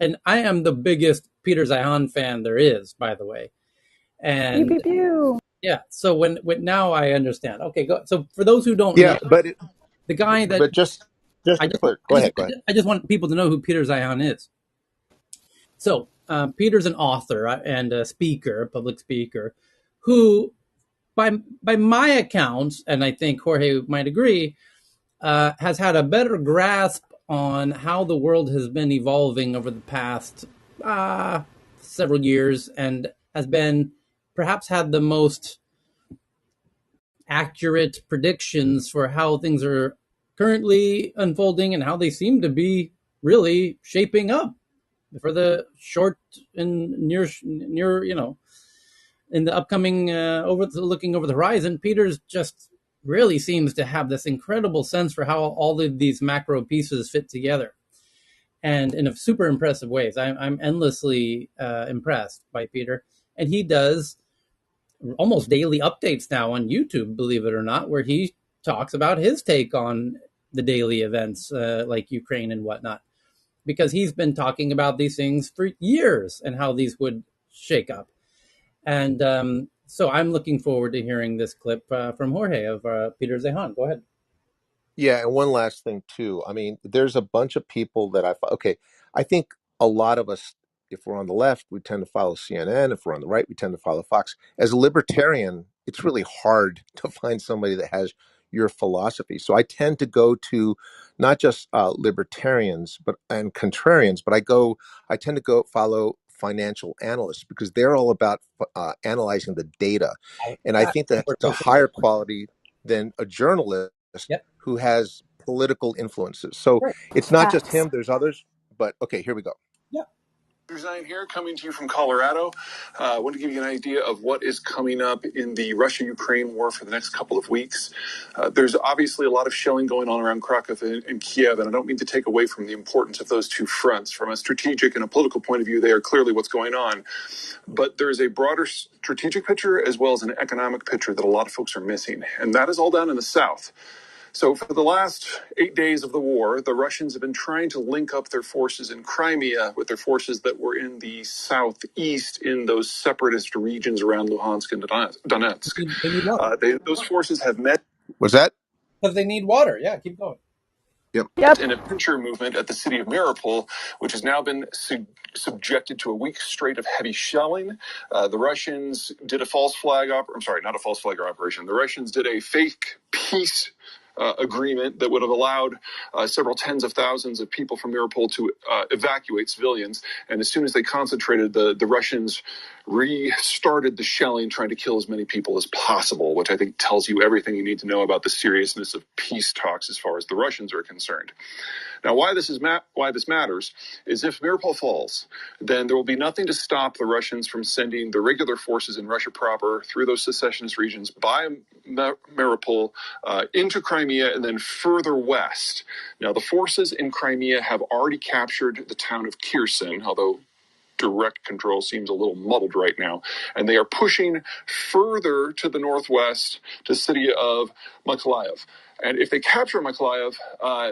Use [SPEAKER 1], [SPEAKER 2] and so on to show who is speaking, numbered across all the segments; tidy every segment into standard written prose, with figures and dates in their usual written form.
[SPEAKER 1] and I am the biggest Peter Zeihan fan there is, by the way.
[SPEAKER 2] Pew
[SPEAKER 1] And
[SPEAKER 2] pew pew.
[SPEAKER 1] yeah, so when now I understand. Okay, go. So for those who don't know,
[SPEAKER 3] Yeah, but
[SPEAKER 1] the guy that
[SPEAKER 3] but just
[SPEAKER 1] I
[SPEAKER 3] to
[SPEAKER 1] just
[SPEAKER 3] clear, go ahead, go ahead.
[SPEAKER 1] I just want people to know who Peter Zeihan is. So Peter's an author and a speaker, a public speaker, who by my accounts, and I think Jorge might agree, has had a better grasp on how the world has been evolving over the past uh, several years, and has been perhaps had the most accurate predictions for how things are currently unfolding and how they seem to be really shaping up for the short and near in the upcoming looking over the horizon. Peter's just really seems to have this incredible sense for how all of these macro pieces fit together, and in a super impressive ways. I'm endlessly impressed by Peter, and he does almost daily updates now on YouTube, believe it or not, where he talks about his take on the daily events like Ukraine and whatnot, because he's been talking about these things for years and how these would shake up. And so I'm looking forward to hearing this clip from Jorge of Peter Zehan. Go ahead.
[SPEAKER 3] Yeah, and one last thing too. I mean, there's a bunch of people that okay, I think a lot of us, if we're on the left, we tend to follow CNN. If we're on the right, we tend to follow Fox. As a libertarian, it's really hard to find somebody that has your philosophy. So I tend to go to not just libertarians, but and contrarians, but I tend to go follow financial analysts because they're all about analyzing the data, and I think that's
[SPEAKER 1] We're
[SPEAKER 3] a
[SPEAKER 1] so
[SPEAKER 3] higher
[SPEAKER 1] similar.
[SPEAKER 3] quality than a journalist
[SPEAKER 1] Yep.
[SPEAKER 3] who has political influences. So
[SPEAKER 1] Right.
[SPEAKER 3] it's not just
[SPEAKER 2] Facts.
[SPEAKER 3] him, there's others. But okay, here we go.
[SPEAKER 1] Yep.
[SPEAKER 4] Ryan here, coming to you from Colorado. I want to give you an idea of what is coming up in the Russia-Ukraine war for the next couple of weeks. There's obviously a lot of shelling going on around Krakow and Kiev, and I don't mean to take away from the importance of those two fronts. From a strategic and a political point of view, they are clearly what's going on. But there's a broader strategic picture as well as an economic picture that a lot of folks are missing, and that is all down in the south. So for the last 8 days of the war, the Russians have been trying to link up their forces in Crimea with their forces that were in the southeast in those separatist regions around Luhansk and Donetsk.
[SPEAKER 1] They need water.
[SPEAKER 4] Those forces have met
[SPEAKER 3] Was that?
[SPEAKER 1] Because they need water. Yeah, keep going.
[SPEAKER 3] Yep.
[SPEAKER 2] Yep.
[SPEAKER 4] in a pincher movement at the city of Mariupol, which has now been subjected to a week straight of heavy shelling. The Russians did a false flag I'm sorry, not a false flag operation. The Russians did a fake peace agreement that would have allowed several tens of thousands of people from Mariupol to evacuate civilians. And as soon as they concentrated, the Russians restarted the shelling, trying to kill as many people as possible, which I think tells you everything you need to know about the seriousness of peace talks as far as the Russians are concerned. Now, why this matters is if Mariupol falls, then there will be nothing to stop the Russians from sending the regular forces in Russia proper through those secessionist regions by Mariupol into Crimea and then further west. Now, the forces in Crimea have already captured the town of Kherson, although direct control seems a little muddled right now, and they are pushing further to the northwest to the city of Mykolaiv. And if they capture Mykolaiv,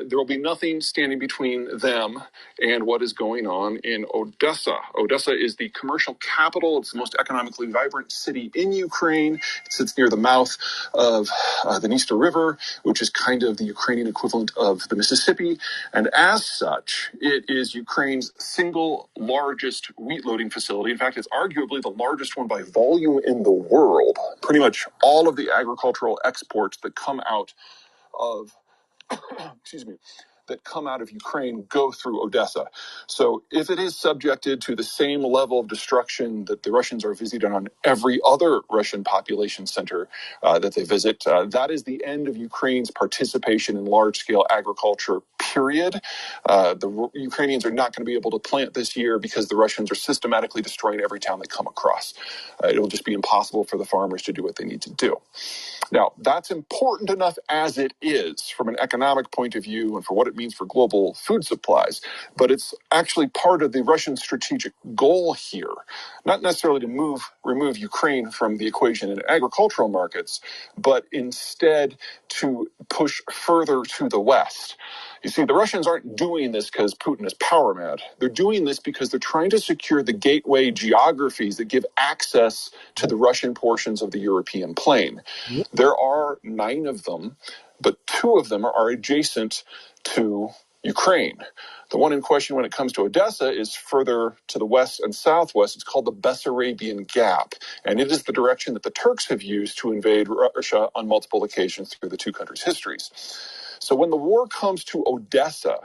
[SPEAKER 4] there will be nothing standing between them and what is going on in Odessa. Odessa is the commercial capital. It's the most economically vibrant city in Ukraine. It sits near the mouth of the Dniester River, which is kind of the Ukrainian equivalent of the Mississippi. And as such, it is Ukraine's single largest wheat loading facility. In fact, it's arguably the largest one by volume in the world. Pretty much all of the agricultural exports that come out of excuse me, that come out of Ukraine go through Odessa. So if it is subjected to the same level of destruction that the Russians are visiting on every other Russian population center that they visit, that is the end of Ukraine's participation in large-scale agriculture, period. The Ukrainians are not going to be able to plant this year because the Russians are systematically destroying every town they come across. It'll just be impossible for the farmers to do what they need to do. Now, that's important enough as it is from an economic point of view and for what it means for global food supplies, but it's actually part of the Russian strategic goal here, not necessarily to remove Ukraine from the equation in agricultural markets, but instead to push further to the west. You see, the Russians aren't doing this because Putin is power mad. They're doing this because they're trying to secure the gateway geographies that give access to the Russian portions of the European plain.
[SPEAKER 1] Yep.
[SPEAKER 4] There are 9 of them, but 2 of them are adjacent to Ukraine. The one in question when it comes to Odessa is further to the west and southwest. It's called the Bessarabian Gap, and it is the direction that the Turks have used to invade Russia on multiple occasions through the 2 countries' histories. So when the war comes to Odessa,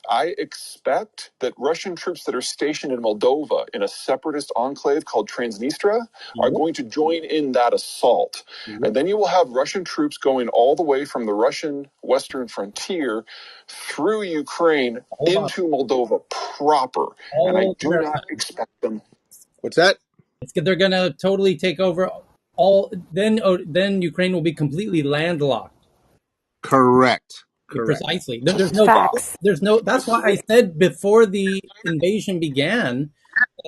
[SPEAKER 4] I expect that Russian troops that are stationed in Moldova in a separatist enclave called Transnistria are going to join in that assault. And then you will have Russian troops going all the way from the Russian western frontier through Ukraine into Moldova proper. And I do not expect them.
[SPEAKER 3] What's that?
[SPEAKER 1] They're going to totally take over all. Then Ukraine will be completely landlocked.
[SPEAKER 3] Correct.
[SPEAKER 1] Precisely. There's no.
[SPEAKER 2] Facts.
[SPEAKER 1] There's no. That's why I said before the invasion began,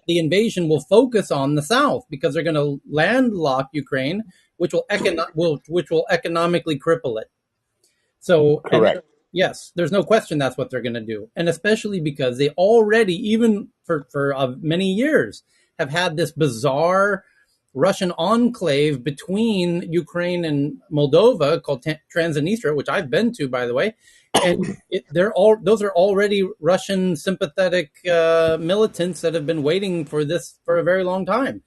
[SPEAKER 1] the invasion will focus on the south because they're going to landlock Ukraine, which will economically cripple it. So,
[SPEAKER 3] Correct.
[SPEAKER 1] yes, there's no question that's what they're going to do, and especially because they already, even for many years, have had this bizarre Russian enclave between Ukraine and Moldova called Transnistria, which I've been to, by the way, and those are already Russian sympathetic militants that have been waiting for this for a very long time.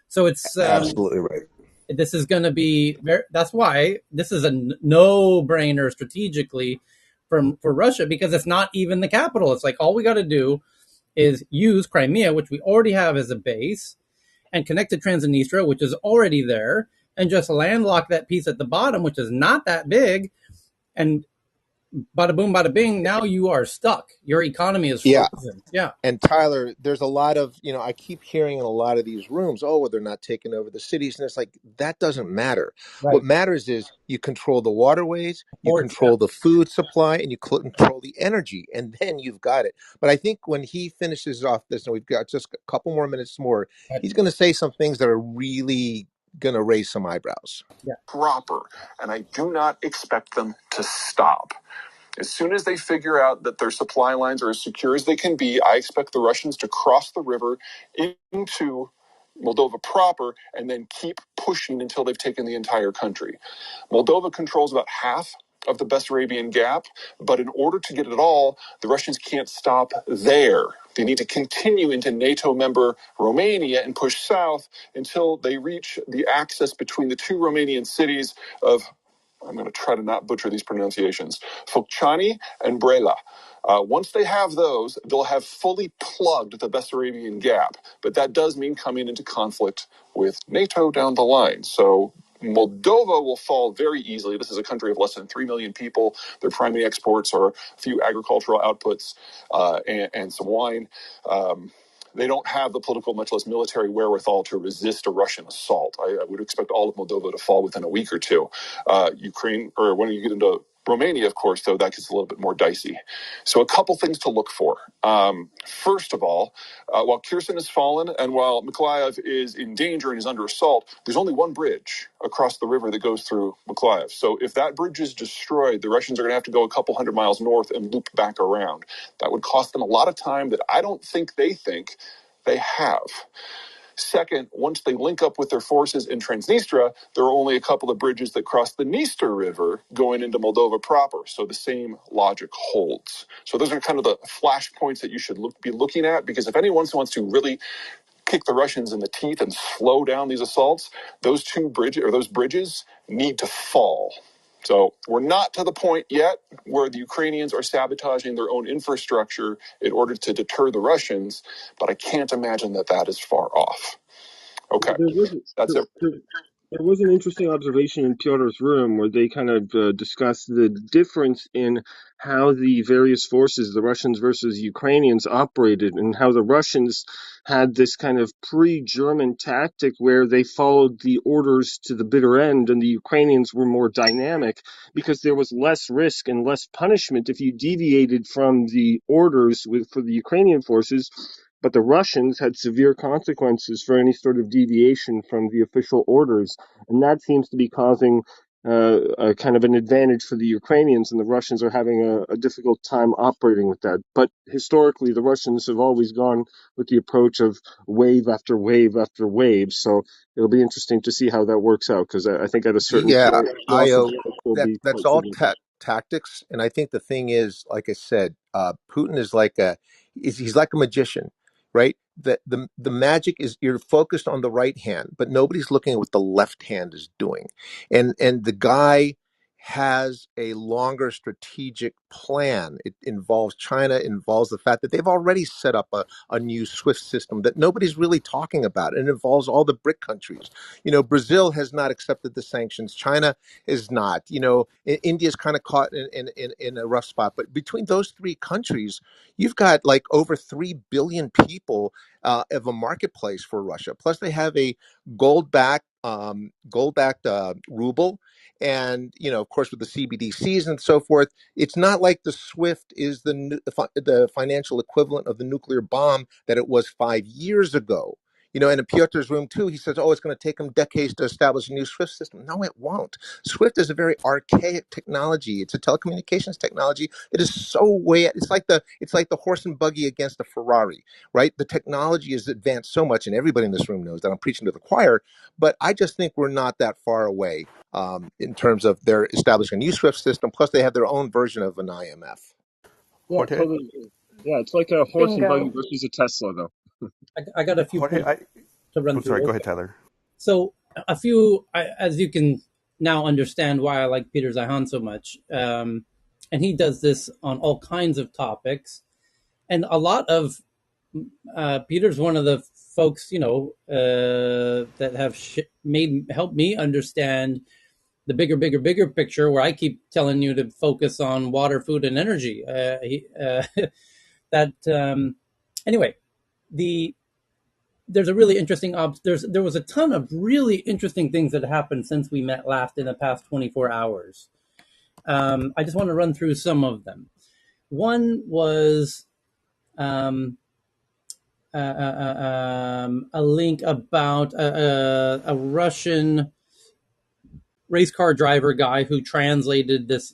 [SPEAKER 1] So it's
[SPEAKER 3] Absolutely right.
[SPEAKER 1] this is going to be that's why this is a no-brainer strategically for Russia, because it's not even the capital. It's like all we got to do is use Crimea, which we already have as a base, and connect to Transnistria, which is already there, and just landlock that piece at the bottom, which is not that big, and bada boom, bada bing, now you are stuck. Your economy is frozen. Yeah.
[SPEAKER 3] And Tyler, there's a lot of, I keep hearing in a lot of these rooms, oh, well, they're not taking over the cities. And it's like, that doesn't matter.
[SPEAKER 1] Right.
[SPEAKER 3] What matters is you control the waterways, you control the food supply, and you control the energy. And then you've got it. But I think when he finishes off this, and we've got just a couple more minutes more, he's going to say some things that are really going to raise some eyebrows.
[SPEAKER 1] Yeah.
[SPEAKER 4] Proper. And I do not expect them to stop. As soon as they figure out that their supply lines are as secure as they can be, I expect the Russians to cross the river into Moldova proper and then keep pushing until they've taken the entire country. Moldova controls about half of the Bessarabian Gap, but in order to get it all, the Russians can't stop there. They need to continue into NATO member Romania and push south until they reach the access between the 2 Romanian cities of, I'm going to try to not butcher these pronunciations, Focșani and Brela. Once they have those, they'll have fully plugged the Bessarabian Gap. But that does mean coming into conflict with NATO down the line. So Moldova will fall very easily. This is a country of less than 3 million people. Their primary exports are a few agricultural outputs and some wine. They don't have the political, much less military wherewithal to resist a Russian assault. I would expect all of Moldova to fall within a week or two. Ukraine, or when you get into Romania, of course, though, that gets a little bit more dicey. So a couple things to look for. First of all, while Kherson has fallen and while Mykolaiv is in danger and is under assault, there's only one bridge across the river that goes through Mykolaiv. So if that bridge is destroyed, the Russians are going to have to go a couple hundred miles north and loop back around. That would cost them a lot of time that I don't think they have. Second, once they link up with their forces in Transnistria, there are only a couple of bridges that cross the Dniester River going into Moldova proper. So the same logic holds. So those are kind of the flashpoints that you should be looking at, because if anyone wants to really kick the Russians in the teeth and slow down these assaults, those bridges need to fall. So we're not to the point yet where the Ukrainians are sabotaging their own infrastructure in order to deter the Russians, but I can't imagine that is far off. Okay, that's it.
[SPEAKER 5] There was an interesting observation in Pyotr's room where they kind of discussed the difference in how the various forces, the Russians versus Ukrainians, operated, and how the Russians had this kind of pre-German tactic where they followed the orders to the bitter end, and the Ukrainians were more dynamic because there was less risk and less punishment if you deviated from the orders for the Ukrainian forces. But the Russians had severe consequences for any sort of deviation from the official orders. And that seems to be causing kind of an advantage for the Ukrainians, and the Russians are having a difficult time operating with that. But historically, the Russians have always gone with the approach of wave after wave after wave. So it'll be interesting to see how that works out, because I think at a certain
[SPEAKER 3] Yeah,
[SPEAKER 5] point, North
[SPEAKER 3] I
[SPEAKER 5] America will
[SPEAKER 3] that
[SPEAKER 5] be
[SPEAKER 3] that's
[SPEAKER 5] quite
[SPEAKER 3] all
[SPEAKER 5] significant.
[SPEAKER 3] tactics, and I think the thing is, like I said, Putin is like he's like a magician, right? The magic is you're focused on the right hand, but nobody's looking at what the left hand is doing, and the guy has a longer strategic plan. It involves China, it involves the fact that they've already set up a new SWIFT system that nobody's really talking about. And it involves all the BRIC countries. Brazil has not accepted the sanctions. China is not. India's kind of caught in a rough spot. But between those three countries, you've got like over 3 billion people of a marketplace for Russia. Plus, they have a gold-backed ruble. And of course, with the CBDCs and so forth, it's not like the SWIFT is the financial equivalent of the nuclear bomb that it was 5 years ago. And in Piotr's room too, he says, "Oh, it's going to take them decades to establish a new SWIFT system." No, it won't. SWIFT is a very archaic technology. It's a telecommunications technology that is so way. It's like the horse and buggy against a Ferrari, right? The technology is advanced so much, and everybody in this room knows that I'm preaching to the choir. But I just think we're not that far away in terms of their establishing a new SWIFT system. Plus, they have their own version of an IMF.
[SPEAKER 5] Yeah,
[SPEAKER 4] Jorge,
[SPEAKER 5] totally agree. Yeah, it's like a horse and buggy
[SPEAKER 2] Bingo.
[SPEAKER 5] versus a Tesla, though.
[SPEAKER 1] I got a few
[SPEAKER 4] Jorge,
[SPEAKER 1] points to run
[SPEAKER 4] I'm
[SPEAKER 1] through
[SPEAKER 4] sorry.
[SPEAKER 1] real
[SPEAKER 4] Go ahead,
[SPEAKER 1] quick.
[SPEAKER 4] Tyler.
[SPEAKER 1] So as you can now understand why I like Peter Zeihan so much. And he does this on all kinds of topics. And a lot of Peter's one of the folks, that have helped me understand the bigger picture, where I keep telling you to focus on water, food, and energy. That anyway, there's a really interesting there was a ton of really interesting things that happened since we met last in the past 24 hours. I just want to run through some of them. One was a link about a Russian race car driver guy who translated this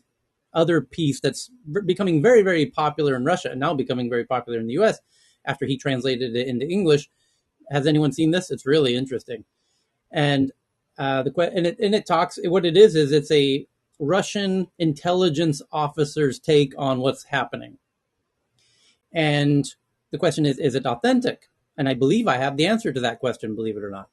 [SPEAKER 1] other piece that's becoming very, very popular in Russia and now becoming very popular in the US after he translated it into English. Has anyone seen this? It's really interesting. And it talks, what it is it's a Russian intelligence officer's take on what's happening. And the question is it authentic? And I believe I have the answer to that question, believe it or not.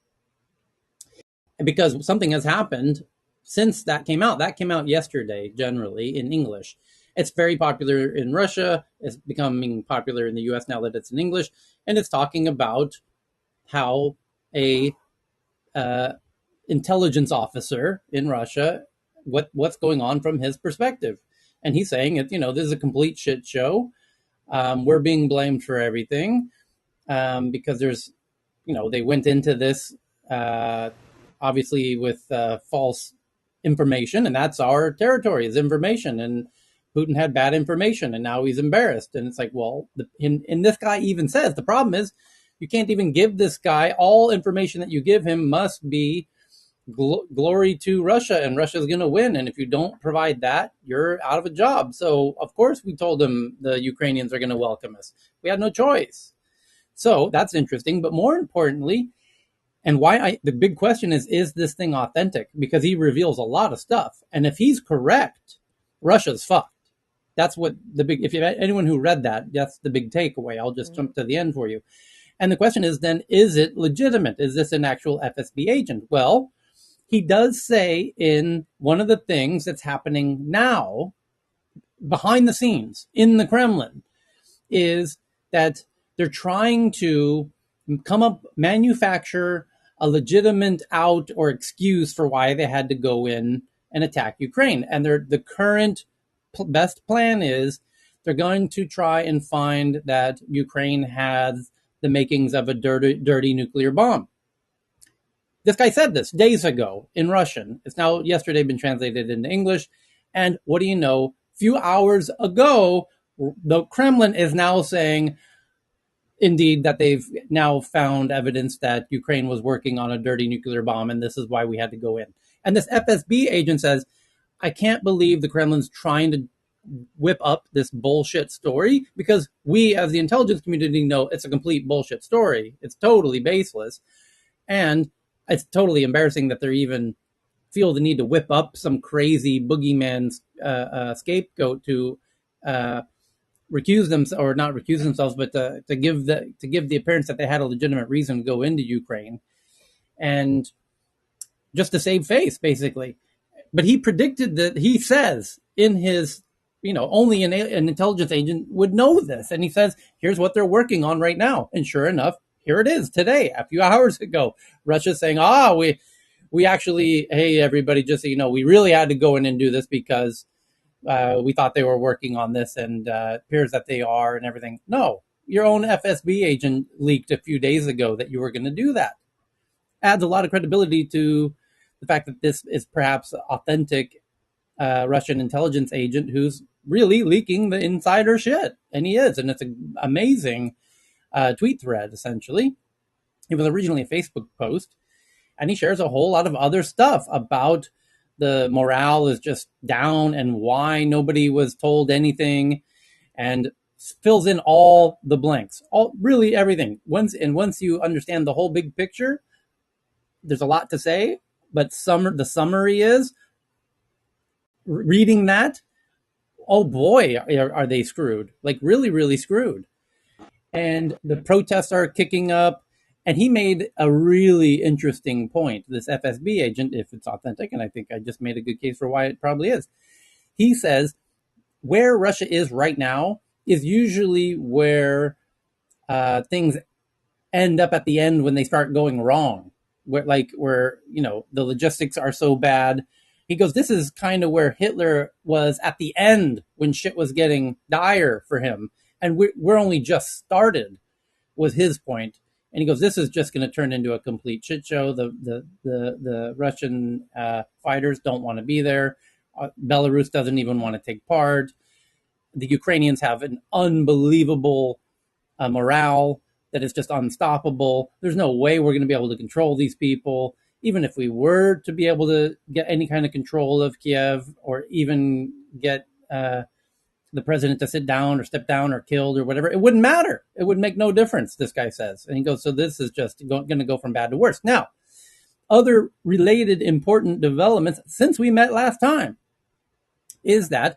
[SPEAKER 1] And because something has happened since that came out. That came out yesterday, generally in English. It's very popular in Russia. It's becoming popular in the US now that it's in English. And it's talking about how a intelligence officer in Russia, what's going on from his perspective. And he's saying it, this is a complete shit show. We're being blamed for everything because they went into this obviously with false information, and that's our territory is information. And Putin had bad information, and now he's embarrassed. And it's like, well, and this guy even says the problem is you can't even give this guy all information that you give him must be glory to Russia, and Russia's going to win. And if you don't provide that, you're out of a job. So, of course, we told them the Ukrainians are going to welcome us. We had no choice. So that's interesting. But more importantly, and the big question is this thing authentic? Because he reveals a lot of stuff. And if he's correct, Russia's fucked. That's what if you anyone who read that, that's the big takeaway. I'll just jump to the end for you. And the question is then, is it legitimate? Is this an actual FSB agent? Well, he does say in one of the things that's happening now behind the scenes in the Kremlin is that they're trying to manufacture a legitimate out or excuse for why they had to go in and attack Ukraine. And the current best plan is they're going to try and find that Ukraine has the makings of a dirty nuclear bomb. This guy said this days ago in Russian. It's now yesterday been translated into English. And what do you know? A few hours ago, the Kremlin is now saying, indeed, that they've now found evidence that Ukraine was working on a dirty nuclear bomb, and this is why we had to go in. And this FSB agent says, I can't believe the Kremlin's trying to whip up this bullshit story because we, as the intelligence community, know it's a complete bullshit story. It's totally baseless. And it's totally embarrassing that they're even feel the need to whip up some crazy boogeyman scapegoat to recuse them or not recuse themselves, but to give the appearance that they had a legitimate reason to go into Ukraine and just to save face, basically. But he predicted that. He says in his, only an intelligence agent would know this, and he says, "Here's what they're working on right now." And sure enough, here it is today, a few hours ago. Russia's saying, we actually, hey, everybody, just so you know, we really had to go in and do this because we thought they were working on this, and it appears that they are and everything. No, your own FSB agent leaked a few days ago that you were going to do that. Adds a lot of credibility to the fact that this is perhaps authentic Russian intelligence agent who's really leaking the insider shit. And he is. And it's an amazing tweet thread, essentially. It was originally a Facebook post. And he shares a whole lot of other stuff about the morale is just down and why nobody was told anything, and fills in all the blanks, all really everything. Once you understand the whole big picture, there's a lot to say. But the summary is, reading that, oh boy, are they screwed? Like really, really screwed. And the protests are kicking up. And he made a really interesting point, this FSB agent, if it's authentic, and I think I just made a good case for why it probably is. He says where Russia is right now is usually where things end up at the end when they start going wrong, where the logistics are so bad. He goes, this is kind of where Hitler was at the end when shit was getting dire for him, and we're only just started, was his point. And he goes, this is just going to turn into a complete shit show. The Russian fighters don't want to be there. Belarus doesn't even want to take part. The Ukrainians have an unbelievable morale that is just unstoppable. There's no way we're going to be able to control these people. Even if we were to be able to get any kind of control of Kiev, or even get the president to sit down or step down or killed or whatever, it wouldn't matter. It would make no difference, this guy says. And he goes, so this is just going to go from bad to worse. Now, other related important developments since we met last time is that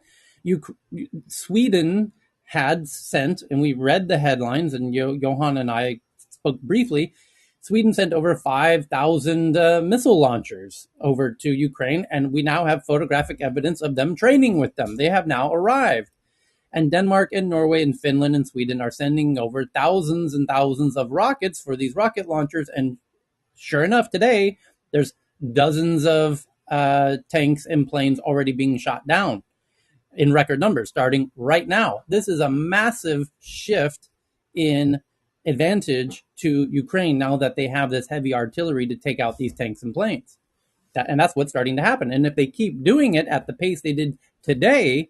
[SPEAKER 1] Sweden had sent, and we read the headlines, and Johan and I spoke briefly, Sweden sent over 5,000 missile launchers over to Ukraine, and we now have photographic evidence of them training with them. They have now arrived. And Denmark and Norway and Finland and Sweden are sending over thousands and thousands of rockets for these rocket launchers. And sure enough, today, there's dozens of tanks and planes already being shot down in record numbers starting right now. This is a massive shift in advantage to Ukraine now that they have this heavy artillery to take out these tanks and planes. And that's what's starting to happen. And if they keep doing it at the pace they did today,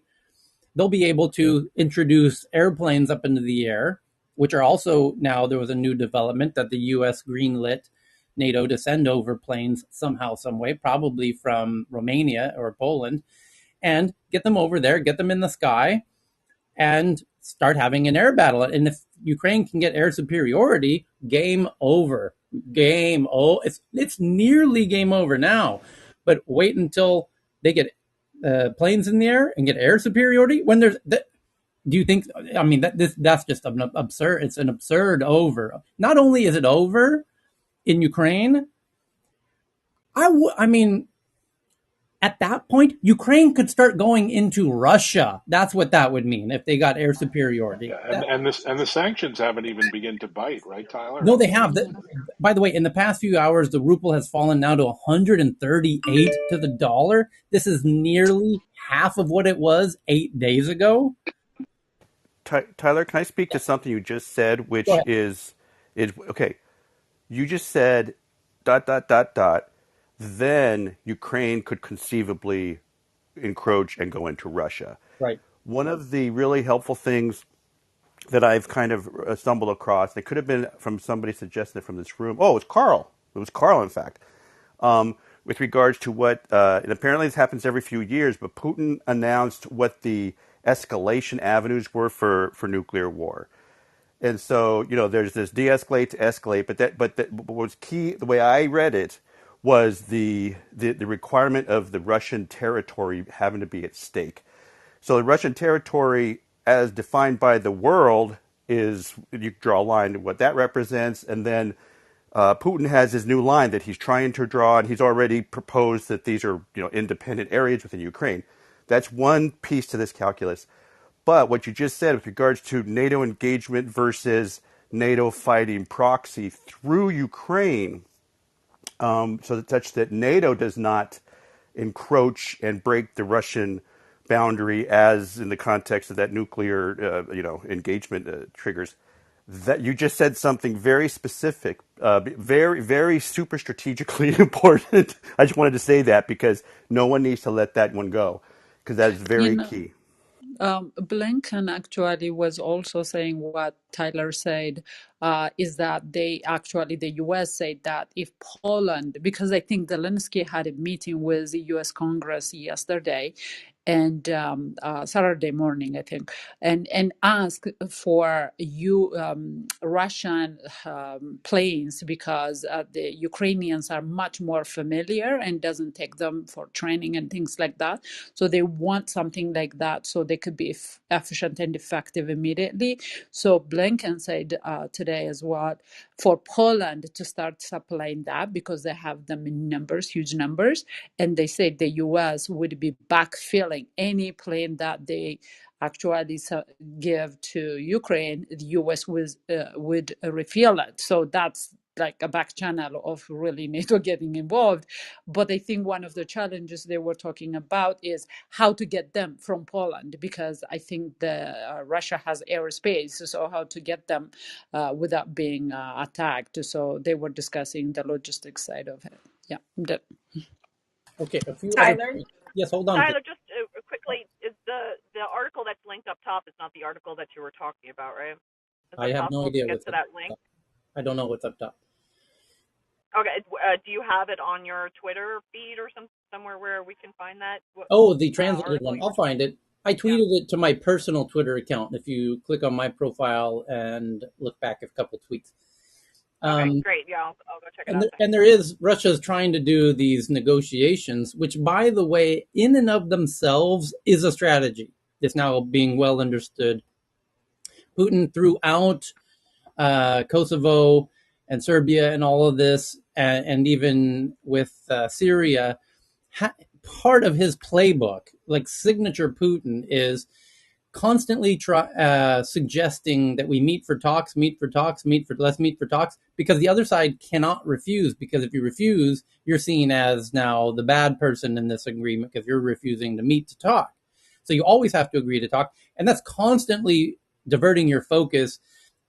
[SPEAKER 1] they'll be able to introduce airplanes up into the air, which are also now, there was a new development that the U.S. greenlit NATO to send over planes somehow, some way, probably from Romania or Poland, and get them over there, get them in the sky, and start having an air battle. And if Ukraine can get air superiority, game over. It's nearly game over now. But wait until they get planes in the air and get air superiority. When there's do you think? I mean, that's just an absurd. It's an absurd over. Not only is it over in Ukraine, I mean, at that point, Ukraine could start going into Russia. That's what that would mean if they got air superiority.
[SPEAKER 2] Yeah, and the sanctions haven't even begun to bite, right, Tyler?
[SPEAKER 1] No, they have. By the way, in the past few hours, the ruble has fallen now to 138 to the dollar. This is nearly half of what it was 8 days ago.
[SPEAKER 6] Tyler, can I speak to something you just said, which is okay? You just said ... Then Ukraine could conceivably encroach and go into Russia.
[SPEAKER 1] Right.
[SPEAKER 6] One of the really helpful things that I've kind of stumbled across, it could have been from somebody suggesting it from this room. Oh, it was Carl. It was Carl, in fact. with regards to what, and apparently this happens every few years, but Putin announced what the escalation avenues were for nuclear war. And so, there's this de-escalate to escalate, but what was key, the way I read it, was the requirement of the Russian territory having to be at stake. So the Russian territory, as defined by the world, is, you draw a line to what that represents, and then Putin has his new line that he's trying to draw, and he's already proposed that these are independent areas within Ukraine. That's one piece to this calculus. But what you just said with regards to NATO engagement versus NATO fighting proxy through Ukraine, so such that NATO does not encroach and break the Russian boundary, as in the context of that nuclear, engagement triggers. That you just said something very specific, very, very super strategically important. I just wanted to say that because no one needs to let that one go, because that is
[SPEAKER 7] You
[SPEAKER 6] very
[SPEAKER 7] know,
[SPEAKER 6] key.
[SPEAKER 7] Blinken actually was also saying what Tyler said, is that the US said that if Poland, because I think Zelensky had a meeting with the US Congress yesterday and Saturday morning, I think, and asked for Russian planes because the Ukrainians are much more familiar and doesn't take them for training and things like that. So they want something like that so they could be efficient and effective immediately. So Blinken said today as well for Poland to start supplying that because they have them in numbers, huge numbers. And they said the US would be backfilling any plane that they actually give to Ukraine, the US would refill it. So that's like a back channel of really NATO getting involved. But I think one of the challenges they were talking about is how to get them from Poland, because I think Russia has airspace, so how to get them without being attacked. So they were discussing the logistics side of it. Yeah.
[SPEAKER 1] Okay, a few other
[SPEAKER 8] Tyler?
[SPEAKER 1] points. Yes, hold on, please.
[SPEAKER 8] Tyler, just quickly, is the article that's linked up top is not the article that you were talking about, right? Is
[SPEAKER 1] I
[SPEAKER 8] it
[SPEAKER 1] have no
[SPEAKER 8] possible to
[SPEAKER 1] idea
[SPEAKER 8] get
[SPEAKER 1] what's
[SPEAKER 8] to
[SPEAKER 1] up
[SPEAKER 8] that link?
[SPEAKER 1] top. I don't know what's up top.
[SPEAKER 8] Okay. Do you have it on your Twitter feed or somewhere where we can find that? What
[SPEAKER 1] Oh, the translated
[SPEAKER 8] article
[SPEAKER 1] one.
[SPEAKER 8] you
[SPEAKER 1] I'll
[SPEAKER 8] were?
[SPEAKER 1] find it. I
[SPEAKER 8] Yeah.
[SPEAKER 1] tweeted it to my personal Twitter account. If you click on my profile and look back a couple tweets.
[SPEAKER 8] Okay. Great. Yeah, I'll go check it out. Thanks.
[SPEAKER 1] And there is, Russia's trying to do these negotiations, which, by the way, in and of themselves is a strategy. It's now being well understood. Putin threw out Kosovo and Serbia and all of this, and even with Syria. Part of his playbook, like signature Putin, is constantly suggesting that we meet for talks, let's meet for talks, because the other side cannot refuse. Because if you refuse, you're seen as now the bad person in this agreement because you're refusing to meet to talk. So you always have to agree to talk, and that's constantly diverting your focus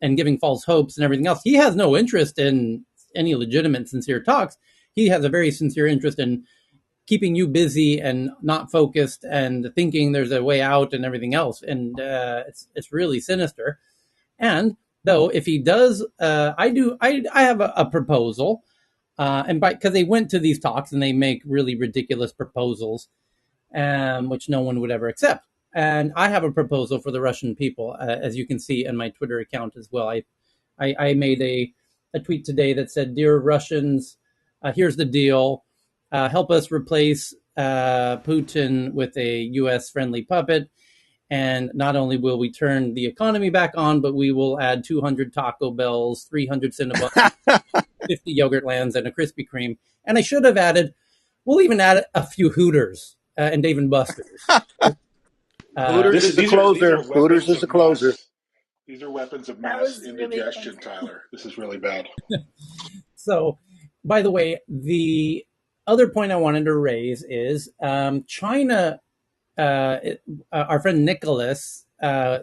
[SPEAKER 1] and giving false hopes and everything else. He has no interest in any legitimate, sincere talks. He has a very sincere interest in keeping you busy and not focused and thinking there's a way out and everything else. And it's really sinister. And though, if he does, I have a proposal, and because they went to these talks and they make really ridiculous proposals, which no one would ever accept. And I have a proposal for the Russian people, as you can see in my Twitter account as well. I made a tweet today that said, "Dear Russians, here's the deal. Help us replace Putin with a U.S. friendly puppet. And not only will we turn the economy back on, but we will add 200 Taco Bells, 300 Cinnabons, 50 Yogurtlands, and a Krispy Kreme." And I should have added, we'll even add a few Hooters and Dave and Buster's.
[SPEAKER 3] Hooters is the
[SPEAKER 2] These are
[SPEAKER 3] closer. Hooters
[SPEAKER 2] weapons
[SPEAKER 3] is
[SPEAKER 2] of
[SPEAKER 3] the closer.
[SPEAKER 2] mass. These are weapons of
[SPEAKER 8] That
[SPEAKER 2] mass
[SPEAKER 8] was really
[SPEAKER 2] indigestion, Tyler. This is really bad.
[SPEAKER 1] So, by the way, the other point I wanted to raise is China. Our friend Nicholas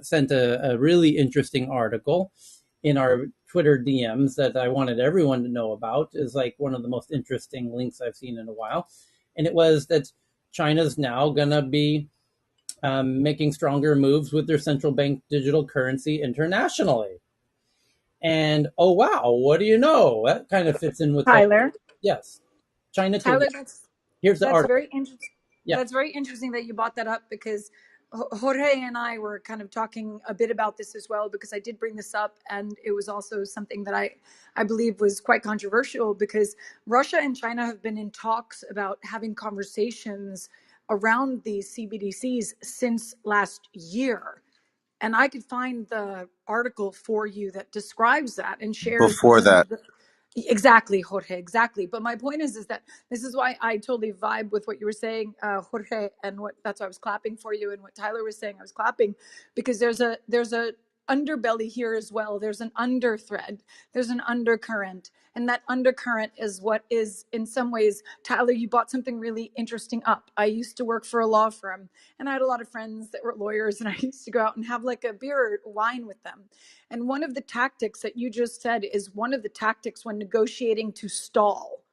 [SPEAKER 1] sent a really interesting article in our Twitter DMs that I wanted everyone to know about. Is like one of the most interesting links I've seen in a while, and it was that China's now gonna be making stronger moves with their central bank digital currency internationally. And oh wow, what do you know? That kind of fits in with what.
[SPEAKER 8] Tyler,
[SPEAKER 1] Yes. China today.
[SPEAKER 9] Tyler,
[SPEAKER 1] Here's the
[SPEAKER 9] that's
[SPEAKER 1] article.
[SPEAKER 9] very interesting.
[SPEAKER 1] Yeah.
[SPEAKER 9] That's very interesting that you brought that up, because Jorge and I were kind of talking a bit about this as well, because I did bring this up, and it was also something that I believe was quite controversial, because Russia and China have been in talks about having conversations around these CBDCs since last year. And I could find the article for you that describes that and shares
[SPEAKER 3] Before
[SPEAKER 9] some
[SPEAKER 3] that.
[SPEAKER 9] of the. Exactly, Jorge, exactly. But my point is that this is why I totally vibe with what you were saying, Jorge, and what that's why I was clapping for you, and what Tyler was saying, I was clapping, because there's a underbelly here as well. There's an under thread, there's an undercurrent, and that undercurrent is what is, in some ways, Tyler, you brought something really interesting up. I used to work for a law firm, and I had a lot of friends that were lawyers, and I used to go out and have like a beer or wine with them. And one of the tactics that you just said is one of the tactics when negotiating to stall,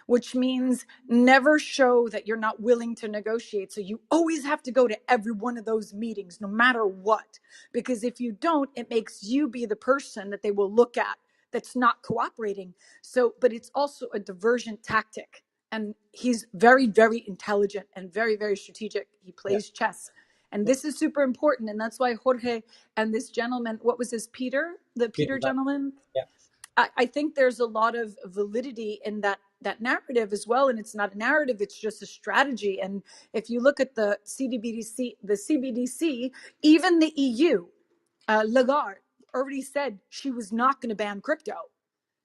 [SPEAKER 9] which means never show that you're not willing to negotiate. So you always have to go to every one of those meetings, no matter what. Because if you don't, it makes you be the person that they will look at that's not cooperating. So, but it's also a diversion tactic. And he's very, very intelligent and very, very strategic. He
[SPEAKER 1] Yeah.
[SPEAKER 9] plays chess. And this is super important. And that's why Jorge and this gentleman, what was this, Peter? The Peter gentleman?
[SPEAKER 1] Yeah.
[SPEAKER 9] I think there's a lot of validity in that narrative as well, and it's not a narrative; it's just a strategy. And if you look at the CBDC, even the EU, Lagarde already said she was not going to ban crypto.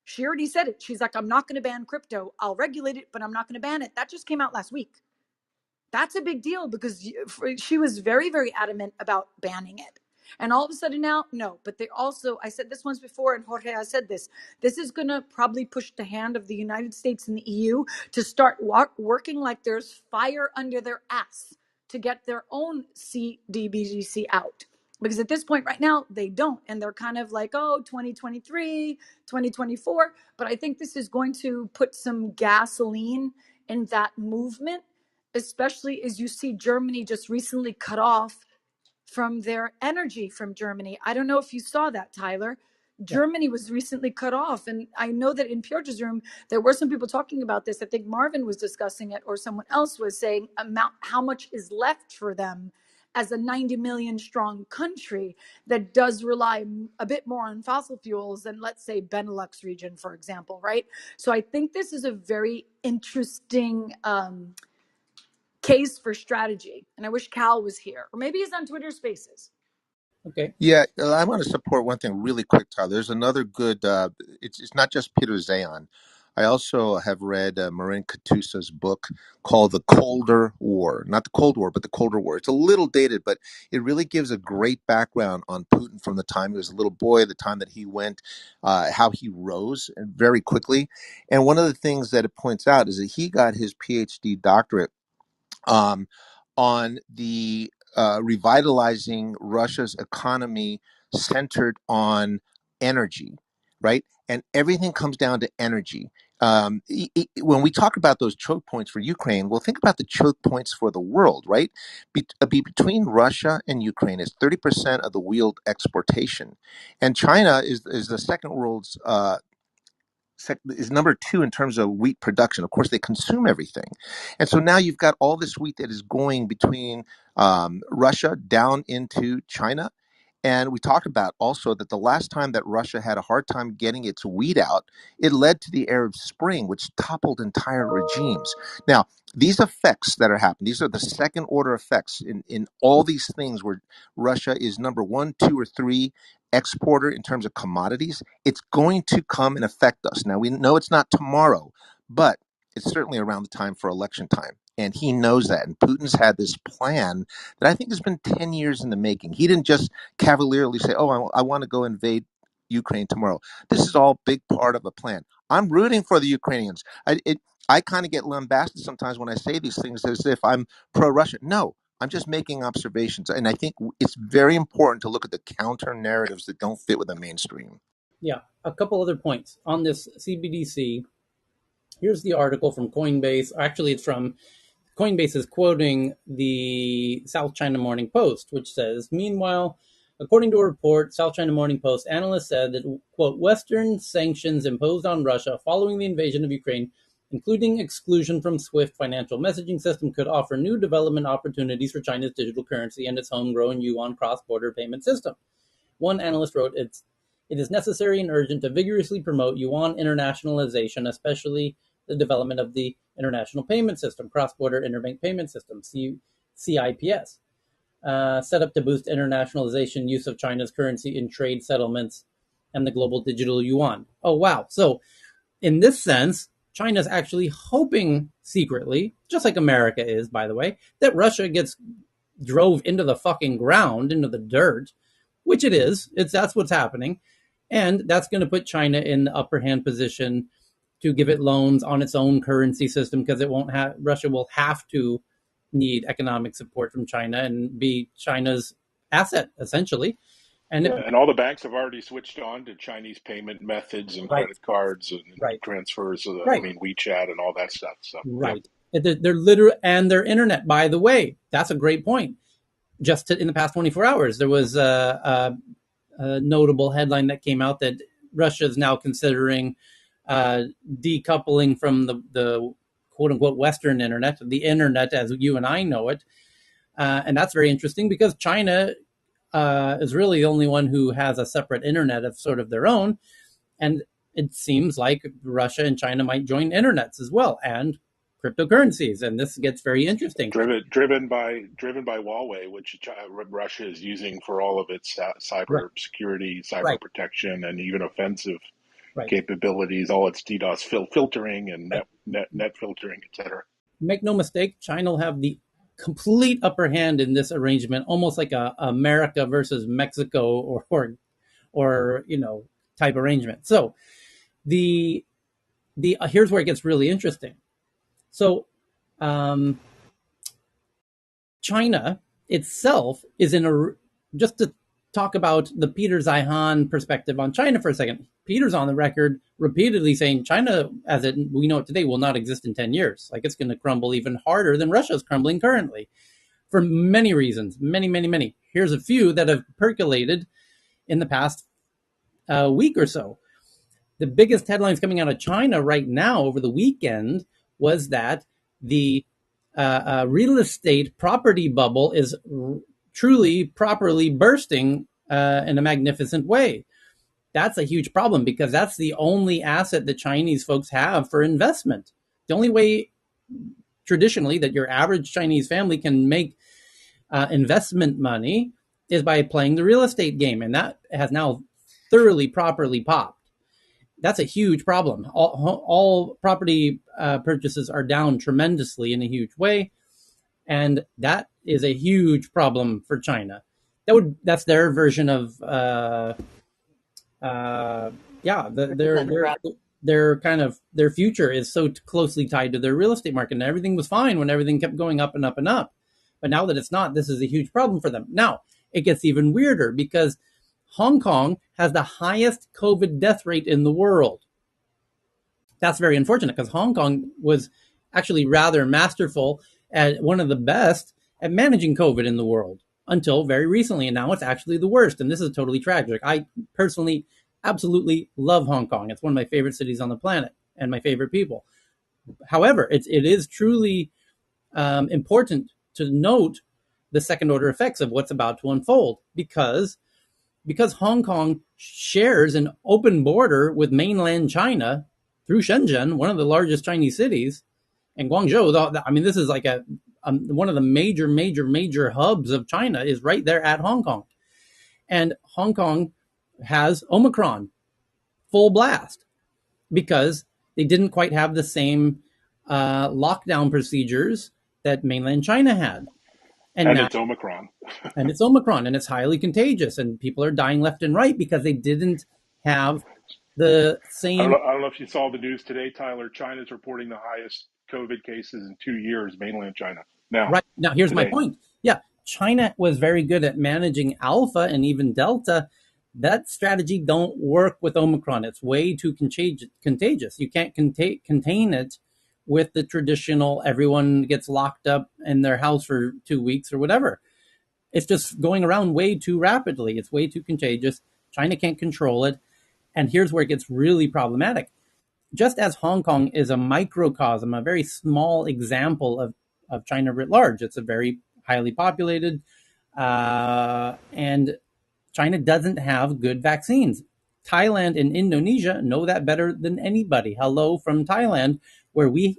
[SPEAKER 9] She already said it. She's like, I'm not going to ban crypto. I'll regulate it, but I'm not going to ban it. That just came out last week. That's a big deal, because she was very, very adamant about banning it. And all of a sudden now, no. But they also, I said this once before, and Jorge, I said this is going to probably push the hand of the United States and the EU to start working like there's fire under their ass to get their own CDBGC out. Because at this point right now, they don't. And they're kind of like, oh, 2023, 2024. But I think this is going to put some gasoline in that movement, especially as you see Germany just recently cut off from their energy from Germany. I don't know if you saw that, Tyler.
[SPEAKER 1] Yeah.
[SPEAKER 9] Germany was recently cut off. And I know that in Piotr's room, there were some people talking about this. I think Marvin was discussing it, or someone else was saying how much is left for them as a 90 million strong country that does rely a bit more on fossil fuels than, let's say, Benelux region, for example, right? So I think this is a very interesting case for strategy. And I wish Cal was here, or maybe he's on Twitter Spaces.
[SPEAKER 1] Okay.
[SPEAKER 3] Yeah, I want to support one thing really quick, Tyler. There's another good. It's not just Peter Zayon. I also have read Marin Katusa's book called The Colder War. Not the Cold War, but The Colder War. It's a little dated, but it really gives a great background on Putin from the time he was a little boy, the time that he went, how he rose and very quickly. And one of the things that it points out is that he got his PhD doctorate um, on the revitalizing Russia's economy centered on energy, right? And everything comes down to energy. When we talk about those choke points for Ukraine, well, think about the choke points for the world, right? Between Russia and Ukraine is 30% of the wheat exportation, and China is the second world's is number two in terms of wheat production. Of course, they consume everything. And so now you've got all this wheat that is going between Russia down into China. And we talked about also that the last time that Russia had a hard time getting its wheat out, it led to the Arab Spring, which toppled entire regimes. Now, these effects that are happening, these are the second order effects in all these things where Russia is number one, two, or three exporter in terms of commodities. It's going to come and affect us. Now, we know it's not tomorrow, but it's certainly around the time for election time. And he knows that. And Putin's had this plan that I think has been 10 years in the making. He didn't just cavalierly say, oh, I want to go invade Ukraine tomorrow. This is all big part of a plan. I'm rooting for the Ukrainians. I kind of get lambasted sometimes when I say these things as if I'm pro-Russian. No, I'm just making observations. And I think it's very important to look at the counter narratives that don't fit with the mainstream.
[SPEAKER 1] Yeah. A couple other points on this CBDC. Here's the article from Coinbase. Actually, it's from Coinbase is quoting the South China Morning Post, which says, meanwhile, according to a report, South China Morning Post analysts said that, quote, Western sanctions imposed on Russia following the invasion of Ukraine including exclusion from SWIFT financial messaging system, could offer new development opportunities for China's digital currency and its homegrown yuan cross-border payment system. One analyst wrote, it is necessary and urgent to vigorously promote yuan internationalization, especially the development of the international payment system, cross-border interbank payment system, CIPS, set up to boost internationalization use of China's currency in trade settlements and the global digital yuan. Oh, wow. So in this sense, China's actually hoping secretly, just like America is, by the way, that Russia gets drove into the fucking ground, into the dirt, which it is. That's what's happening. And that's going to put China in the upper hand position to give it loans on its own currency system, because Russia will have to need economic support from China and be China's asset, essentially. And
[SPEAKER 2] and all the banks have already switched on to Chinese payment methods and
[SPEAKER 1] right,
[SPEAKER 2] credit cards and
[SPEAKER 1] right,
[SPEAKER 2] transfers.
[SPEAKER 1] right,
[SPEAKER 2] WeChat and all that stuff. So
[SPEAKER 1] right. They're literally, and their internet, by the way, that's a great point. Just in the past 24 hours, there was a notable headline that came out that Russia is now considering decoupling from the quote unquote Western internet, the internet as you and I know it. And that's very interesting, because China is really the only one who has a separate internet of sort of their own. And it seems like Russia and China might join internets as well, and cryptocurrencies. And this gets very interesting.
[SPEAKER 2] driven by Huawei, which Russia is using for all of its cyber
[SPEAKER 1] Right,
[SPEAKER 2] security, cyber
[SPEAKER 1] right,
[SPEAKER 2] protection, and even offensive
[SPEAKER 1] right,
[SPEAKER 2] capabilities, all its DDoS filtering and
[SPEAKER 1] right.
[SPEAKER 2] net filtering, etc.
[SPEAKER 1] Make no mistake, China will have the complete upper hand in this arrangement, almost like a America versus Mexico or type arrangement. So the here's where it gets really interesting. So China itself is in just to talk about the Peter Zeihan perspective on China for a second. Peter's on the record repeatedly saying China, as we know it today, will not exist in 10 years. Like, it's going to crumble even harder than Russia's crumbling currently, for many reasons, many, many, many. Here's a few that have percolated in the past week or so. The biggest headlines coming out of China right now over the weekend was that the real estate property bubble is truly, properly bursting in a magnificent way. That's a huge problem, because that's the only asset that Chinese folks have for investment. The only way traditionally that your average Chinese family can make investment money is by playing the real estate game. And that has now thoroughly, properly popped. That's a huge problem. All property purchases are down tremendously in a huge way. And that is a huge problem for China. That's their version of their kind of their future is so closely tied to their real estate market, and everything was fine when everything kept going up and up and up. But now that it's not, this is a huge problem for them. Now it gets even weirder, because Hong Kong has the highest COVID death rate in the world. That's very unfortunate, because Hong Kong was actually rather masterful at one of the best at managing COVID in the world until very recently. And now it's actually the worst. And this is totally tragic. I personally absolutely love Hong Kong. It's one of my favorite cities on the planet and my favorite people. However, it is truly important to note the second order effects of what's about to unfold, because Hong Kong shares an open border with mainland China through Shenzhen, one of the largest Chinese cities, and Guangzhou. I mean, this is like one of the major hubs of China is right there at Hong Kong. And Hong Kong has Omicron full blast, because they didn't quite have the same lockdown procedures that mainland China had.
[SPEAKER 2] And now, it's Omicron.
[SPEAKER 1] And it's Omicron, and it's highly contagious, and people are dying left and right because they didn't have the same.
[SPEAKER 2] I don't know if you saw the news today, Tyler. China's reporting the highest COVID cases in 2 years, mainland China.
[SPEAKER 1] Now, here's my point. Yeah, China was very good at managing Alpha and even Delta. That strategy don't work with Omicron. It's way too contagious. You can't contain it with the traditional everyone gets locked up in their house for 2 weeks or whatever. It's just going around way too rapidly. It's way too contagious. China can't control it. And here's where it gets really problematic. just as Hong Kong is a microcosm, a very small example of China writ large. It's a very highly populated, and China doesn't have good vaccines. Thailand and Indonesia know that better than anybody. Hello from Thailand, where we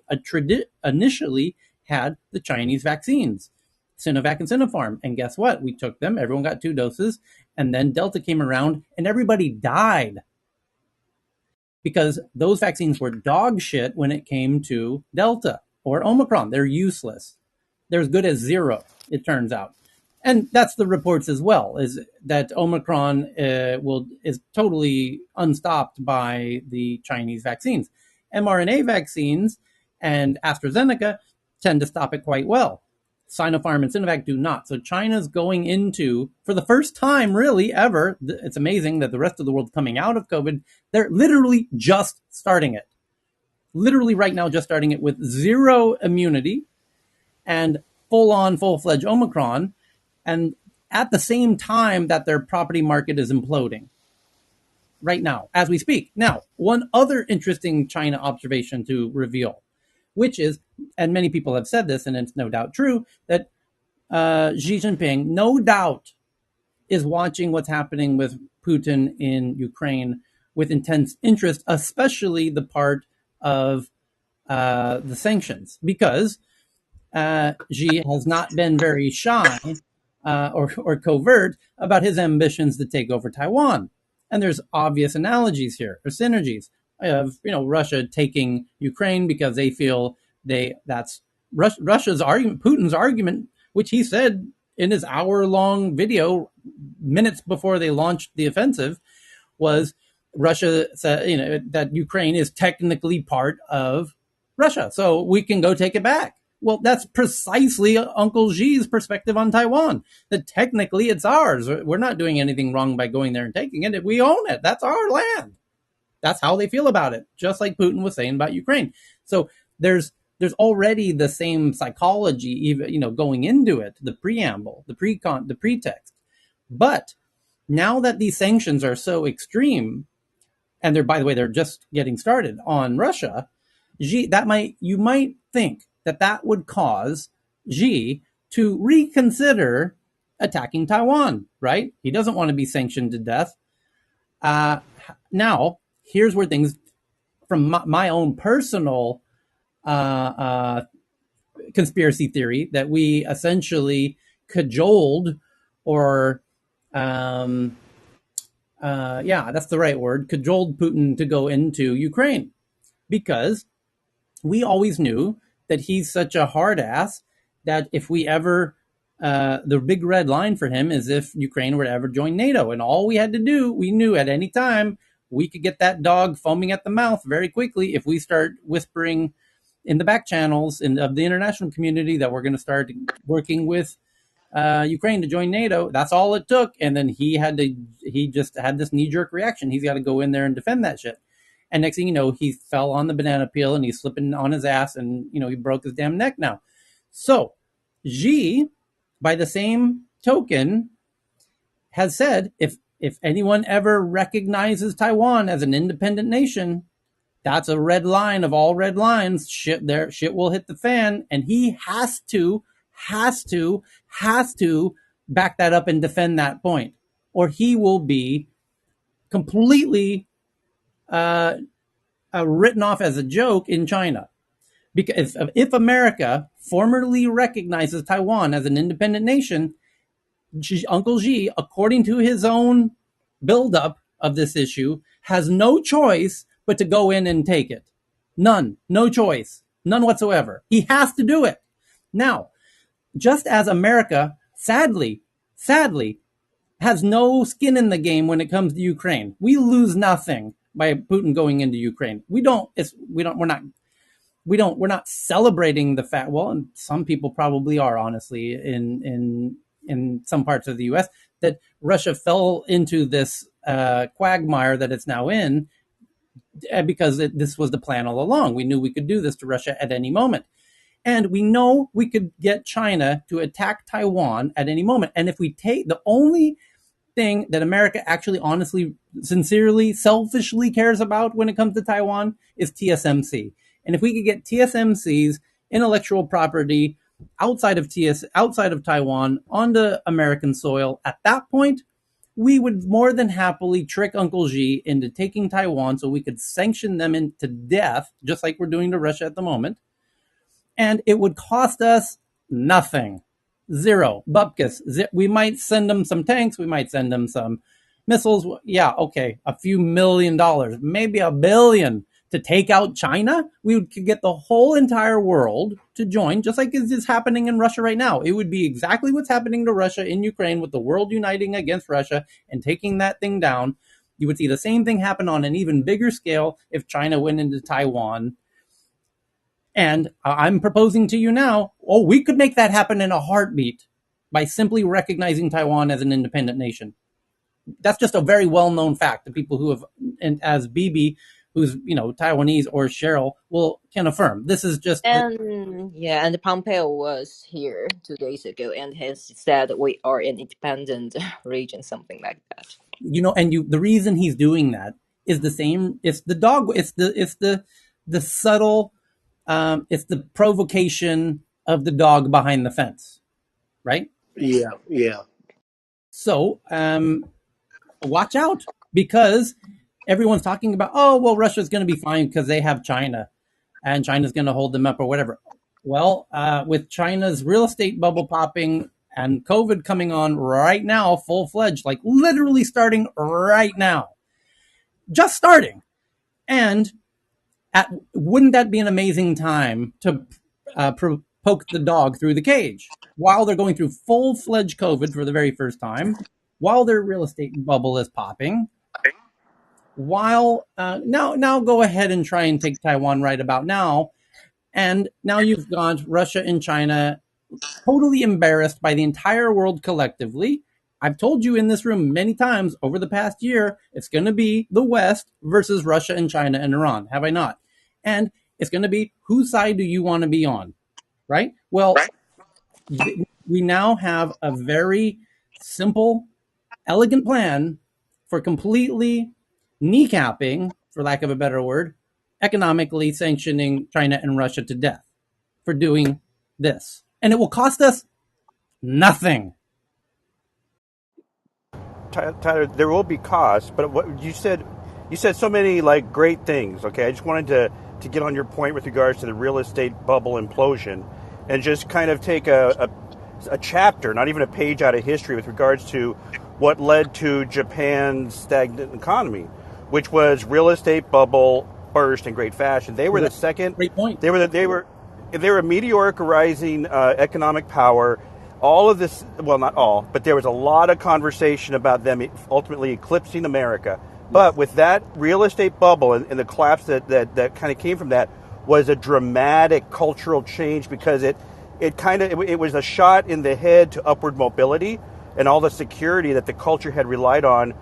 [SPEAKER 1] initially had the Chinese vaccines, Sinovac and Sinopharm. And guess what? We took them, everyone got 2 doses, and then Delta came around and everybody died because those vaccines were dog shit when it came to Delta or Omicron. They're useless. They're as good as zero, it turns out. And that's the reports as well, is that Omicron is totally unstopped by the Chinese vaccines. mRNA vaccines and AstraZeneca tend to stop it quite well. Sinopharm and Sinovac do not. So China's going into, for the first time really ever, it's amazing that the rest of the world's coming out of COVID. They're literally just starting it. Literally right now, just starting it with zero immunity and full-on, full-fledged Omicron, and at the same time that their property market is imploding right now, as we speak. Now, one other interesting China observation to reveal, which is, and many people have said this, and it's no doubt true, that Xi Jinping, no doubt, is watching what's happening with Putin in Ukraine with intense interest, especially the part of the sanctions, because Xi has not been very shy or covert about his ambitions to take over Taiwan. And there's obvious analogies here, or synergies of Russia taking Ukraine because they feel that's Russia's argument, Putin's argument, which he said in his hour-long video minutes before they launched the offensive, was Russia said that Ukraine is technically part of Russia, so we can go take it back. Well, that's precisely Uncle Xi's perspective on Taiwan, that technically it's ours. We're not doing anything wrong by going there and taking it. We own it. That's our land. That's how they feel about it, just like Putin was saying about Ukraine. So there's already the same psychology, even going into it, the preamble, the pretext. But now that these sanctions are so extreme, and by the way, they're just getting started on Russia, you might think that would cause Xi to reconsider attacking Taiwan, right? He doesn't want to be sanctioned to death. Now, here's where things, from my own personal conspiracy theory, that we essentially cajoled or that's the right word, cajoled Putin to go into Ukraine, because we always knew that he's such a hard ass that if we ever, the big red line for him is if Ukraine were to ever join NATO. And all we had to do, we knew at any time, we could get that dog foaming at the mouth very quickly if we start whispering in the back channels of the international community that we're going to start working with Ukraine to join NATO. That's all it took. And then he just had this knee-jerk reaction. He's got to go in there and defend that shit. And next thing you know, he fell on the banana peel and he's slipping on his ass, and he broke his damn neck now. So Xi, by the same token, has said if anyone ever recognizes Taiwan as an independent nation, that's a red line of all red lines. Shit will hit the fan, and he has to back that up and defend that point, or he will be completely written off as a joke in China. Because if America formally recognizes Taiwan as an independent nation, Uncle Xi, according to his own buildup of this issue, has no choice but to go in and take it. No choice, none whatsoever. He has to do it. Now, just as America, sadly, has no skin in the game when it comes to Ukraine, we lose nothing by Putin going into Ukraine. We're not celebrating the fact. Well, and some people probably are, honestly, in some parts of the U.S., that Russia fell into this quagmire that it's now in, because this was the plan all along. We knew we could do this to Russia at any moment. And we know we could get China to attack Taiwan at any moment. And if we take the only thing that America actually, honestly, sincerely, selfishly cares about when it comes to Taiwan is TSMC. And if we could get TSMC's intellectual property outside of Taiwan onto American soil, at that point, we would more than happily trick Uncle Xi into taking Taiwan so we could sanction them into death, just like we're doing to Russia at the moment, and it would cost us nothing. Zero. Bupkis. We might send them some tanks. We might send them some missiles. Yeah, okay. A few $1 million, maybe $1 billion to take out China. We could get the whole entire world to join, just like is happening in Russia right now. It would be exactly what's happening to Russia in Ukraine, with the world uniting against Russia and taking that thing down. You would see the same thing happen on an even bigger scale if China went into Taiwan. And I'm proposing to you now, we could make that happen in a heartbeat by simply recognizing Taiwan as an independent nation. That's just a very well-known fact. The people who have, and as Bibi, who's Taiwanese, or Cheryl can affirm. This is just
[SPEAKER 10] And yeah, and Pompeo was here 2 days ago and has said we are an independent region, something like that.
[SPEAKER 1] the reason he's doing that is the same. It's the dog. It's the subtle. It's the provocation of the dog behind the fence, right?
[SPEAKER 11] Yeah, yeah.
[SPEAKER 1] So watch out, because everyone's talking about, Russia's going to be fine because they have China and China's going to hold them up or whatever. Well, with China's real estate bubble popping and COVID coming on right now, full fledged, like literally starting right now, just starting. And wouldn't that be an amazing time to poke the dog through the cage while they're going through full fledged COVID for the very first time, while their real estate bubble is popping, while now go ahead and try and take Taiwan right about now. And now you've got Russia and China totally embarrassed by the entire world collectively. I've told you in this room many times over the past year, it's going to be the West versus Russia and China and Iran. Have I not? And it's going to be, whose side do you want to be on? Right? Well, we now have a very simple, elegant plan for completely kneecapping, for lack of a better word, economically sanctioning China and Russia to death for doing this. And it will cost us nothing.
[SPEAKER 6] Tyler, there will be costs, but what you said so many like great things. Okay, I just wanted to get on your point with regards to the real estate bubble implosion, and just kind of take a chapter, not even a page out of history, with regards to what led to Japan's stagnant economy, which was real estate bubble burst in great fashion. They were the second.
[SPEAKER 1] Great point.
[SPEAKER 6] They were a meteoric rising economic power. All of this, well, not all, but there was a lot of conversation about them ultimately eclipsing America. But with that real estate bubble and the collapse that kind of came from that was a dramatic cultural change, because it was a shot in the head to upward mobility and all the security that the culture had relied on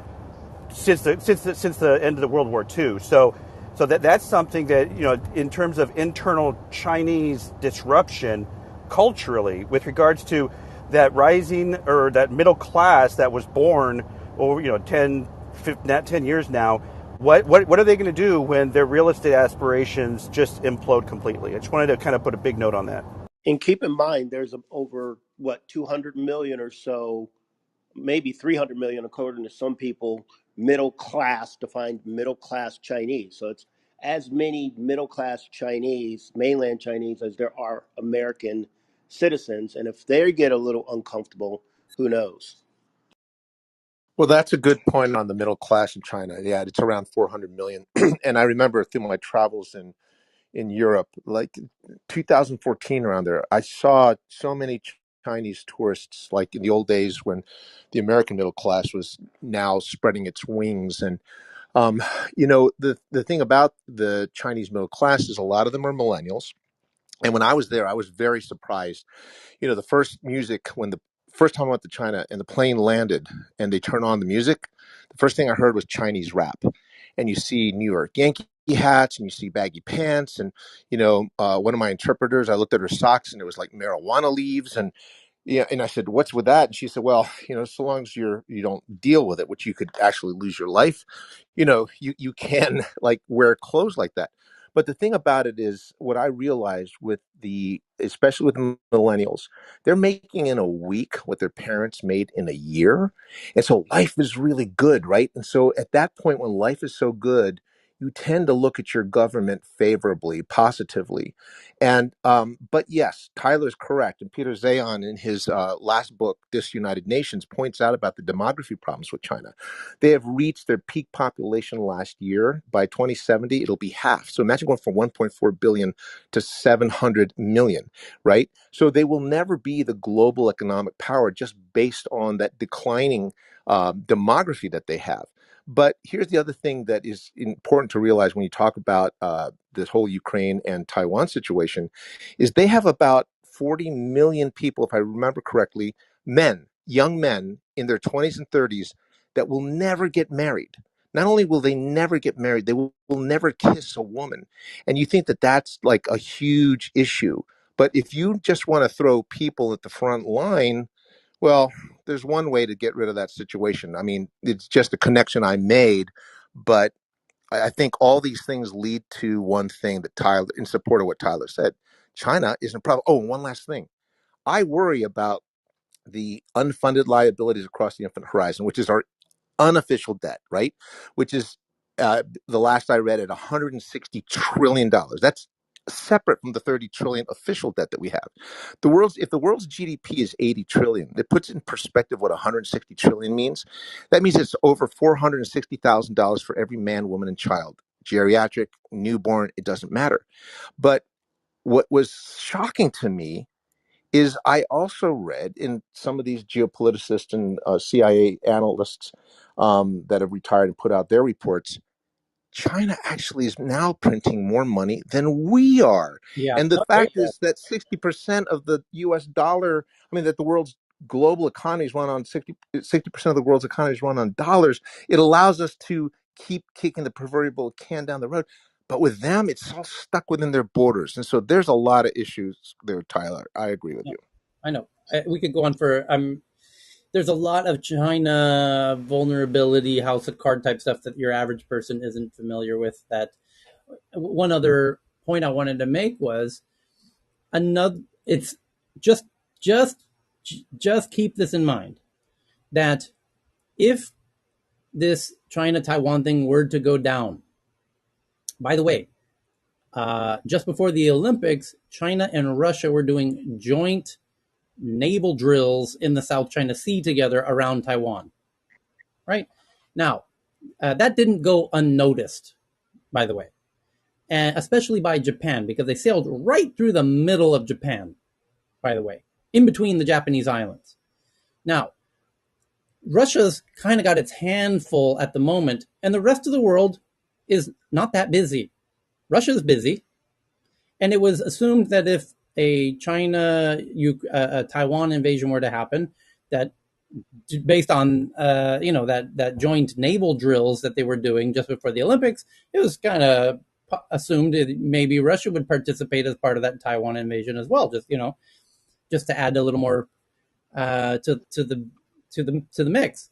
[SPEAKER 6] since the end of the World War II. So that's something that, in terms of internal Chinese disruption culturally, with regards to that rising, or that middle class that was born over 10 years now, what are they going to do when their real estate aspirations just implode completely? I just wanted to kind of put a big note on that.
[SPEAKER 11] And keep in mind, there's over 200 million or so, maybe 300 million, according to some people, middle class, defined middle class Chinese. So it's as many middle class Chinese, mainland Chinese, as there are American citizens. And if they get a little uncomfortable, who knows?
[SPEAKER 3] Well, that's a good point on the middle class in China. Yeah, it's around 400 million. And I remember through my travels in Europe, like 2014, around there, I saw so many Chinese tourists, like in the old days when the American middle class was now spreading its wings. And the thing about the Chinese middle class is a lot of them are millennials. And when I was there, I was very surprised. The first music, when the first time I went to China and the plane landed and they turn on the music, the first thing I heard was Chinese rap. And you see New York Yankee hats and you see baggy pants. And, one of my interpreters, I looked at her socks and it was like marijuana leaves. And Yeah, and I said, "What's with that?" And she said, "Well, so long as you don't deal with it, which you could actually lose your life, you can like wear clothes like that." But the thing about it is, what I realized especially with millennials, they're making in a week what their parents made in a year, and so life is really good, right? And so at that point, when life is so good, you tend to look at your government favorably, positively. And but yes, Tyler's correct, and Peter Zayon in his last book, Disunited Nations, points out about the demography problems with China. They have reached their peak population last year. By 2070, it'll be half. So imagine going from 1.4 billion to 700 million, right? So they will never be the global economic power just based on that declining demography that they have. But here's the other thing that is important to realize when you talk about this whole Ukraine and Taiwan situation, is they have about 40 million people, if I remember correctly, young men in their 20s and 30s that will never get married. Not only will they never get married, they will never kiss a woman. And you think that that's like a huge issue. But if you just want to throw people at the front line, well, there's one way to get rid of that situation. I mean, it's just a connection I made, but I think all these things lead to one thing that Tyler, in support of what Tyler said, China isn't a problem. Oh, and one last thing. I worry about the unfunded liabilities across the infinite horizon, which is our unofficial debt, right? Which is the last I read at $160 trillion. That's separate from the 30 trillion official debt that we have. If the world's GDP is 80 trillion, it puts in perspective what 160 trillion means. That means it's over $460,000 for every man, woman, and child. Geriatric, newborn, it doesn't matter. But what was shocking to me is I also read in some of these geopoliticists and CIA analysts that have retired and put out their reports, China actually is now printing more money than we are.
[SPEAKER 1] Yeah,
[SPEAKER 3] And the
[SPEAKER 1] not great.
[SPEAKER 3] fact is that 60% of the US dollar, that the world's global economies run on 60% of the world's economies run on dollars. It allows us to keep kicking the proverbial can down the road. But with them, it's all stuck within their borders. And so there's a lot of issues there, Tyler. I agree with
[SPEAKER 1] Yeah,
[SPEAKER 3] you.
[SPEAKER 1] I know. We could go on for there's a lot of China vulnerability, house of card type stuff that your average person isn't familiar with. That one other point I wanted to make was another. It's just just just keep this in mind that if this China Taiwan thing were to go down, by the way, just before the Olympics, China and Russia were doing joint naval drills in the South China Sea together around Taiwan. Right now, that didn't go unnoticed, by the way, and especially by Japan because they sailed right through the middle of Japan. By the way, in between the Japanese islands. Now, Russia's kind of got its hand full at the moment, and the rest of the world is not that busy. Russia's busy, and it was assumed that if a Taiwan invasion were to happen, that based on that joint naval drills that they were doing just before the Olympics, it was kind of assumed that maybe Russia would participate as part of that Taiwan invasion as well. Just to add a little more to the mix.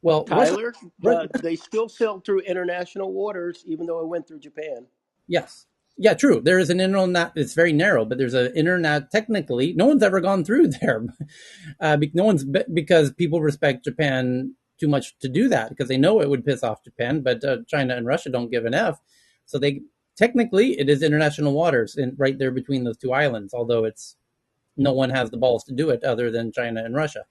[SPEAKER 1] Well, Russia,
[SPEAKER 11] Tyler, they still sailed through international waters, even though it went through Japan.
[SPEAKER 1] yes, yeah, true. There is an internet. It's very narrow, but there's an internet. Technically, no one's ever gone through there. No one's because people respect Japan too much to do that because they know it would piss off Japan. But China and Russia don't give an f. So they technically it is international waters and right there between those two islands. Although it's no one has the balls to do it other than China and Russia.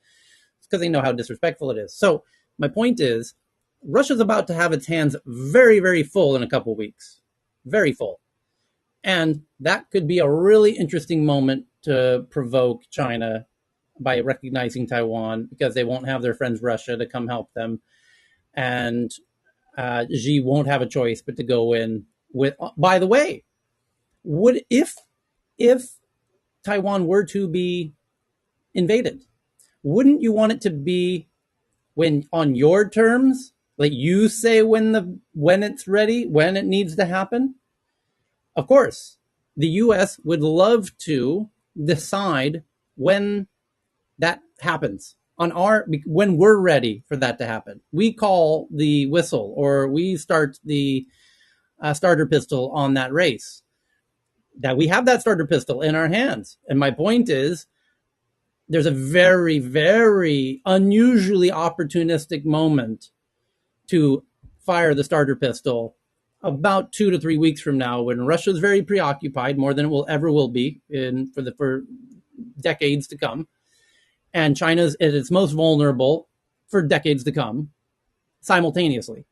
[SPEAKER 1] Because they know how disrespectful it is. So my point is, Russia's about to have its hands very, very full in a couple weeks, very full, and that could be a really interesting moment to provoke China by recognizing Taiwan because they won't have their friends Russia to come help them, and Xi won't have a choice but to go in with. By the way, would if Taiwan were to be invaded, wouldn't you want it to be when on your terms, like you say when it's ready, when it needs to happen? Of course, the US would love to decide when that happens on our when we're ready for that to happen. We call the whistle or we start the starter pistol on that race. That we have that starter pistol in our hands. And my point is, there's a very, very unusually opportunistic moment to fire the starter pistol about 2 to 3 weeks from now, when Russia's very preoccupied, more than it will ever will be for decades to come, and China's at its most vulnerable for decades to come, simultaneously.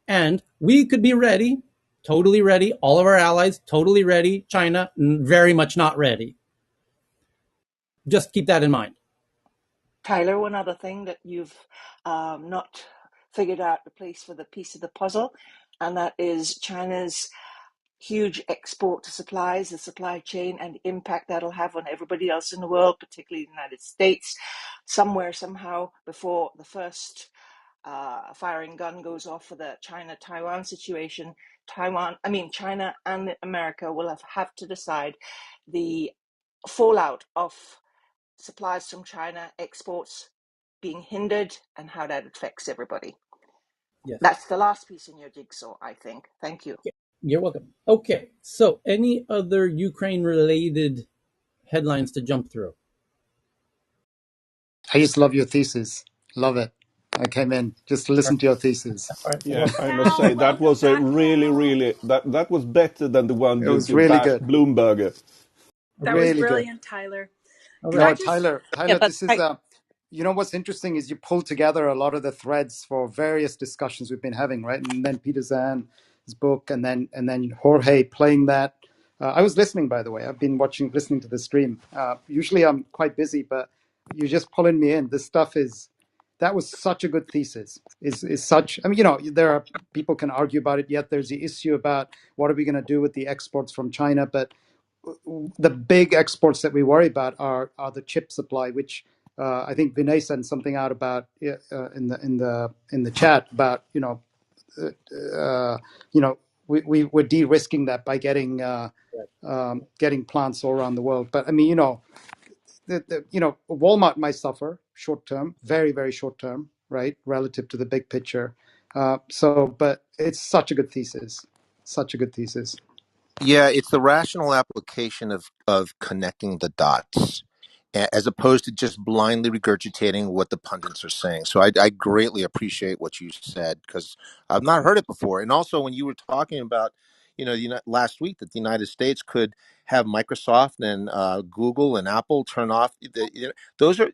[SPEAKER 1] And we could be ready, totally ready. All of our allies totally ready. China very much not ready. Just keep that in mind.
[SPEAKER 12] Tyler, one other thing that you've not figured out the place for the piece of the puzzle, and that is China's huge export to supplies, the supply chain, and the impact that'll have on everybody else in the world, particularly the United States. Somewhere, somehow, before the first firing gun goes off for the China-Taiwan situation, China and America will have to decide the fallout of supplies from China, exports being hindered, and how that affects everybody.
[SPEAKER 1] Yes.
[SPEAKER 12] That's the last piece in your jigsaw, I think. Thank you.
[SPEAKER 1] You're welcome. Okay. So, any other Ukraine related headlines to jump through?
[SPEAKER 13] I just love your thesis. Love it. I came in just to listen to your thesis.
[SPEAKER 1] All right.
[SPEAKER 4] Yeah, I must say
[SPEAKER 9] Cal,
[SPEAKER 4] that
[SPEAKER 9] welcome
[SPEAKER 4] was a
[SPEAKER 9] back,
[SPEAKER 4] really,
[SPEAKER 9] Cal.
[SPEAKER 4] really that was better than the one
[SPEAKER 13] It
[SPEAKER 4] you,
[SPEAKER 13] was
[SPEAKER 4] you
[SPEAKER 13] really
[SPEAKER 4] bashed
[SPEAKER 13] good.
[SPEAKER 4] Bloomberg.
[SPEAKER 9] That was
[SPEAKER 13] Really good.
[SPEAKER 9] brilliant, Tyler.
[SPEAKER 1] All
[SPEAKER 9] Could I
[SPEAKER 1] right.
[SPEAKER 13] No,
[SPEAKER 9] just
[SPEAKER 13] Tyler,
[SPEAKER 10] Yeah,
[SPEAKER 13] Tyler,
[SPEAKER 10] but
[SPEAKER 13] this is you know what's interesting is you pull together a lot of the threads for various discussions we've been having, right? And then Peter Zan's book, and then Jorge playing that. I was listening, by the way. I've been listening to the stream. Usually I'm quite busy, but you're just pulling me in. This stuff that was such a good thesis. Is such. I mean, there are people can argue about it. Yet there's the issue about what are we going to do with the exports from China, but the big exports that we worry about are the chip supply, which I think Vinay sent something out about in the chat about uh, you know we're de-risking that by getting plants all around the world. But I mean Walmart might suffer short term, very very short term, right, relative to the big picture. But it's such a good thesis, such a good thesis.
[SPEAKER 3] Yeah, it's the rational application of connecting the dots, as opposed to just blindly regurgitating what the pundits are saying. So I greatly appreciate what you said, because I've not heard it before. And also, when you were talking about, last week, that the United States could have Microsoft and Google and Apple turn off. Those are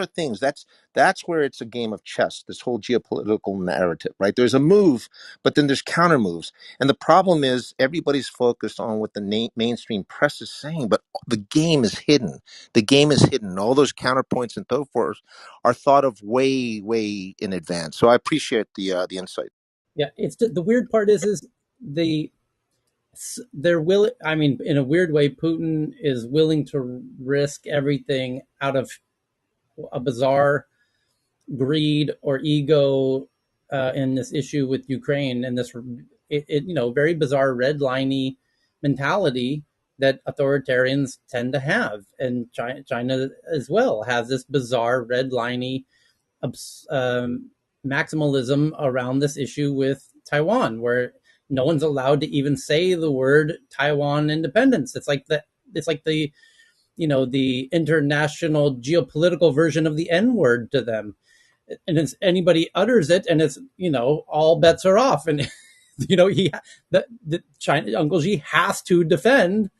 [SPEAKER 3] things. That's where it's a game of chess. This whole geopolitical narrative, right? There's a move, but then there's counter moves. And the problem is everybody's focused on what the mainstream press is saying, but the game is hidden. The game is hidden. All those counterpoints and so forth are thought of way, way in advance. So I appreciate the insight.
[SPEAKER 1] Yeah. It's the weird part is the they're will. I mean, in a weird way, Putin is willing to risk everything out of a bizarre greed or ego in this issue with Ukraine, and this very bizarre redliney mentality that authoritarians tend to have, and China as well has this bizarre redliney maximalism around this issue with Taiwan, where no one's allowed to even say the word Taiwan independence. It's like the the international geopolitical version of the N word to them, and it's anybody utters it, and it's all bets are off, and the China Uncle Xi has to defend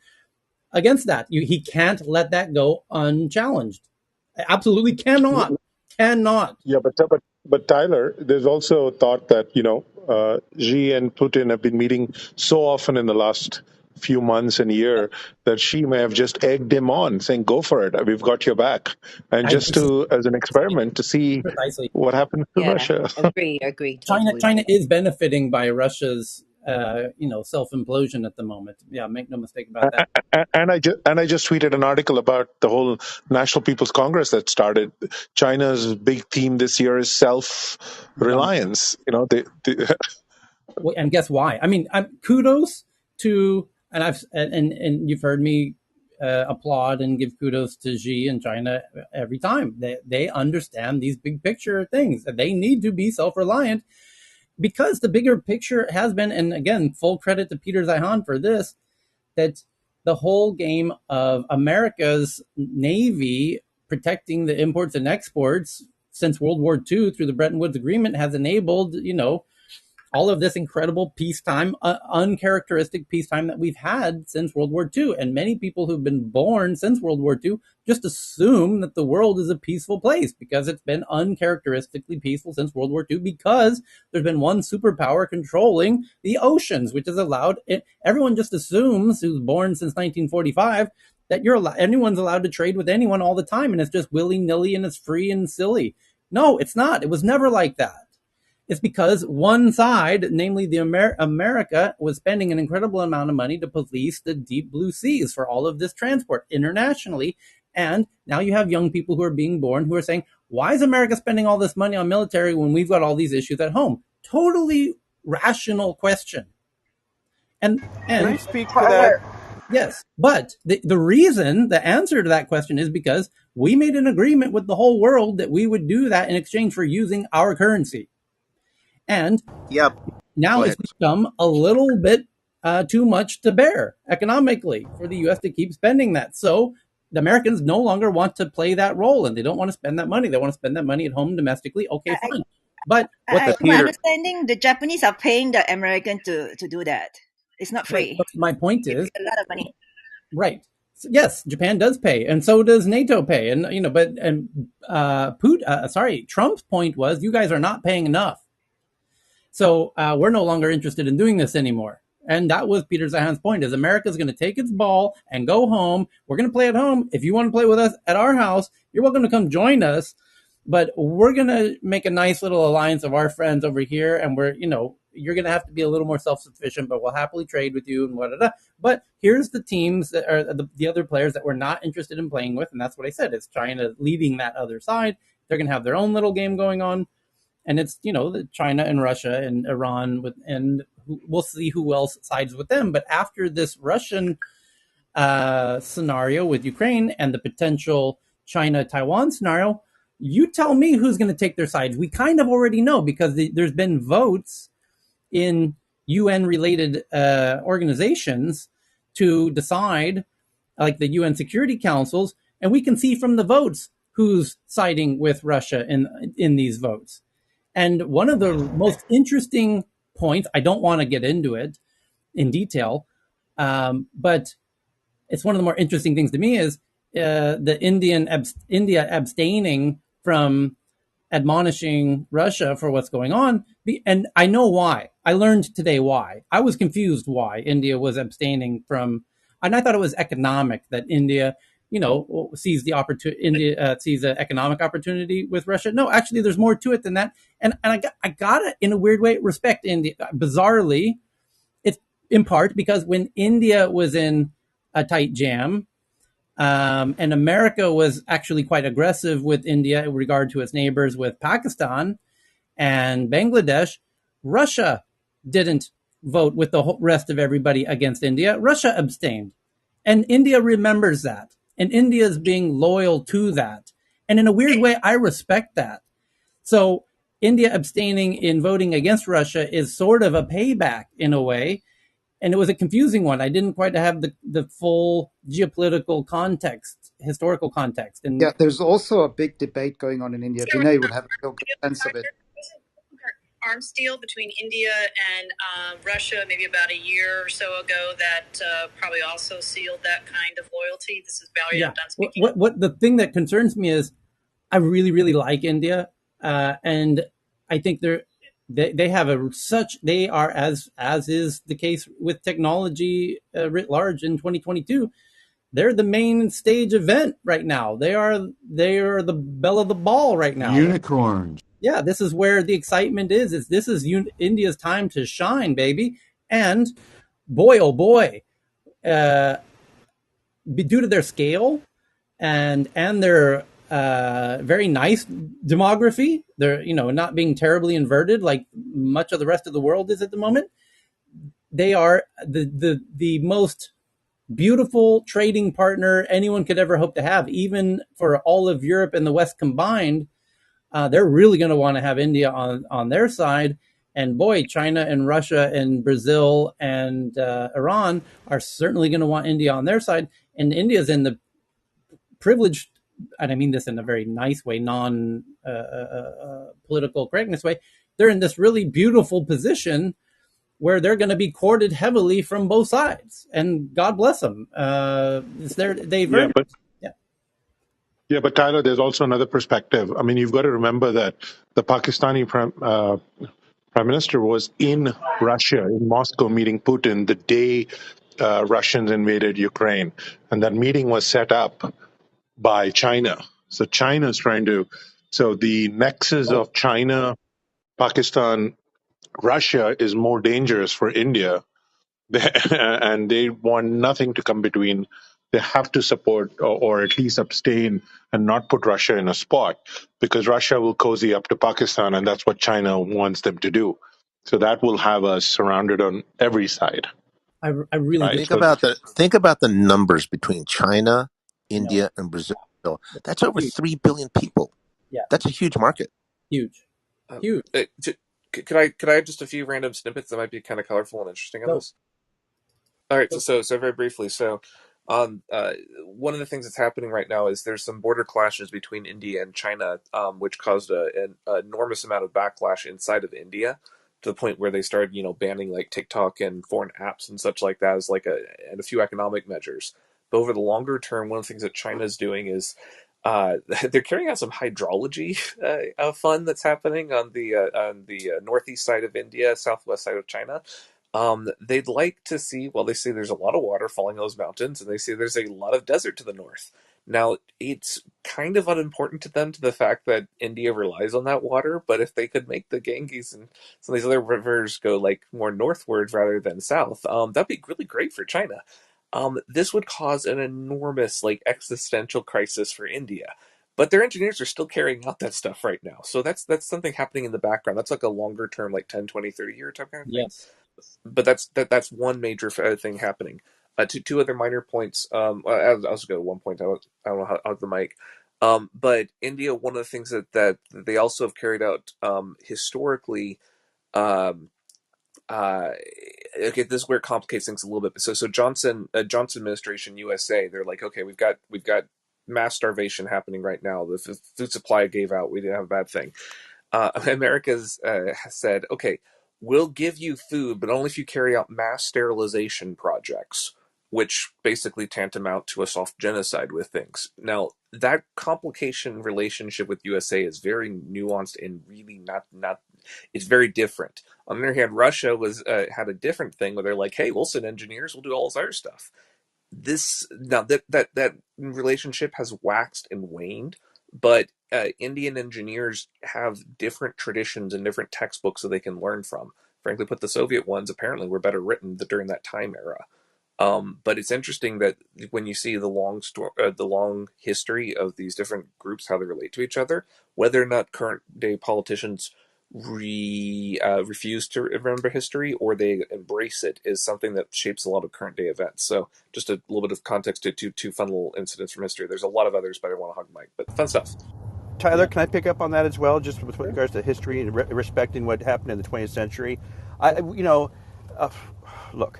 [SPEAKER 1] against that. He can't let that go unchallenged. Absolutely cannot.
[SPEAKER 14] Yeah, but Tyler, there's also a thought that Xi and Putin have been meeting so often in the last few months and year that she may have just egged him on, saying, "Go for it, we've got your back," and just
[SPEAKER 1] This is
[SPEAKER 14] to as an experiment to see
[SPEAKER 1] precisely.
[SPEAKER 14] what happens to
[SPEAKER 10] yeah,
[SPEAKER 14] Russia.
[SPEAKER 10] agree
[SPEAKER 1] China
[SPEAKER 10] totally.
[SPEAKER 1] China is benefiting by Russia's self implosion at the moment. Yeah, make no mistake about that.
[SPEAKER 14] And I just tweeted an article about the whole National People's Congress that started. China's big theme this year is self
[SPEAKER 1] Dom-
[SPEAKER 14] reliance.
[SPEAKER 1] and guess why? I mean, kudos to, and you've heard me. applaud and give kudos to Xi and China every time. They understand these big picture things. They need to be self reliant because the bigger picture has been, and again, full credit to Peter Zeihan for this, that the whole game of America's Navy protecting the imports and exports since World War II through the Bretton Woods Agreement has enabled, all of this incredible peacetime, uncharacteristic peacetime that we've had since World War II. And many people who've been born since World War II just assume that the world is a peaceful place because it's been uncharacteristically peaceful since World War II because there's been one superpower controlling the oceans, which has allowed it. Everyone just assumes who's born since 1945 that anyone's allowed to trade with anyone all the time and it's just willy-nilly and it's free and silly. No, it's not. It was never like that. It's because one side, namely the America, was spending an incredible amount of money to police the deep blue seas for all of this transport internationally. And now you have young people who are being born who are saying, why is America spending all this money on military when we've got all these issues at home? Totally rational question. And
[SPEAKER 6] Can I speak to that?
[SPEAKER 10] Tyler,
[SPEAKER 1] yes, but the answer to that question is because we made an agreement with the whole world that we would do that in exchange for using our currency. And
[SPEAKER 3] Yeah,
[SPEAKER 1] now
[SPEAKER 3] go
[SPEAKER 1] it's
[SPEAKER 3] ahead.
[SPEAKER 1] become a little bit too much to bear economically for the U.S. to keep spending that. So the Americans no longer want to play that role and they don't want to spend that money. They want to spend that money at home domestically. Okay,
[SPEAKER 15] I,
[SPEAKER 1] fine. But what
[SPEAKER 15] I,
[SPEAKER 1] the
[SPEAKER 3] But
[SPEAKER 15] to my
[SPEAKER 3] Peter,
[SPEAKER 15] understanding, the Japanese are paying the American to do that. It's not
[SPEAKER 1] right,
[SPEAKER 15] free.
[SPEAKER 1] but my point
[SPEAKER 15] They
[SPEAKER 1] is,
[SPEAKER 15] pay a lot of money.
[SPEAKER 1] right. So yes, Japan does pay, and so does NATO pay, and Trump's point was you guys are not paying enough. So we're no longer interested in doing this anymore. And that was Peter Zeihan's point: is America's going to take its ball and go home. We're going to play at home. If you want to play with us at our house, you're welcome to come join us. But we're going to make a nice little alliance of our friends over here, and you're going to have to be a little more self-sufficient, but we'll happily trade with you and whatever. But here's the teams that are the other players that we're not interested in playing with, and that's what I said. It's China leading that other side. They're going to have their own little game going on, and it's China and Russia and Iran and we'll see who else sides with them. But after this Russian scenario with Ukraine and the potential China-Taiwan scenario, you tell me who's going to take their sides. We kind of already know because there's been votes in UN-related organizations to decide, like the UN Security Councils, and we can see from the votes who's siding with Russia in these votes. And one of the most interesting points, I don't want to get into it in detail, but it's one of the more interesting things to me is the India abstaining from admonishing Russia for what's going on. And I know why. I learned today why. I was confused why India was abstaining from, and I thought it was economic that India, sees the opportunity. India sees an economic opportunity with Russia. No, actually, there's more to it than that. And I got to, in a weird way, respect India. Bizarrely, it's in part because when India was in a tight jam, and America was actually quite aggressive with India in regard to its neighbors with Pakistan and Bangladesh. Russia didn't vote with the rest of everybody against India. Russia abstained. And India remembers that. And India is being loyal to that. And in a weird way, I respect that. So India abstaining in voting against Russia is sort of a payback in a way. And it was a confusing one. I didn't quite have the full geopolitical context, historical context. And
[SPEAKER 13] Yeah, there's also a big debate going on in India. Vinay would have a real good sense of it.
[SPEAKER 4] Arms deal between India and Russia maybe about a year or so ago that probably also sealed that kind of loyalty. This is Valerie.
[SPEAKER 1] yeah,
[SPEAKER 4] I'm done speaking.
[SPEAKER 1] what the thing that concerns me is I really, really like India. And I think they have they are, as is the case with technology writ large in 2022, they're the main stage event right now. They are the belle of the ball right now.
[SPEAKER 16] Unicorns.
[SPEAKER 1] Yeah, this is where the excitement is. This is India's time to shine, baby. And boy, oh boy, due to their scale and their very nice demography, they're not being terribly inverted like much of the rest of the world is at the moment. They are the most beautiful trading partner anyone could ever hope to have, even for all of Europe and the West combined. They're really going to want to have India on their side. And boy, China and Russia and Brazil and Iran are certainly going to want India on their side. And India's in the privileged, and I mean this in a very nice way, non political correctness way. They're in this really beautiful position where they're going to be courted heavily from both sides, and God bless them. They
[SPEAKER 14] Yeah,
[SPEAKER 1] very
[SPEAKER 14] but
[SPEAKER 1] yeah.
[SPEAKER 14] yeah, but Tyler, there's also another perspective. I mean, you've got to remember that the Pakistani prime minister was in Russia, in Moscow, meeting Putin the day Russians invaded Ukraine, and that meeting was set up by China. So China's trying to. So the nexus of China, Pakistan, Russia is more dangerous for India, and they want nothing to come between. They have to support or at least abstain and not put Russia in a spot because Russia will cozy up to Pakistan, and that's what China wants them to do. So that will have us surrounded on every side,
[SPEAKER 1] I really do.
[SPEAKER 14] right? So
[SPEAKER 3] Think about the numbers between China,
[SPEAKER 1] No,
[SPEAKER 3] India, and Brazil. That's over
[SPEAKER 1] huge.
[SPEAKER 3] 3 billion people.
[SPEAKER 1] Yeah,
[SPEAKER 3] That's a huge market.
[SPEAKER 1] huge, huge.
[SPEAKER 16] Could I have just a few random snippets that might be kind of colorful and interesting on
[SPEAKER 1] Go.
[SPEAKER 16] this? All right, so very briefly, one of the things that's happening right now is there's some border clashes between India and China, which caused an enormous amount of backlash inside of India to the point where they started, banning like TikTok and foreign apps and such like that as and a few economic measures. But over the longer term, one of the things that China is doing is they're carrying out some hydrology fun that's happening on the northeast side of India, southwest side of China. They'd like to see, well, they see there's a lot of water falling on those mountains, and they see there's a lot of desert to the north. Now, it's kind of unimportant to them to the fact that India relies on that water, but if they could make the Ganges and some of these other rivers go like more northward rather than south, that'd be really great for China. This would cause an enormous, like, existential crisis for India. But their engineers are still carrying out that stuff right now. So that's something happening in the background. That's like a longer term, like 10, 20, 30 year type kind of thing.
[SPEAKER 1] Yes.
[SPEAKER 16] But that's one major thing happening. Two other minor points. I'll just go to one point. I don't know how the mic. But India, one of the things that they also have carried out historically. Um, okay, this is where it complicates things a little bit. So Johnson administration USA, they're like, okay, we've got mass starvation happening right now. The food supply gave out. We didn't have a bad thing. America's has said, okay, we'll give you food, but only if you carry out mass sterilization projects, which basically tantamount to a soft genocide with things. Now, that complication relationship with USA is very nuanced and really not. It's very different. On the other hand, Russia was had a different thing where they're like, hey, we'll send engineers, we'll do all this other stuff. That relationship has waxed and waned, but Indian engineers have different traditions and different textbooks that they can learn from. Frankly, put the Soviet ones apparently were better written during that time era. But it's interesting that when you see the long history of these different groups, how they relate to each other, whether or not current day politicians refuse to remember history or they embrace it, is something that shapes a lot of current day events. So, just a little bit of context to two fun little incidents from history. There's a lot of others, but I don't want to hog Mike. But fun stuff.
[SPEAKER 6] Tyler,
[SPEAKER 1] Yeah.
[SPEAKER 6] can I pick up on that as well, just with regards to history and respecting what happened in the 20th century? I, you know, uh, look,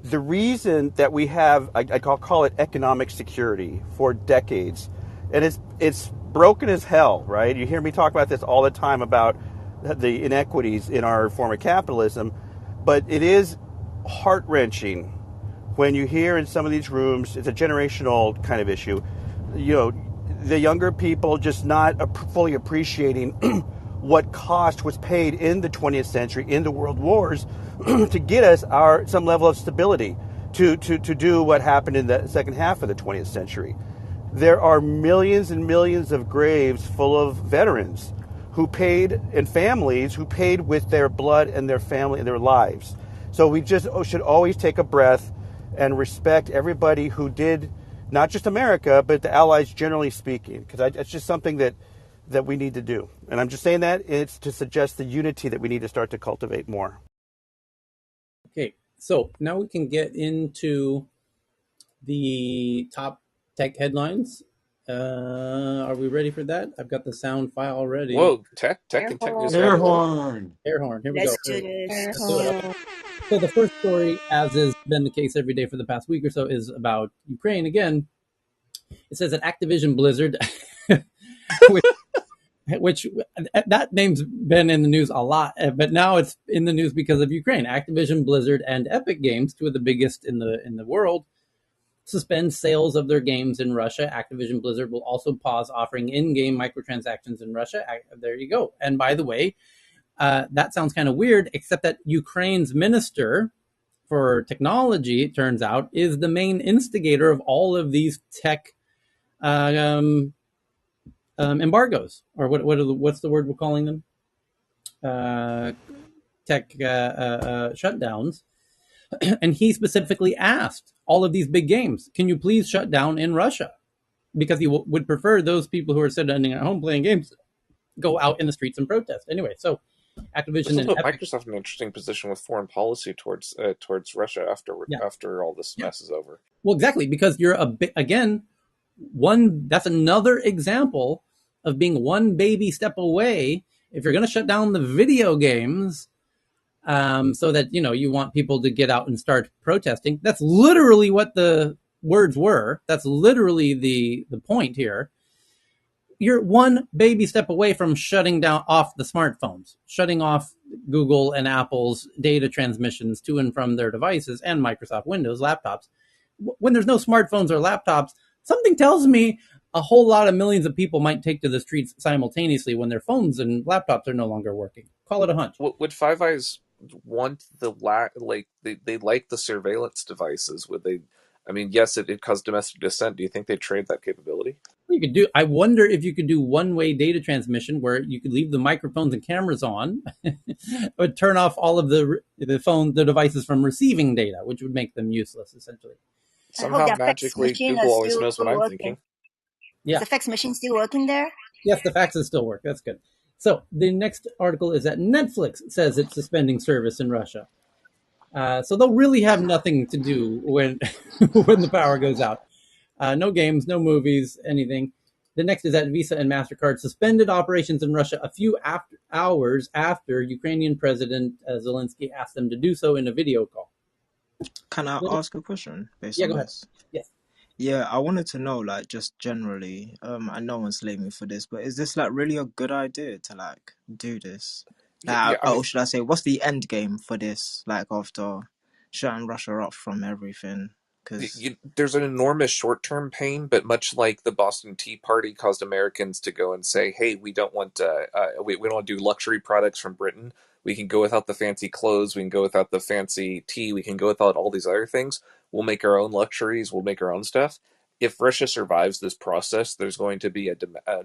[SPEAKER 6] the reason that we have, I'll call it economic security for decades, and it's broken as hell, right? You hear me talk about this all the time about the inequities in our form of capitalism, but it is heart wrenching when you hear in some of these rooms, it's a generational kind of issue, you know, the younger people just not fully appreciating what cost was paid in the 20th century, in the world wars, to get us some level of stability, to do what happened in the second half of the 20th century. There are millions and millions of graves full of veterans who paid, and families who paid with their blood and their family and their lives. So we just should always take a breath and respect everybody who did, not just America, but the Allies generally speaking, because it's just something that we need to do. And I'm just saying that it's to suggest the unity that we need to start to cultivate more.
[SPEAKER 1] Okay. So now we can get into the top tech headlines. Are we ready for that? I've got the sound file ready.
[SPEAKER 16] Whoa, tech
[SPEAKER 8] Air
[SPEAKER 16] and tech news
[SPEAKER 8] horn.
[SPEAKER 6] Air
[SPEAKER 16] heavy.
[SPEAKER 6] horn.
[SPEAKER 1] Air horn. Here we go.
[SPEAKER 15] Let's do this.
[SPEAKER 8] Air
[SPEAKER 1] Let's do it. Okay.
[SPEAKER 8] horn.
[SPEAKER 1] So the first story, as has been the case every day for the past week or so, is about Ukraine again. It says that Activision Blizzard, which, which that name's been in the news a lot, but now it's in the news because of Ukraine. Activision Blizzard and Epic Games, two of the biggest in the world, suspend sales of their games in Russia. Activision Blizzard will also pause offering in-game microtransactions in Russia. There you go. And by the way, that sounds kind of weird, except that Ukraine's minister for technology, it turns out, is the main instigator of all of these tech uh, um, embargoes, or what's the word we're calling them? Tech shutdowns. And he specifically asked all of these big games, can you please shut down in Russia? Because he would prefer those people who are sitting at home playing games go out in the streets and protest. Anyway, so
[SPEAKER 16] This
[SPEAKER 1] Activision
[SPEAKER 16] will
[SPEAKER 1] and
[SPEAKER 16] put
[SPEAKER 1] Epic.
[SPEAKER 16] Microsoft in an interesting position with foreign policy towards Russia
[SPEAKER 1] Yeah.
[SPEAKER 16] after all this
[SPEAKER 1] Yeah.
[SPEAKER 16] mess is over.
[SPEAKER 1] Well, exactly, because you're again, that's another example of being one baby step away. If you're going to shut down the video games, so that you want people to get out and start protesting, that's literally what the words were. That's literally the point here. You're one baby step away from shutting down off the smartphones, shutting off Google and Apple's data transmissions to and from their devices, and Microsoft Windows laptops. When there's no smartphones or laptops, something tells me a whole lot of millions of people might take to the streets simultaneously when their phones and laptops are no longer working. Call it a hunch.
[SPEAKER 16] Would Five Eyes want they like the surveillance devices? Would they? I mean, yes, it caused domestic dissent. Do you think they'd trade that capability?
[SPEAKER 1] You could do. I wonder if you could do one-way data transmission where you could leave the microphones and cameras on, but turn off all of the devices from receiving data, which would make them useless essentially.
[SPEAKER 15] I hope
[SPEAKER 16] Somehow
[SPEAKER 15] that fax
[SPEAKER 16] magically,
[SPEAKER 15] machine
[SPEAKER 16] Google
[SPEAKER 15] is
[SPEAKER 16] always
[SPEAKER 15] still
[SPEAKER 16] knows what I'm
[SPEAKER 15] working.
[SPEAKER 16] thinking.
[SPEAKER 15] Is
[SPEAKER 1] Yeah.
[SPEAKER 15] the fax machine still working there?
[SPEAKER 1] Yes, the faxes still work. That's good. So the next article is that Netflix says it's suspending service in Russia. So they'll really have nothing to do when when the power goes out. No games, no movies, anything. The next is that Visa and MasterCard suspended operations in Russia a few hours after Ukrainian President Zelensky asked them to do so in a video call.
[SPEAKER 17] Can I ask a question based
[SPEAKER 1] Yeah,
[SPEAKER 17] on
[SPEAKER 1] go ahead.
[SPEAKER 17] this?
[SPEAKER 1] Yes.
[SPEAKER 17] Yeah, I wanted to know, like, just generally, and no one's slating me for this, but is this like really a good idea to like do this?
[SPEAKER 16] Yeah,
[SPEAKER 17] Like,
[SPEAKER 16] I mean,
[SPEAKER 17] or should I say, what's the end game for this? Like, after shutting Russia off from everything, because
[SPEAKER 16] there's an enormous short-term pain, but much like the Boston Tea Party caused Americans to go and say, "Hey, we don't want we don't want to do luxury products from Britain. We can go without the fancy clothes. We can go without the fancy tea. We can go without all these other things. We'll make our own luxuries. We'll make our own stuff." If Russia survives this process, there's going to be a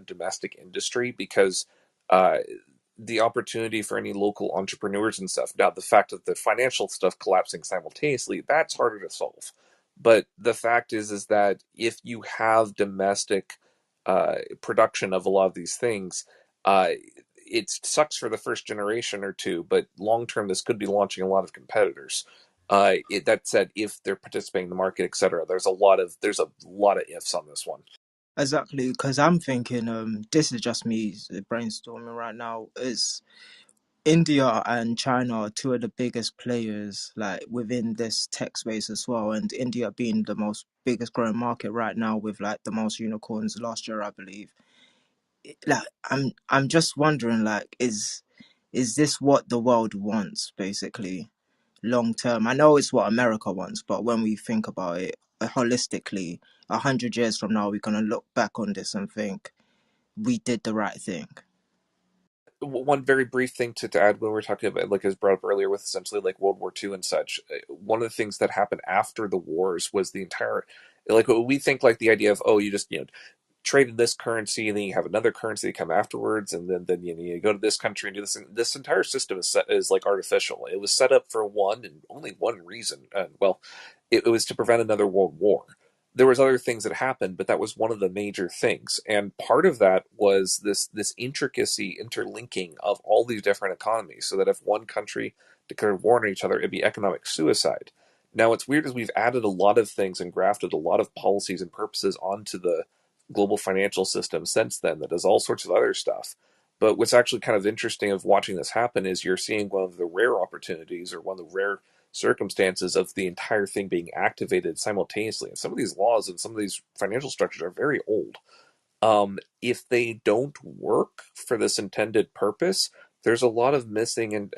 [SPEAKER 16] domestic industry because uh, the opportunity for any local entrepreneurs and stuff. Now, the fact that the financial stuff collapsing simultaneously, that's harder to solve. But the fact is that if you have domestic production of a lot of these things, uh, it sucks for the first generation or two, but long term, this could be launching a lot of competitors. That said, if they're participating in the market, etc., there's a lot of ifs on this one.
[SPEAKER 17] exactly, because I'm thinking, this is just me brainstorming right now. Is India and China are two of the biggest players like within this tech space as well, and India being the most biggest growing market right now with like the most unicorns last year, I believe. Like I'm just wondering, like, is this what the world wants basically long term? I know it's what America wants, but when we think about it holistically, 100 years from now, we're gonna look back on this and think we did the right thing.
[SPEAKER 16] One very brief thing to add when we're talking about, like, as brought up earlier with essentially like World War II and such, one of the things that happened after the wars was the entire, like, we think like the idea of, oh, you just traded this currency and then you have another currency that come afterwards, and then you go to this country and do this. And this entire system is like artificial. It was set up for one and only one reason. Well, it was to prevent another world war. There was other things that happened, but that was one of the major things. And part of that was this intricacy, interlinking of all these different economies, so that if one country declared war on each other, it'd be economic suicide. Now, what's weird is we've added a lot of things and grafted a lot of policies and purposes onto the global financial system since then that does all sorts of other stuff. But what's actually kind of interesting of watching this happen is you're seeing one of the rare opportunities or one of the rare circumstances of the entire thing being activated simultaneously. And some of these laws and some of these financial structures are very old. If they don't work for this intended purpose, there's a lot of missing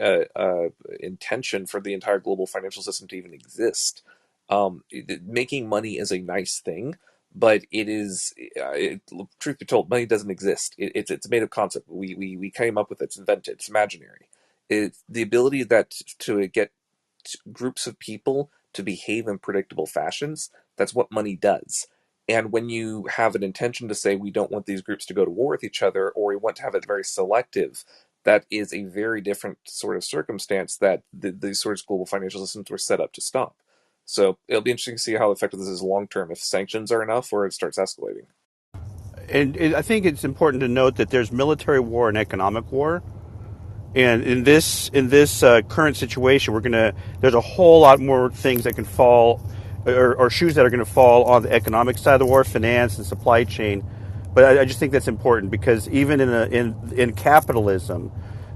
[SPEAKER 16] intention for the entire global financial system to even exist. Making money is a nice thing, but it is, truth be told, money doesn't exist. It's a made up concept. We came up with it. It's invented. It's imaginary. It's the ability that to get groups of people to behave in predictable fashions. That's what money does. And when you have an intention to say we don't want these groups to go to war with each other, or we want to have it very selective, that is a very different sort of circumstance that these sorts of global financial systems were set up to stop. So it'll be interesting to see how effective this is long term, if sanctions are enough or it starts escalating.
[SPEAKER 6] And I think it's important to note that there's military war and economic war. And in this current situation, there's a whole lot more things that can fall, or shoes that are going to fall on the economic side of the war, finance and supply chain. But I just think that's important because even in capitalism,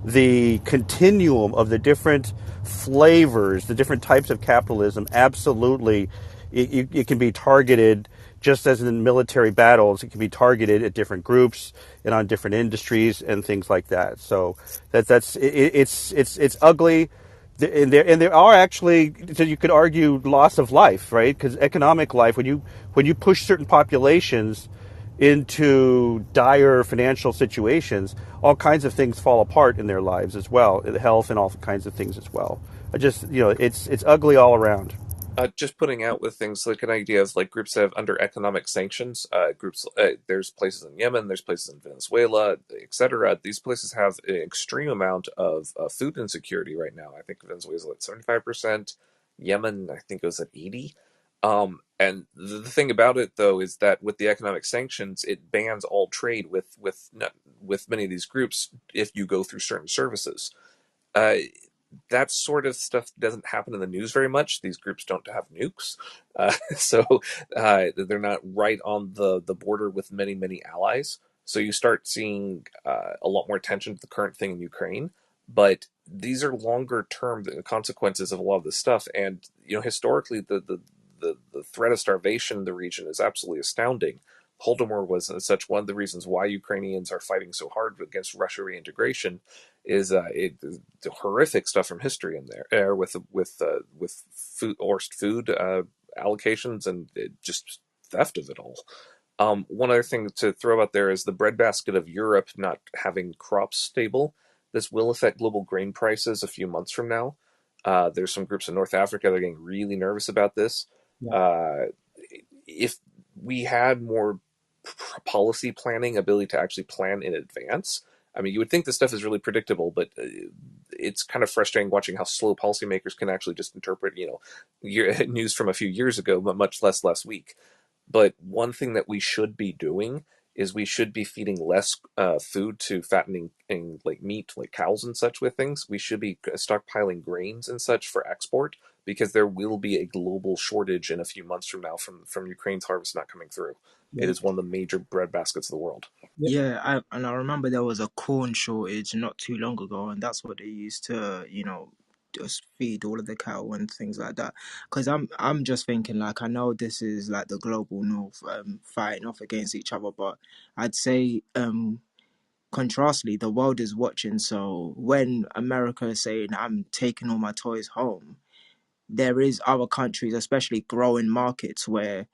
[SPEAKER 6] the continuum of the different flavors, the different types of capitalism, absolutely, it can be targeted just as in military battles. It can be targeted at different groups and on different industries and things like that. So it's ugly. And there are actually, so you could argue, loss of life, right? Because economic life, when you push certain populations into dire financial situations, all kinds of things fall apart in their lives as well, health and all kinds of things as well. It's ugly all around.
[SPEAKER 16] Just putting out with things like an idea of like groups that have under economic sanctions. Groups there's places in Yemen, there's places in Venezuela, etc. These places have an extreme amount of food insecurity right now. I think Venezuela's at 75%. Yemen, I think it was at 80. And the thing about it though is that with the economic sanctions, it bans all trade with many of these groups if you go through certain services. Uh, that sort of stuff doesn't happen in the news very much. These groups don't have nukes, so they're not right on the border with many allies. So you start seeing a lot more attention to the current thing in Ukraine. But these are longer term consequences of a lot of this stuff, and historically the threat of starvation in the region is absolutely astounding. Holodomor was such one of the reasons why Ukrainians are fighting so hard against Russia reintegration is the horrific stuff from history in there with food allocations and just theft of it all. One other thing to throw out there is the breadbasket of Europe not having crops stable. This will affect global grain prices a few months from now. There's some groups in North Africa that are getting really nervous about this.
[SPEAKER 17] Yeah.
[SPEAKER 16] Uh, if we had more policy planning, ability to actually plan in advance, I mean, you would think this stuff is really predictable, but it's kind of frustrating watching how slow policymakers can actually just interpret, news from a few years ago, but much less week. But one thing that we should be doing is we should be feeding less food to fattening like meat, like cows and such with things. We should be stockpiling grains and such for export because there will be a global shortage in a few months from now from Ukraine's harvest not coming through. It
[SPEAKER 17] Yeah.
[SPEAKER 16] is one of the major bread baskets of the world.
[SPEAKER 17] Yeah, I remember there was a corn shortage not too long ago, and that's what they used to, just feed all of the cattle and things like that. Because I'm just thinking, like, I know this is like the global north fighting off against each other, but I'd say contrastly, the world is watching. So when America is saying I'm taking all my toys home, there is other countries, especially growing markets, where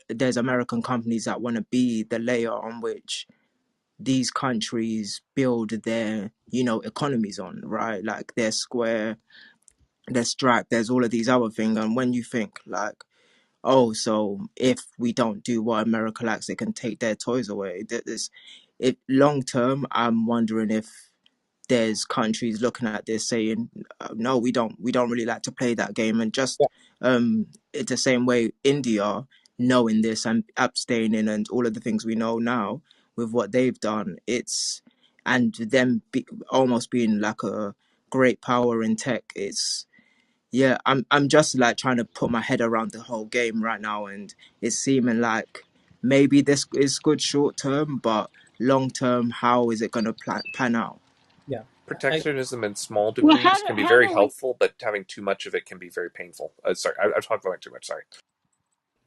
[SPEAKER 17] there's American companies that want to be the layer on which these countries build their economies on, right? Like their square, their stripe, there's all of these other things. And when you think like, oh, so if we don't do what America likes, they can take their toys away. That is it. Long term, I'm wondering if there's countries looking at this saying, no, we don't really like to play that game. And just it's the same way India knowing this and abstaining and all of the things we know now with what they've done, it's and them almost being like a great power in tech. yeah, I'm just like trying to put my head around the whole game right now, and it's seeming like maybe this is good short term, but long term, how is it going to pan out?
[SPEAKER 1] Yeah, I
[SPEAKER 16] Protectionism in small
[SPEAKER 18] Well,
[SPEAKER 16] degrees can be
[SPEAKER 18] how
[SPEAKER 16] very
[SPEAKER 18] do we
[SPEAKER 16] helpful, but having too much of it can be very painful. Sorry, I've talked about it too much. Sorry.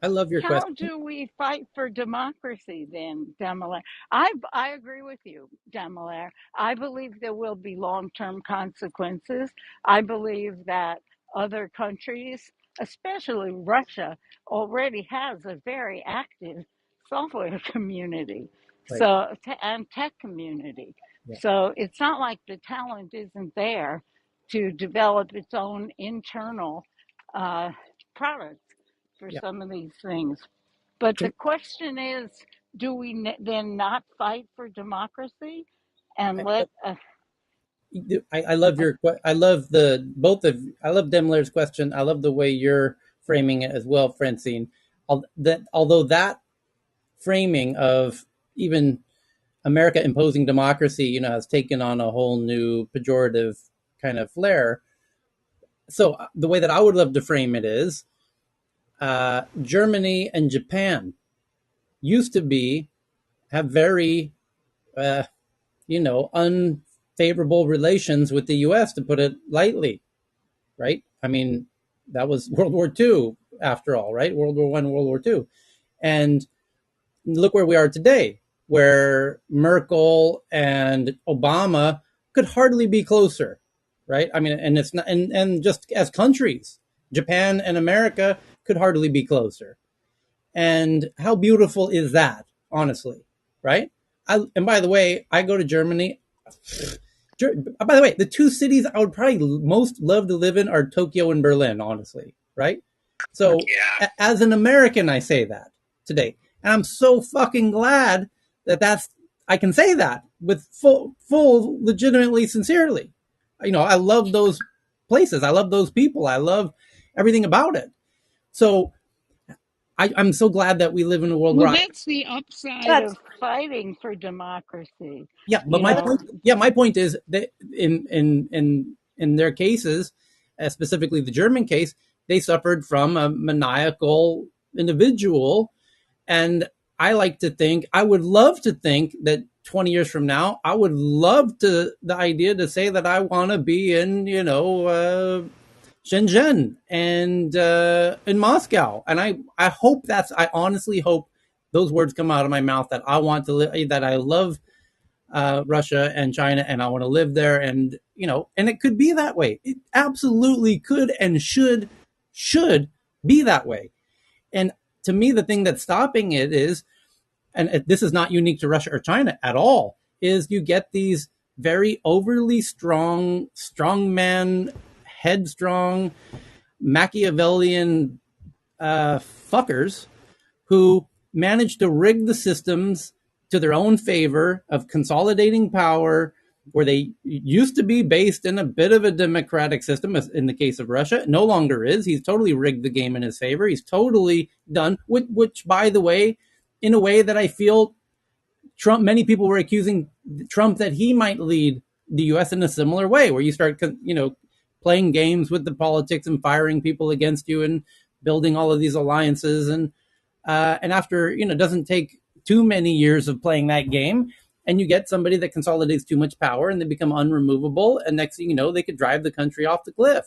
[SPEAKER 1] I love your
[SPEAKER 18] how
[SPEAKER 1] question.
[SPEAKER 18] do we fight for democracy then, Demolaire? I agree with you, Demolaire. I believe there will be long term consequences. I believe that other countries, especially Russia, already has a very active software community,
[SPEAKER 1] Right.
[SPEAKER 18] so and tech community.
[SPEAKER 1] Yeah.
[SPEAKER 18] So it's not like the talent isn't there to develop its own internal uh, products for
[SPEAKER 1] Yeah.
[SPEAKER 18] some of these things. But the
[SPEAKER 1] To,
[SPEAKER 18] question is, do we then not fight for democracy and
[SPEAKER 1] I,
[SPEAKER 18] let?
[SPEAKER 1] I love I love the both of I love Demler's question. I love the way you're framing it as well, Francine. Although that framing of even America imposing democracy, has taken on a whole new pejorative kind of flair. So the way that I would love to frame it is Germany and Japan used to be have very uh, unfavorable relations with the U.S. to put it lightly, right? I mean, that was World War II after all, right? World War One, World War II, and look where we are today, where Merkel and Obama could hardly be closer, right? I mean, and it's not, and just as countries, Japan and America could hardly be closer. And how beautiful is that, honestly, right? And by the way, I go to Germany. By the way, the two cities I would probably most love to live in are Tokyo and Berlin, honestly, right? So, as an American, I say that today, and I'm so fucking glad that's I can say that with full, legitimately, sincerely. I love those places. I love those people. I love everything about it. So, I'm so glad that we live in a world
[SPEAKER 18] Well,
[SPEAKER 1] where
[SPEAKER 18] that's the upside
[SPEAKER 10] But
[SPEAKER 18] of fighting for democracy.
[SPEAKER 1] yeah, but
[SPEAKER 18] You
[SPEAKER 1] my
[SPEAKER 10] but
[SPEAKER 18] know,
[SPEAKER 1] point, is that in their cases, specifically the German case, they suffered from a maniacal individual, and I would love to think that 20 years from now, I would love the idea to say that I want to be in Shenzhen and in Moscow, and I hope I honestly hope those words come out of my mouth that I want to live, that I love Russia and China, and I want to live there. And and it could be that way. It absolutely could and should be that way. And to me, the thing that's stopping it is, and this is not unique to Russia or China at all, is you get these very overly strongman, headstrong, Machiavellian fuckers who managed to rig the systems to their own favor of consolidating power, where they used to be based in a bit of a democratic system, as in the case of Russia, no longer is. He's totally rigged the game in his favor. He's totally done, which by the way, in a way that I feel many people were accusing Trump that he might lead the U.S. in a similar way, where you start, playing games with the politics and firing people against you and building all of these alliances, and after doesn't take too many years of playing that game, and you get somebody that consolidates too much power and they become unremovable, and next thing you know, they could drive the country off the cliff.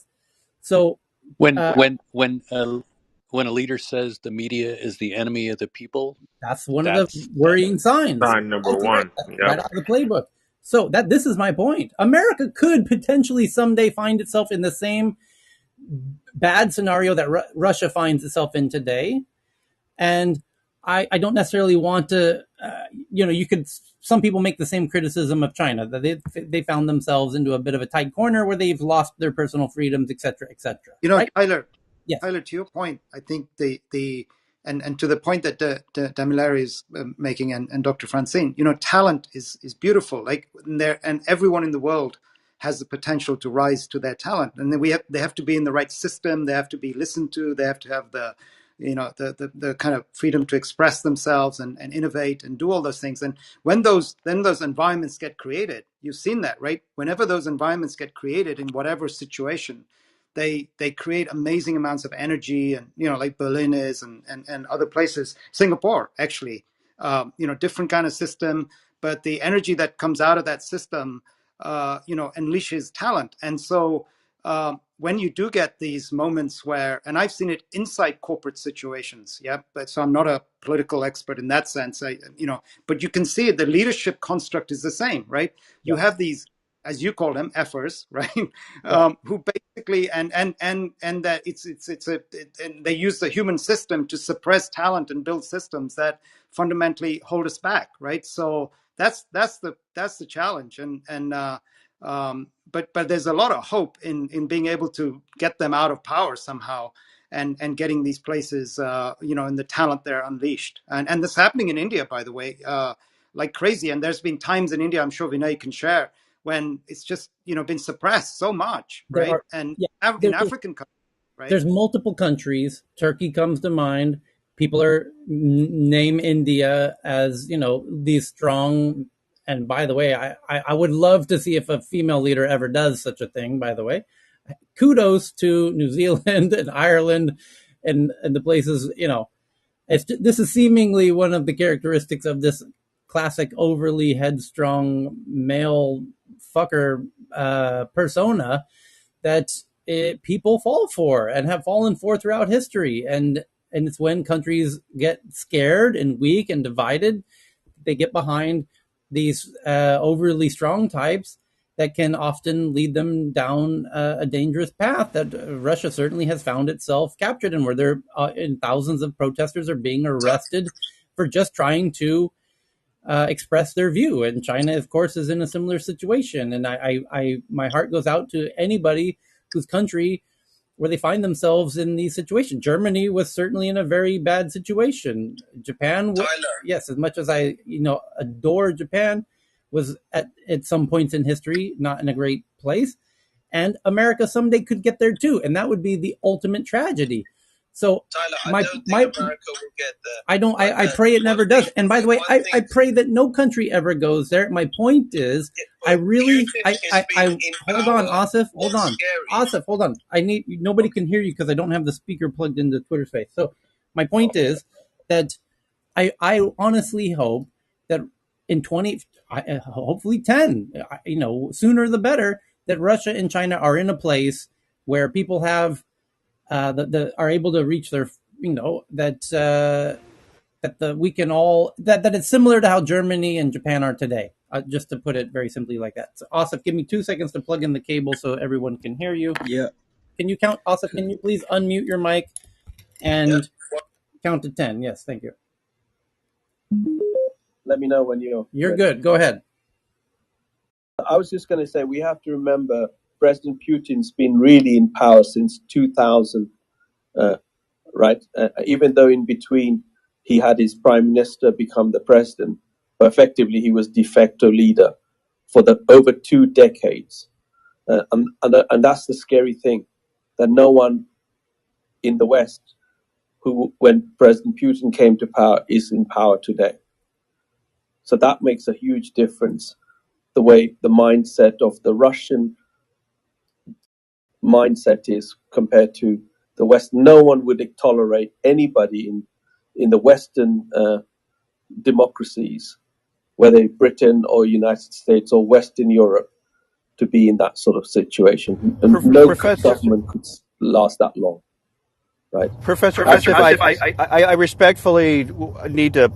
[SPEAKER 1] So
[SPEAKER 19] When
[SPEAKER 1] uh,
[SPEAKER 19] when when uh, when a leader says the media is the enemy of the people,
[SPEAKER 1] that's one of the
[SPEAKER 19] that's
[SPEAKER 1] worrying signs.
[SPEAKER 2] Sign number
[SPEAKER 1] Exactly right.
[SPEAKER 2] one.
[SPEAKER 1] That's right
[SPEAKER 2] Yep.
[SPEAKER 1] out of the playbook. So this is my point. America could potentially someday find itself in the same bad scenario that Russia finds itself in today, and I don't necessarily want to. You could. Some people make the same criticism of China, that they found themselves into a bit of a tight corner where they've lost their personal freedoms, etc., etc. Right?
[SPEAKER 13] Tyler,
[SPEAKER 1] Yes.
[SPEAKER 13] to your point, I think the and to the point that Damilare is making, and Dr. Francine, talent is beautiful. Like there, and everyone in the world has the potential to rise to their talent, and then they have to be in the right system. They have to be listened to. They have to have the kind of freedom to express themselves and innovate and do all those things. And when those environments get created, you've seen that, right? Whenever those environments get created in whatever situation, they create amazing amounts of energy, and like Berlin is, and other places, Singapore actually, different kind of system, but the energy that comes out of that system unleashes talent. And so when you do get these moments where, and I've seen it inside corporate situations, yeah, but so I'm not a political expert in that sense, but you can see it, the leadership construct is the same, right? You
[SPEAKER 1] Yeah.
[SPEAKER 13] have these, as you call them, effers, right?
[SPEAKER 1] Yeah.
[SPEAKER 13] Who basically, and that and they use the human system to suppress talent and build systems that fundamentally hold us back, right? So that's the challenge, but there's a lot of hope in being able to get them out of power somehow, and getting these places, and the talent there unleashed, and this happening in India, by the way, like crazy. And there's been times in India, I'm sure Vinay can share, when it's just been suppressed so much,
[SPEAKER 1] There
[SPEAKER 13] right?
[SPEAKER 1] are,
[SPEAKER 13] And
[SPEAKER 1] yeah,
[SPEAKER 13] in African countries, right?
[SPEAKER 1] there's multiple countries. Turkey comes to mind. People are name India as these strong. And by the way, I would love to see if a female leader ever does such a thing. By the way, kudos to New Zealand and Ireland and the places. This is seemingly one of the characteristics of this classic overly headstrong male fucker persona that people fall for and have fallen for throughout history. And it's when countries get scared and weak and divided, they get behind these overly strong types that can often lead them down a dangerous path that Russia certainly has found itself captured in, where there and thousands of protesters are being arrested for just trying to express their view. And China, of course, is in a similar situation. And my heart goes out to anybody whose country where they find themselves in these situations. Germany was certainly in a very bad situation. Japan, yes, as much as I adore Japan, was at some points in history not in a great place. And America someday could get there too, and that would be the ultimate tragedy. So Tyler, I don't think America will get there. I don't. I pray it never does. And by the way, I pray that no country ever goes there. My point is, I really, I hold on, Asif, hold on, Asif, hold on. I need nobody can hear you because I don't have the speaker plugged into Twitter Space. So my point is that I honestly hope that in 20, hopefully 10, sooner the better, that Russia and China are in a place where people have are able to reach their, we can all, that it's similar to how Germany and Japan are today, just to put it very simply like that. So Asif, give me 2 seconds to plug in the cable so everyone can hear you.
[SPEAKER 17] Yeah.
[SPEAKER 1] Can you count, Asif, can you please unmute your mic and count to 10? Yes, thank you.
[SPEAKER 20] Let me know when
[SPEAKER 1] you're good. Go ahead.
[SPEAKER 20] I was just going to say, we have to remember President Putin's been really in power since 2000, right? Even though in between he had his prime minister become the president, but effectively he was de facto leader for over 2 decades. And that's the scary thing, that no one in the West who, when President Putin came to power, is in power today. So that makes a huge difference. The way the mindset of the Russian mindset is compared to the West. No one would tolerate anybody in the Western democracies, whether Britain or United States or Western Europe, to be in that sort of situation. And no government could last that long. Right,
[SPEAKER 6] Professor Asif, I respectfully need to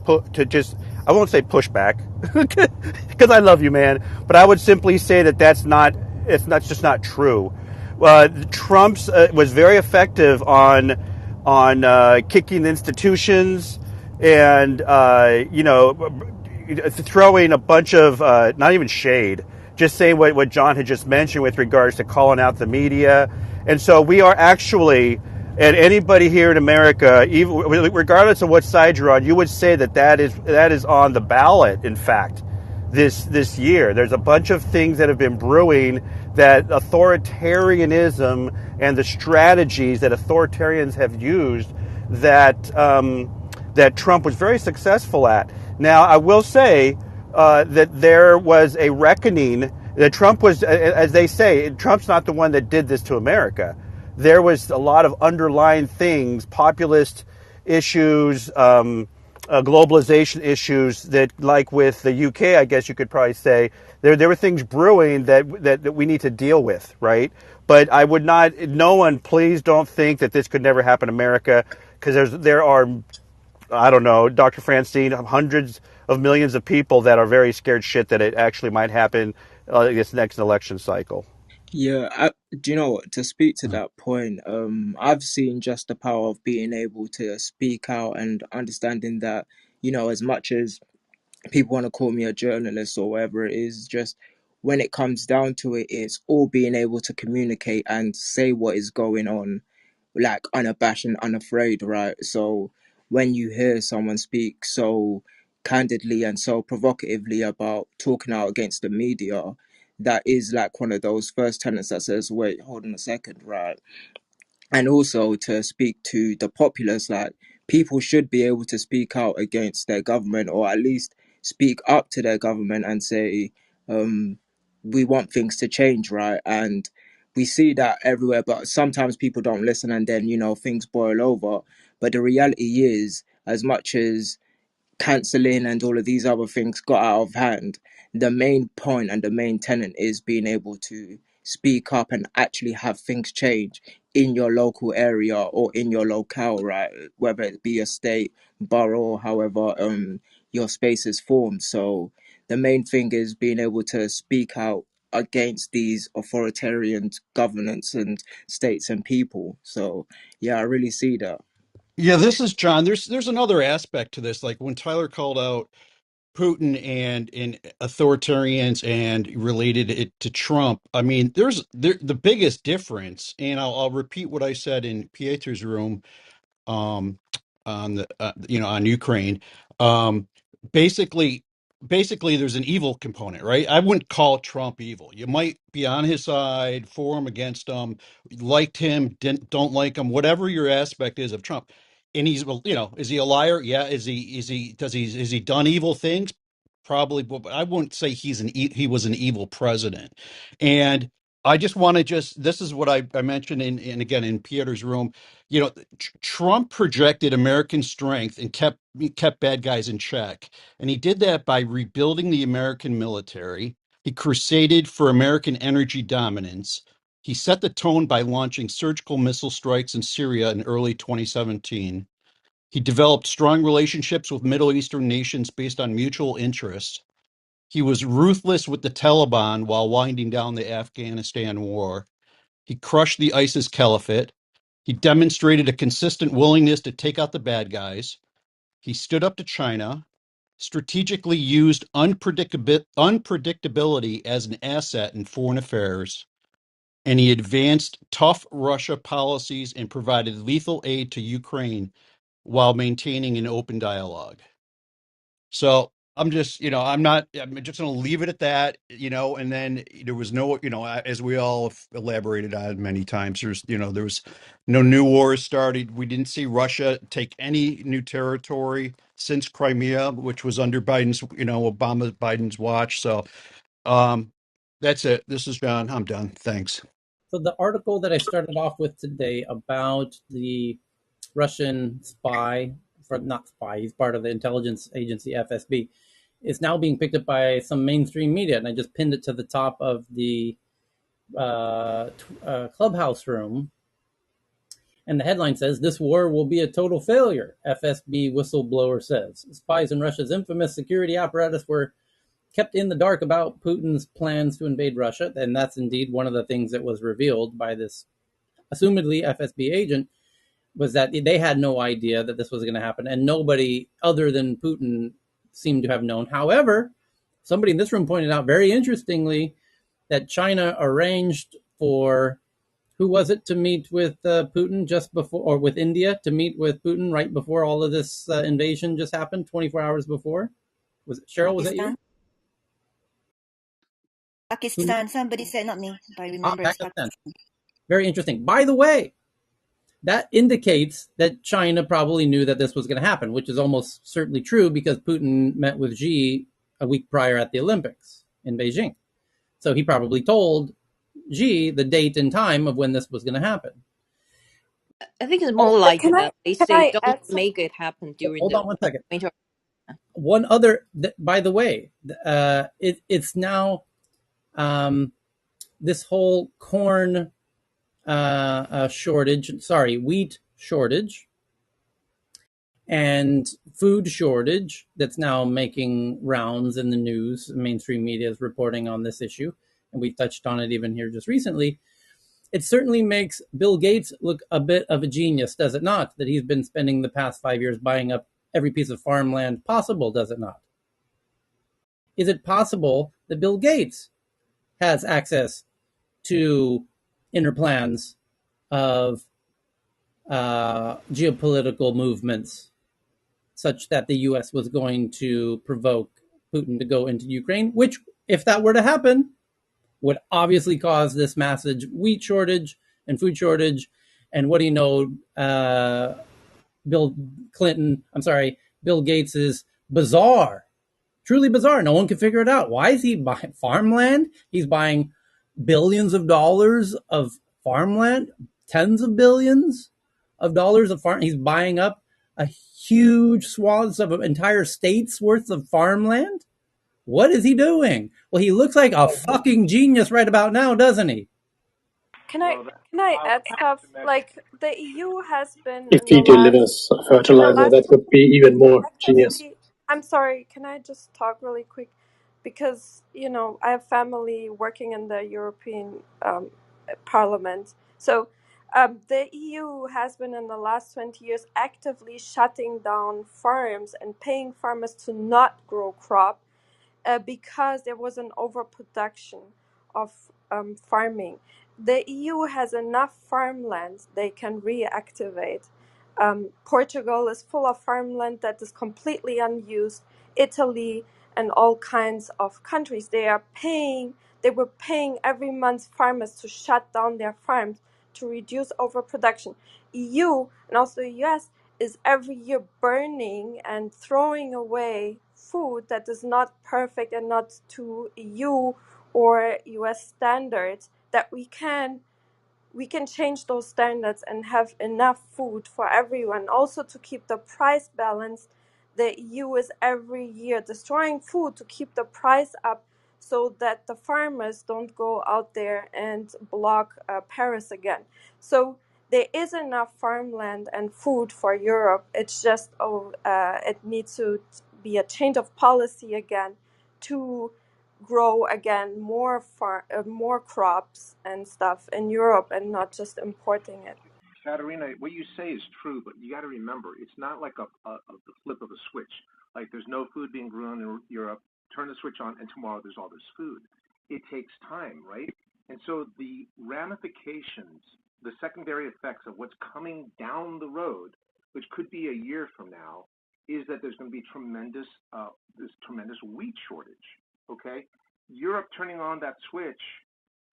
[SPEAKER 6] I won't say push back because I love you, man, but I would simply say that's just not true. Trump's was very effective on kicking institutions and throwing a bunch of not even shade, just saying what John had just mentioned with regards to calling out the media. And so we are actually, and anybody here in America, even regardless of what side you're on, you would say that is on the ballot. In fact, this year, there's a bunch of things that have been brewing, that authoritarianism and the strategies that authoritarians have used that Trump was very successful at. Now, I will say that there was a reckoning that Trump was, as they say, Trump's not the one that did this to America. there was a lot of underlying things, populist issues, globalization issues that, like with the UK, I guess you could probably say, there were things brewing that we need to deal with, right? But I would not, no one, please don't think that this could never happen in America, because there are, I don't know, Dr. Francine, hundreds of millions of people that are very scared shit that it actually might happen this next election cycle.
[SPEAKER 17] Yeah, do you know what? To speak to that point, I've seen just the power of being able to speak out and understanding that, as much as people want to call me a journalist or whatever it is, just when it comes down to it, it's all being able to communicate and say what is going on, like unabashed and unafraid, right? So when you hear someone speak so candidly and so provocatively about talking out against the media, that is like one of those first tenets that says, wait, hold on a second, right? And also to speak to the populace, like people should be able to speak out against their government, or at least speak up to their government and say, um we want things to change, right? And we see that everywhere, but sometimes people don't listen, and then things boil over. But the reality is, as much as cancelling and all of these other things got out of hand, the main point and the main tenet is being able to speak up and actually have things change in your local area or in your locale, right? Whether it be a state, borough, or however your space is formed. So the main thing is being able to speak out against these authoritarian governance and states and people. So yeah, I really see that.
[SPEAKER 3] Yeah, this is John. There's another aspect to this. Like when Tyler called out Putin and authoritarians and related it to Trump. I mean, the biggest difference, and I'll repeat what I said in Pietro's room um, on the on Ukraine. Um, basically, basically, there's an evil component, right? I wouldn't call Trump evil. You might be on his side, for him, against him, liked him, didn't don't like him, whatever your aspect is of Trump. And he's, well, is he a liar? Yeah. Is he done evil things? Probably, but I wouldn't say he was an evil president. And I just want to this is what I mentioned in again in Peter's room. Trump projected American strength and kept bad guys in check, and he did that by rebuilding the American military. He crusaded for American energy dominance. He set the tone by launching surgical missile strikes in Syria in early 2017. He developed strong relationships with Middle Eastern nations based on mutual interest. He was ruthless with the Taliban while winding down the Afghanistan war. He crushed the ISIS caliphate. He demonstrated a consistent willingness to take out the bad guys. He stood up to China, strategically used unpredictability as an asset in foreign affairs, and he advanced tough Russia policies and provided lethal aid to Ukraine while maintaining an open dialogue. So I'm just, I'm just going to leave it at that, and then there was no, as we all have elaborated on many times, there was no new wars started. We didn't see Russia take any new territory since Crimea, which was under Biden's watch. So that's it. This is John. I'm done. Thanks.
[SPEAKER 1] So the article that I started off with today about the Russian spy, for not spy, he's part of the intelligence agency FSB, is now being picked up by some mainstream media, and I just pinned it to the top of the clubhouse room. And the headline says, "This war will be a total failure," FSB whistleblower says. Spies in Russia's infamous security apparatus were kept in the dark about Putin's plans to invade Russia. And that's indeed one of the things that was revealed by this assumedly FSB agent, was that they had no idea that this was going to happen. And nobody other than Putin seemed to have known. However, somebody in this room pointed out very interestingly that China arranged for, who was it, to meet with Putin just before, or with India to meet with Putin right before all of this invasion just happened, 24 hours before? Was it Cheryl? Was that you?
[SPEAKER 15] Pakistan. Pakistan. Somebody said, not me, but I remember it's
[SPEAKER 1] Pakistan.
[SPEAKER 15] Pakistan.
[SPEAKER 1] Very interesting. By the way, that indicates that China probably knew that this was going to happen, which is almost certainly true because Putin met with Xi a week prior at the Olympics in Beijing. So he probably told Xi the date and time of when this was going to happen.
[SPEAKER 10] I think it's
[SPEAKER 1] Oh,
[SPEAKER 10] more like
[SPEAKER 2] Can I
[SPEAKER 10] they
[SPEAKER 2] can
[SPEAKER 10] say
[SPEAKER 2] I
[SPEAKER 10] don't
[SPEAKER 2] add some?
[SPEAKER 10] make it happen during
[SPEAKER 1] hold
[SPEAKER 10] the
[SPEAKER 1] on one second.
[SPEAKER 10] winter.
[SPEAKER 1] One other, by the way, it's now um, this whole corn shortage, sorry, wheat shortage and food shortage that's now making rounds in the news. Mainstream media is reporting on this issue, and we touched on it even here just recently. It certainly makes Bill Gates look a bit of a genius, does it not? That he's been spending the past 5 years buying up every piece of farmland possible, does it not? Is it possible that Bill Gates has access to inner plans of geopolitical movements such that the US was going to provoke Putin to go into Ukraine, which, if that were to happen, would obviously cause this massive wheat shortage and food shortage. And what do you know? Bill Bill Gates is bizarre, truly bizarre. No one can figure it out. Why is he buying farmland? He's buying billions of dollars of farmland, tens of billions of dollars of farm. He's buying up a huge swaths of entire states worth of farmland. What is he doing? Well, he looks like a fucking genius right about now, doesn't he?
[SPEAKER 2] Can I
[SPEAKER 21] Well, that's
[SPEAKER 2] can I
[SPEAKER 21] how
[SPEAKER 2] add stuff?
[SPEAKER 21] to measure.
[SPEAKER 2] Like the EU has been
[SPEAKER 21] If
[SPEAKER 2] in the
[SPEAKER 21] he
[SPEAKER 2] last
[SPEAKER 21] delivers
[SPEAKER 2] in the
[SPEAKER 21] fertilizer,
[SPEAKER 2] last
[SPEAKER 21] that would be even more genius.
[SPEAKER 2] actively. I'm sorry. Can I just talk really quick? Because I have family working in the European Parliament. So the EU has been in the last 20 years actively shutting down farms and paying farmers to not grow crop because there was an overproduction of farming. The EU has enough farmland they can reactivate. Portugal is full of farmland that is completely unused. Italy and all kinds of countries, they were paying every month farmers to shut down their farms to reduce overproduction. EU and also the US is every year burning and throwing away food that is not perfect and not to EU or US standards, that we can change those standards and have enough food for everyone. Also, to keep the price balanced, the EU is every year destroying food to keep the price up so that the farmers don't go out there and block Paris again. So there is enough farmland and food for Europe. It's just it needs to be a change of policy again to grow again more crops and stuff in Europe and not just importing it.
[SPEAKER 21] Katerina, what you say is true, but you got to remember, it's not like the flip of a switch. Like there's no food being grown in Europe, turn the switch on, and tomorrow there's all this food. It takes time, right? And so the ramifications, the secondary effects of what's coming down the road, which could be a year from now, is that there's going to be this tremendous wheat shortage. Okay, Europe turning on that switch,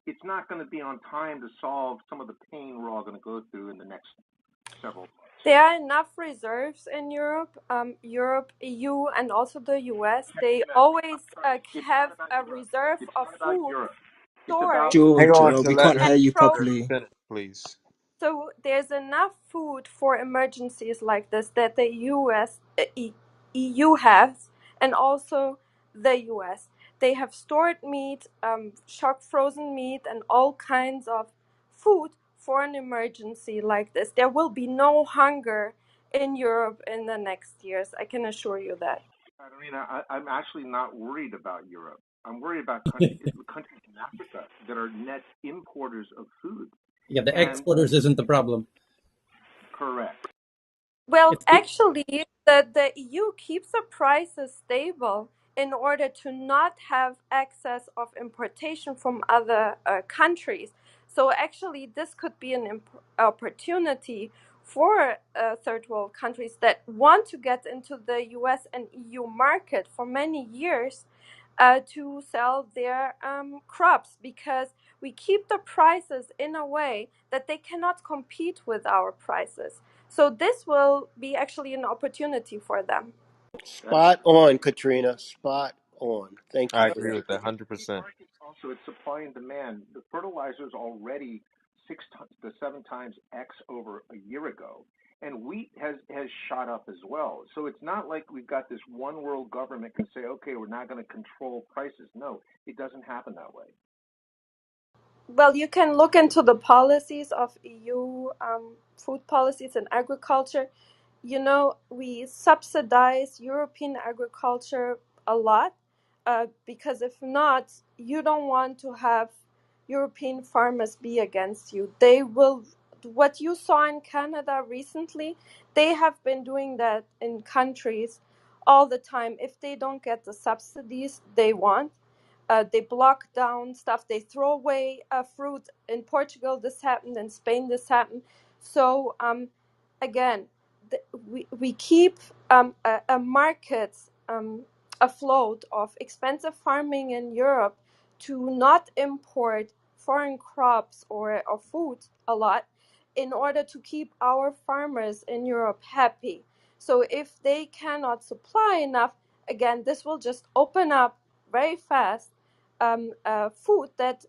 [SPEAKER 21] it's not going to be on time to solve some of the pain we're all going to go through in the next several months.
[SPEAKER 2] There are enough reserves in Europe, EU, and also the US. They
[SPEAKER 21] Katrina,
[SPEAKER 2] always
[SPEAKER 21] I'm sorry, it's
[SPEAKER 2] have
[SPEAKER 21] not about
[SPEAKER 2] a
[SPEAKER 21] Europe.
[SPEAKER 2] reserve
[SPEAKER 21] It's
[SPEAKER 2] of
[SPEAKER 21] not about
[SPEAKER 2] food
[SPEAKER 21] Europe. It's
[SPEAKER 2] stored
[SPEAKER 21] about
[SPEAKER 3] Hang
[SPEAKER 17] George,
[SPEAKER 3] on to
[SPEAKER 17] we
[SPEAKER 3] let
[SPEAKER 17] can't
[SPEAKER 3] her
[SPEAKER 17] hear
[SPEAKER 2] and
[SPEAKER 17] you
[SPEAKER 3] let
[SPEAKER 2] pro.
[SPEAKER 3] her
[SPEAKER 17] properly.
[SPEAKER 3] finish, please.
[SPEAKER 2] So there's enough food for emergencies like this that the EU has, and also the US. They have stored meat, shock frozen meat, and all kinds of food for an emergency like this. There will be no hunger in Europe in the next years. I can assure you that.
[SPEAKER 21] Katerina, I'm actually not worried about Europe. I'm worried about countries in Africa that are net importers of food.
[SPEAKER 1] Yeah, the
[SPEAKER 21] And
[SPEAKER 1] exporters isn't the problem.
[SPEAKER 21] correct.
[SPEAKER 2] Well,
[SPEAKER 1] It's the,
[SPEAKER 2] actually, the EU keeps the prices stable in order to not have excess of importation from other countries. So actually, this could be an opportunity for third world countries that want to get into the US and EU market for many years to sell their crops, because we keep the prices in a way that they cannot compete with our prices. So this will be actually an opportunity for them.
[SPEAKER 21] That's
[SPEAKER 11] Spot on, Katrina. Spot on. Thank you
[SPEAKER 3] I
[SPEAKER 21] but
[SPEAKER 11] for
[SPEAKER 3] agree
[SPEAKER 11] that.
[SPEAKER 3] with that
[SPEAKER 21] the
[SPEAKER 3] 100%.
[SPEAKER 21] market also, it's supply and demand. The fertilizer is already to 7 times X over a year ago. And wheat has shot up as well. So it's not like we've got this one world government can say, okay, we're not going to control prices. No, it doesn't happen that way.
[SPEAKER 2] Well, you can look into the policies of EU food policies and agriculture. You know, we subsidize European agriculture a lot because if not, you don't want to have European farmers be against you. They will, what you saw in Canada recently, they have been doing that in countries all the time. If they don't get the subsidies they want, they block down stuff. They throw away fruit. In Portugal, this happened. In Spain, this happened. So again, we keep a market afloat of expensive farming in Europe to not import foreign crops or food a lot in order to keep our farmers in Europe happy. So if they cannot supply enough, again, this will just open up very fast food that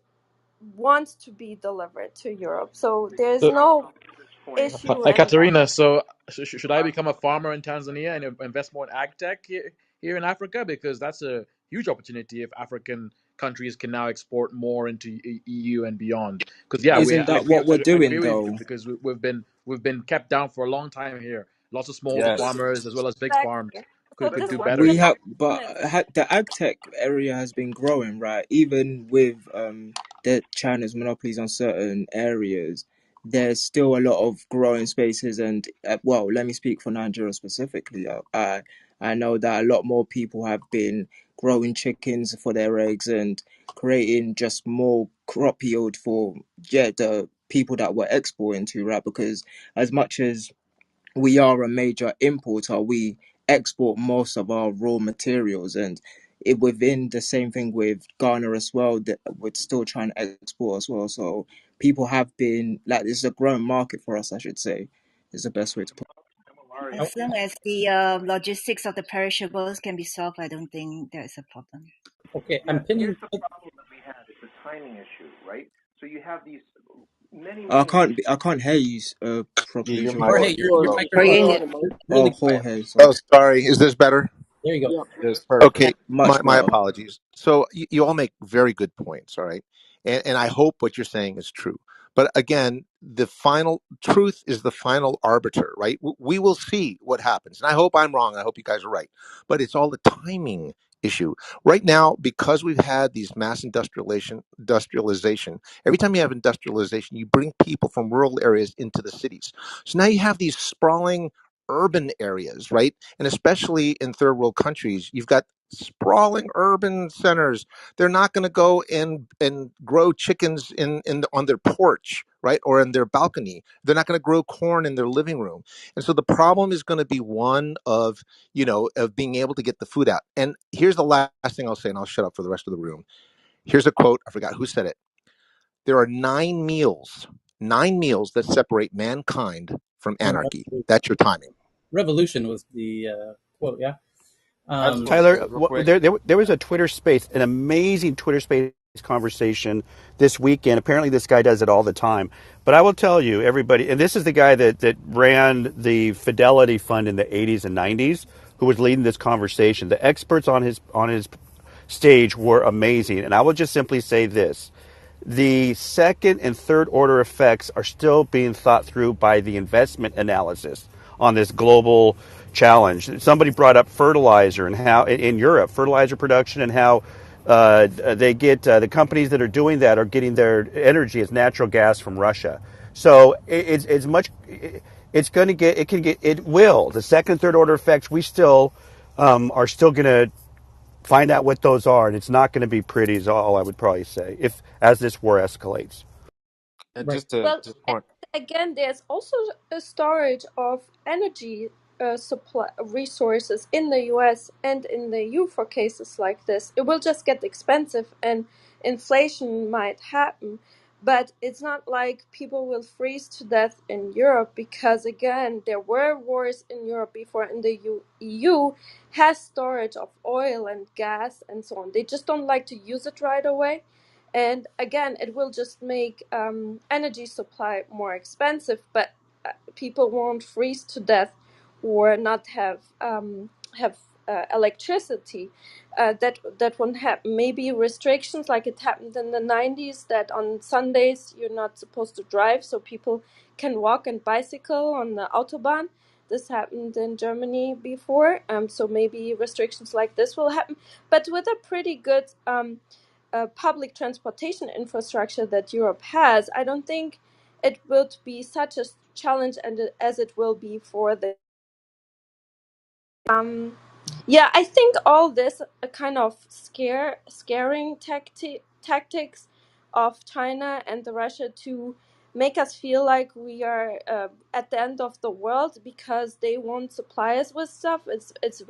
[SPEAKER 2] wants to be delivered to Europe. So there's
[SPEAKER 5] So,
[SPEAKER 2] no
[SPEAKER 21] Point.
[SPEAKER 2] issue
[SPEAKER 5] hi,
[SPEAKER 2] anymore.
[SPEAKER 5] Katerina. So, should I become a farmer in Tanzania and invest more in ag tech here in Africa? Because that's a huge opportunity if African countries can now export more into EU and beyond. Because yeah,
[SPEAKER 17] Isn't that what we're
[SPEAKER 5] I agree
[SPEAKER 17] doing
[SPEAKER 5] with you
[SPEAKER 17] though?
[SPEAKER 5] because we've been kept down for a long time here. Lots of small
[SPEAKER 19] Yes.
[SPEAKER 5] farmers as well as big farms
[SPEAKER 2] Exactly. So
[SPEAKER 5] could
[SPEAKER 2] this
[SPEAKER 5] do
[SPEAKER 2] was
[SPEAKER 5] better.
[SPEAKER 2] the
[SPEAKER 17] We have, but
[SPEAKER 2] opportunity.
[SPEAKER 17] the ag tech area has been growing, right? Even with the China's monopolies on certain areas, there's still a lot of growing spaces. And well, let me speak for Nigeria specifically. I know that a lot more people have been growing chickens for their eggs and creating just more crop yield for the people that we're exporting to, right? Because as much as we are a major importer. We export most of our raw materials, and within the same thing with Ghana as well, that we're still trying to export as well. So people have been like, this is a growing market for us, I should say, is the best way to put
[SPEAKER 21] Malaria.
[SPEAKER 15] As long as the logistics of the perishables can be solved, I don't think there's a problem.
[SPEAKER 1] Okay, I'm
[SPEAKER 21] Yeah, here's
[SPEAKER 1] pinning.
[SPEAKER 21] the problem that we have. It's a timing issue, right? So you have these many,
[SPEAKER 17] it.
[SPEAKER 21] many nations.
[SPEAKER 17] I can't hear you
[SPEAKER 19] Yeah,
[SPEAKER 17] properly,
[SPEAKER 19] your
[SPEAKER 17] John.
[SPEAKER 19] mic
[SPEAKER 1] Jorge,
[SPEAKER 19] is
[SPEAKER 1] your
[SPEAKER 19] low.
[SPEAKER 15] We're
[SPEAKER 1] microphone
[SPEAKER 15] getting
[SPEAKER 1] is
[SPEAKER 15] it.
[SPEAKER 17] Oh,
[SPEAKER 1] really quiet.
[SPEAKER 17] Jorge,
[SPEAKER 3] Oh,
[SPEAKER 17] sorry.
[SPEAKER 3] sorry. Is this better?
[SPEAKER 1] There you go.
[SPEAKER 19] It's perfect.
[SPEAKER 3] Okay,
[SPEAKER 17] Much
[SPEAKER 3] my
[SPEAKER 17] better.
[SPEAKER 3] apologies. So you all make very good points, all right? And I hope what you're saying is true. But again, the final truth is the final arbiter, right? We will see what happens. And I hope I'm wrong. I hope you guys are right. But it's all the timing issue. Right now, because we've had these mass industrialization, every time you have industrialization, you bring people from rural areas into the cities. So now you have these sprawling urban areas, right? And especially in third world countries, you've got sprawling urban centers. They're not going to go and grow chickens on their porch, right, or in their balcony. They're not going to grow corn in their living room. And so the problem is going to be one of, of being able to get the food out. And here's the last thing I'll say, and I'll shut up for the rest of the room. Here's a quote. I forgot who said it. There are nine meals that separate mankind from anarchy. That's your timing.
[SPEAKER 1] Revolution was the quote. Yeah.
[SPEAKER 19] I just
[SPEAKER 1] Um,
[SPEAKER 19] want to say
[SPEAKER 6] Tyler,
[SPEAKER 19] real quick.
[SPEAKER 6] there was a Twitter space, an amazing Twitter space conversation this weekend. Apparently, this guy does it all the time. But I will tell you, everybody, and this is the guy that ran the Fidelity Fund in the 80s and 90s, who was leading this conversation. The experts on his stage were amazing. And I will just simply say this. The second and third order effects are still being thought through by the investment analysis on this global challenge. Somebody brought up fertilizer and how in Europe, fertilizer production and how they get the companies that are doing that are getting their energy as natural gas from Russia. So it's much. It's going to get. It can get. It will. The second, third order effects. We still are still going to find out what those are, and it's not going to be pretty. Is all I would probably say if as this war escalates.
[SPEAKER 19] And
[SPEAKER 1] right.
[SPEAKER 19] just to
[SPEAKER 2] Well,
[SPEAKER 19] just
[SPEAKER 2] and
[SPEAKER 19] point.
[SPEAKER 2] again, there's also a storage of energy supply resources in the US and in the EU for cases like this. It will just get expensive and inflation might happen. But it's not like people will freeze to death in Europe because, again, there were wars in Europe before, and the EU has storage of oil and gas and so on. They just don't like to use it right away. And again, it will just make energy supply more expensive, but people won't freeze to death or not have electricity. That won't happen. Maybe restrictions like it happened in the 90s, that on Sundays you're not supposed to drive, so people can walk and bicycle on the autobahn. This happened in Germany before, so maybe restrictions like this will happen. But with a pretty good public transportation infrastructure that Europe has, I don't think it would be such a challenge as it will be for the yeah, I think all this kind of scaring tactics of China and the Russia to make us feel like we are at the end of the world because they won't supply us with stuff. It's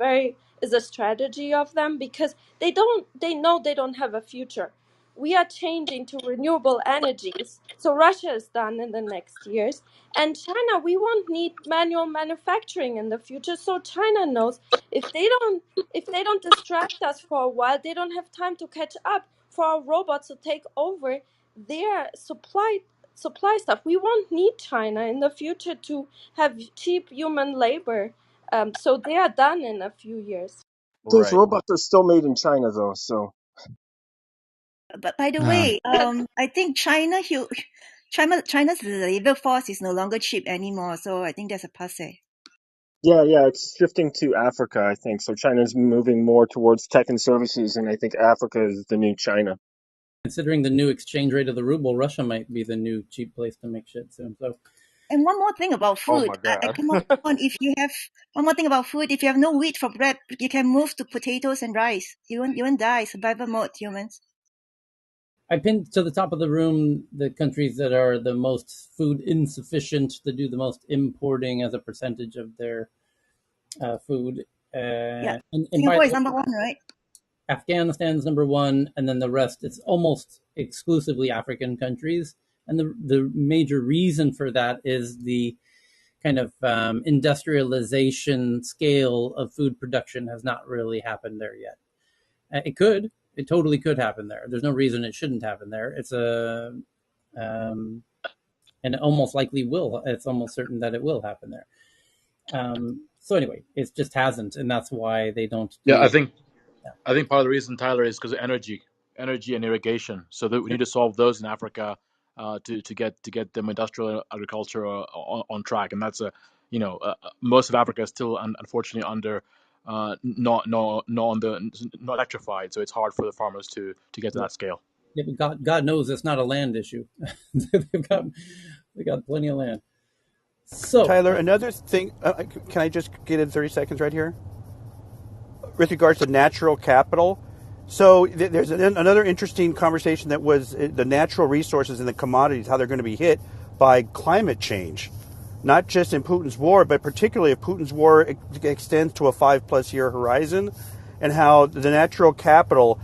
[SPEAKER 2] a strategy of them because they know they don't have a future. We are changing to renewable energies, so Russia is done in the next years, and China, we won't need manual manufacturing in the future. So China knows if they don't distract us for a while, they don't have time to catch up for our robots to take over their supply stuff. We won't need China in the future to have cheap human labor. So they are done in a few years.
[SPEAKER 7] Those
[SPEAKER 6] Right.
[SPEAKER 7] robots are still made in China, though. So
[SPEAKER 15] But by the
[SPEAKER 17] Uh,
[SPEAKER 15] way, I think China's labor force is no longer cheap anymore. So I think that's a passe.
[SPEAKER 7] yeah, yeah, it's shifting to Africa, I think. So China's moving more towards tech and services, and I think Africa is the new China.
[SPEAKER 1] Considering the new exchange rate of the ruble, Russia might be the new cheap place to make shit soon. So
[SPEAKER 15] And one more thing about
[SPEAKER 16] Oh my
[SPEAKER 15] food.
[SPEAKER 16] god.
[SPEAKER 15] Come on, if you have one more thing about food, if you have no wheat for bread, you can move to potatoes and rice. You won't die. Survival mode, humans.
[SPEAKER 1] I pinned to the top of the room the countries that are the most food insufficient, that do the most importing as a percentage of their food.
[SPEAKER 15] Yeah,
[SPEAKER 1] And by
[SPEAKER 15] Singapore
[SPEAKER 1] the
[SPEAKER 15] is
[SPEAKER 1] way,
[SPEAKER 15] number one, right?
[SPEAKER 1] Afghanistan's number one, and then the rest, it's almost exclusively African countries. And the major reason for that is the kind of industrialization scale of food production has not really happened there yet. It could, it totally could happen there. There's no reason it shouldn't happen there. It's a and it almost likely will. It's almost certain that it will happen there. So anyway, it just hasn't, and that's why they don't
[SPEAKER 5] Yeah,
[SPEAKER 1] do. Yeah.
[SPEAKER 5] I think part of the reason, Tyler, is because of energy and irrigation. So that we need to solve those in Africa to get them industrial agriculture on track, and that's most of Africa is still unfortunately under not electrified, so it's hard for the farmers to get to
[SPEAKER 1] Yeah.
[SPEAKER 5] that scale.
[SPEAKER 1] Yeah, but God knows it's not a land issue. they've got they got plenty of land. So
[SPEAKER 6] Tyler, another thing. Can I just get in 30 seconds right here? With regards to natural capital. So there's another interesting conversation that was the natural resources and the commodities, how they're going to be hit by climate change. Not just in Putin's war, but particularly if Putin's war extends to a 5+ year horizon, and how the natural capital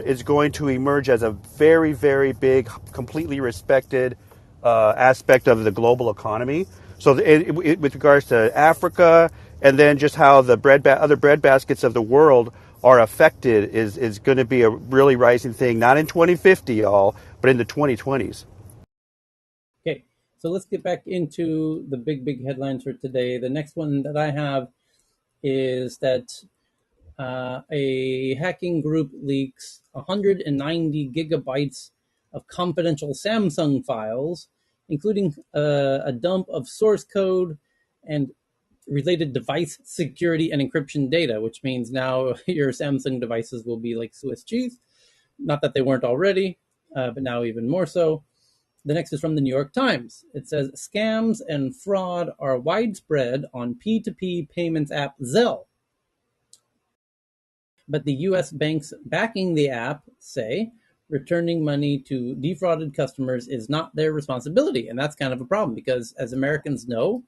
[SPEAKER 6] is going to emerge as a very, very big, completely respected aspect of the global economy. So with regards to Africa, and then just how the other bread baskets of the world are affected is going to be a really rising thing, not in 2050, y'all, but in the 2020s.
[SPEAKER 1] okay, so let's get back into the big headlines for today. The next one that I have is that a hacking group leaks 190 gigabytes of confidential Samsung files, including a dump of source code and related device security and encryption data, which means now your Samsung devices will be like Swiss cheese. Not that they weren't already, but now even more so. The next is from the New York Times. It says scams and fraud are widespread on P2P payments app Zelle. But the US banks backing the app say returning money to defrauded customers is not their responsibility. And that's kind of a problem because, as Americans know,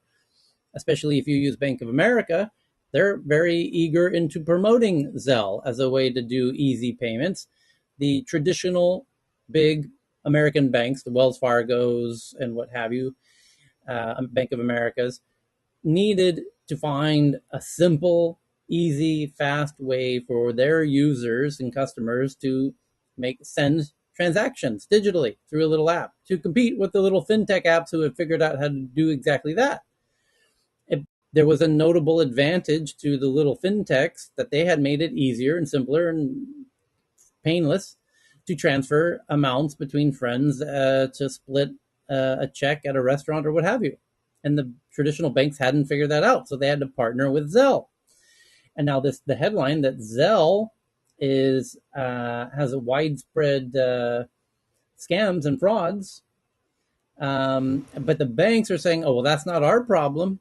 [SPEAKER 1] especially if you use Bank of America, they're very eager into promoting Zelle as a way to do easy payments. The traditional big American banks, the Wells Fargo's and what have you, Bank of America's, needed to find a simple, easy, fast way for their users and customers to send transactions digitally through a little app to compete with the little fintech apps who have figured out how to do exactly that. There was a notable advantage to the little fintechs that they had made it easier and simpler and painless to transfer amounts between friends, to split a check at a restaurant or what have you. And the traditional banks hadn't figured that out, so they had to partner with Zelle. And now the headline that Zelle is has a widespread scams and frauds, but the banks are saying, "Oh, well, that's not our problem,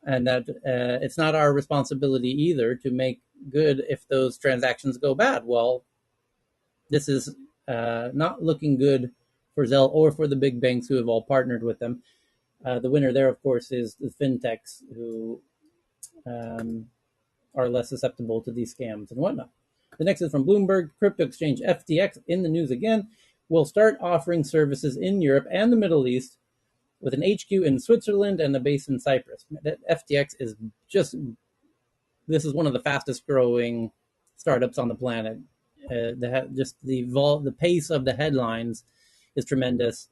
[SPEAKER 1] and that it's not our responsibility either to make good if those transactions go bad." Well, this is not looking good for Zelle or for the big banks who have all partnered with them. The winner there, of course, is the fintechs who um, are less susceptible to these scams and whatnot. The next is from Bloomberg. Crypto exchange FTX in the news again will start offering services in Europe and the Middle East with an HQ in Switzerland and a base in Cyprus. FTX is just, this is one of the fastest growing startups on the planet. Just the pace of the headlines is tremendous,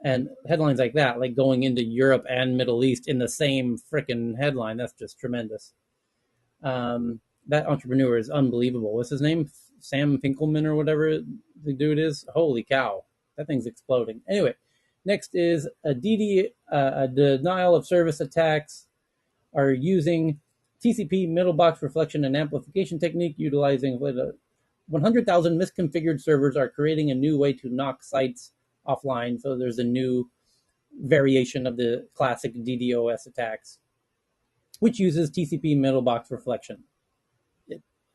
[SPEAKER 1] and headlines like that, like going into Europe and Middle East in the same freaking headline, that's just tremendous. That entrepreneur is unbelievable. What's his name? Sam Finkelman or whatever the dude is. Holy cow, that thing's exploding. Anyway, next is a denial of service attacks are using TCP middle box reflection and amplification technique utilizing 100,000 misconfigured servers are creating a new way to knock sites offline. So there's a new variation of the classic DDoS attacks, which uses TCP middle box reflection,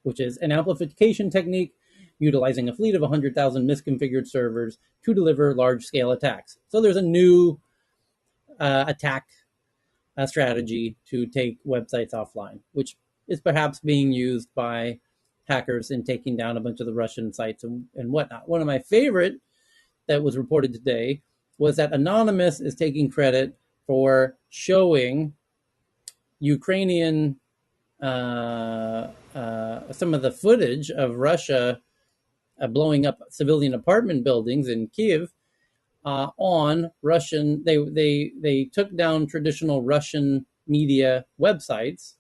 [SPEAKER 1] which is an amplification technique utilizing a fleet of 100,000 misconfigured servers to deliver large-scale attacks. So there's a new attack strategy to take websites offline, which is perhaps being used by hackers in taking down a bunch of the Russian sites and whatnot. One of my favorite that was reported today was that Anonymous is taking credit for showing Ukrainian some of the footage of Russia blowing up civilian apartment buildings in Kiev on Russian. They took down traditional Russian media websites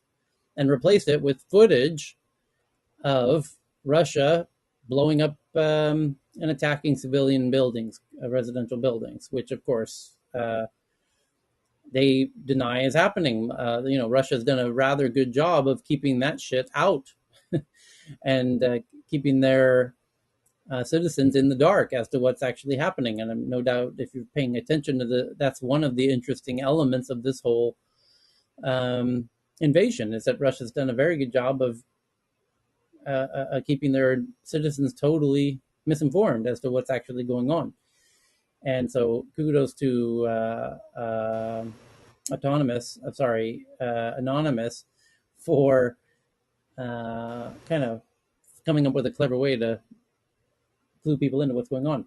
[SPEAKER 1] and replaced it with footage of Russia blowing up and attacking civilian buildings, residential buildings, which of course they deny is happening. Russia's done a rather good job of keeping that shit out and keeping their citizens in the dark as to what's actually happening. And I'm no doubt, if you're paying attention to that's one of the interesting elements of this whole invasion, is that Russia's done a very good job of keeping their citizens totally misinformed as to what's actually going on. And so kudos to Anonymous for kind of coming up with a clever way to clue people into what's going on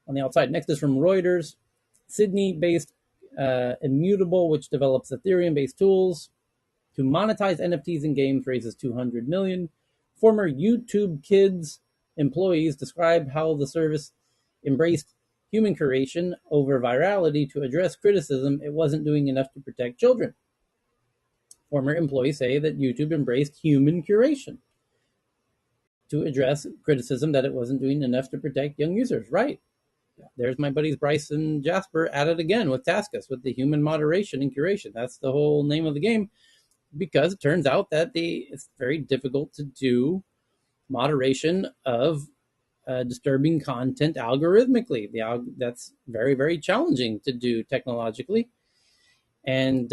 [SPEAKER 1] the outside. Next is from Reuters. Sydney-based Immutable, which develops Ethereum-based tools to monetize NFTs in games, raises $200 million. Former YouTube Kids employees describe how the service embraced human curation over virality to address criticism it wasn't doing enough to protect children. Former employees say that YouTube embraced human curation to address criticism that it wasn't doing enough to protect young users. Right. There's my buddies Bryce and Jasper at it again with Taskus, with the human moderation and curation. That's the whole name of the game, because it turns out that it's very difficult to do moderation of disturbing content algorithmically. That's very, very challenging to do technologically. And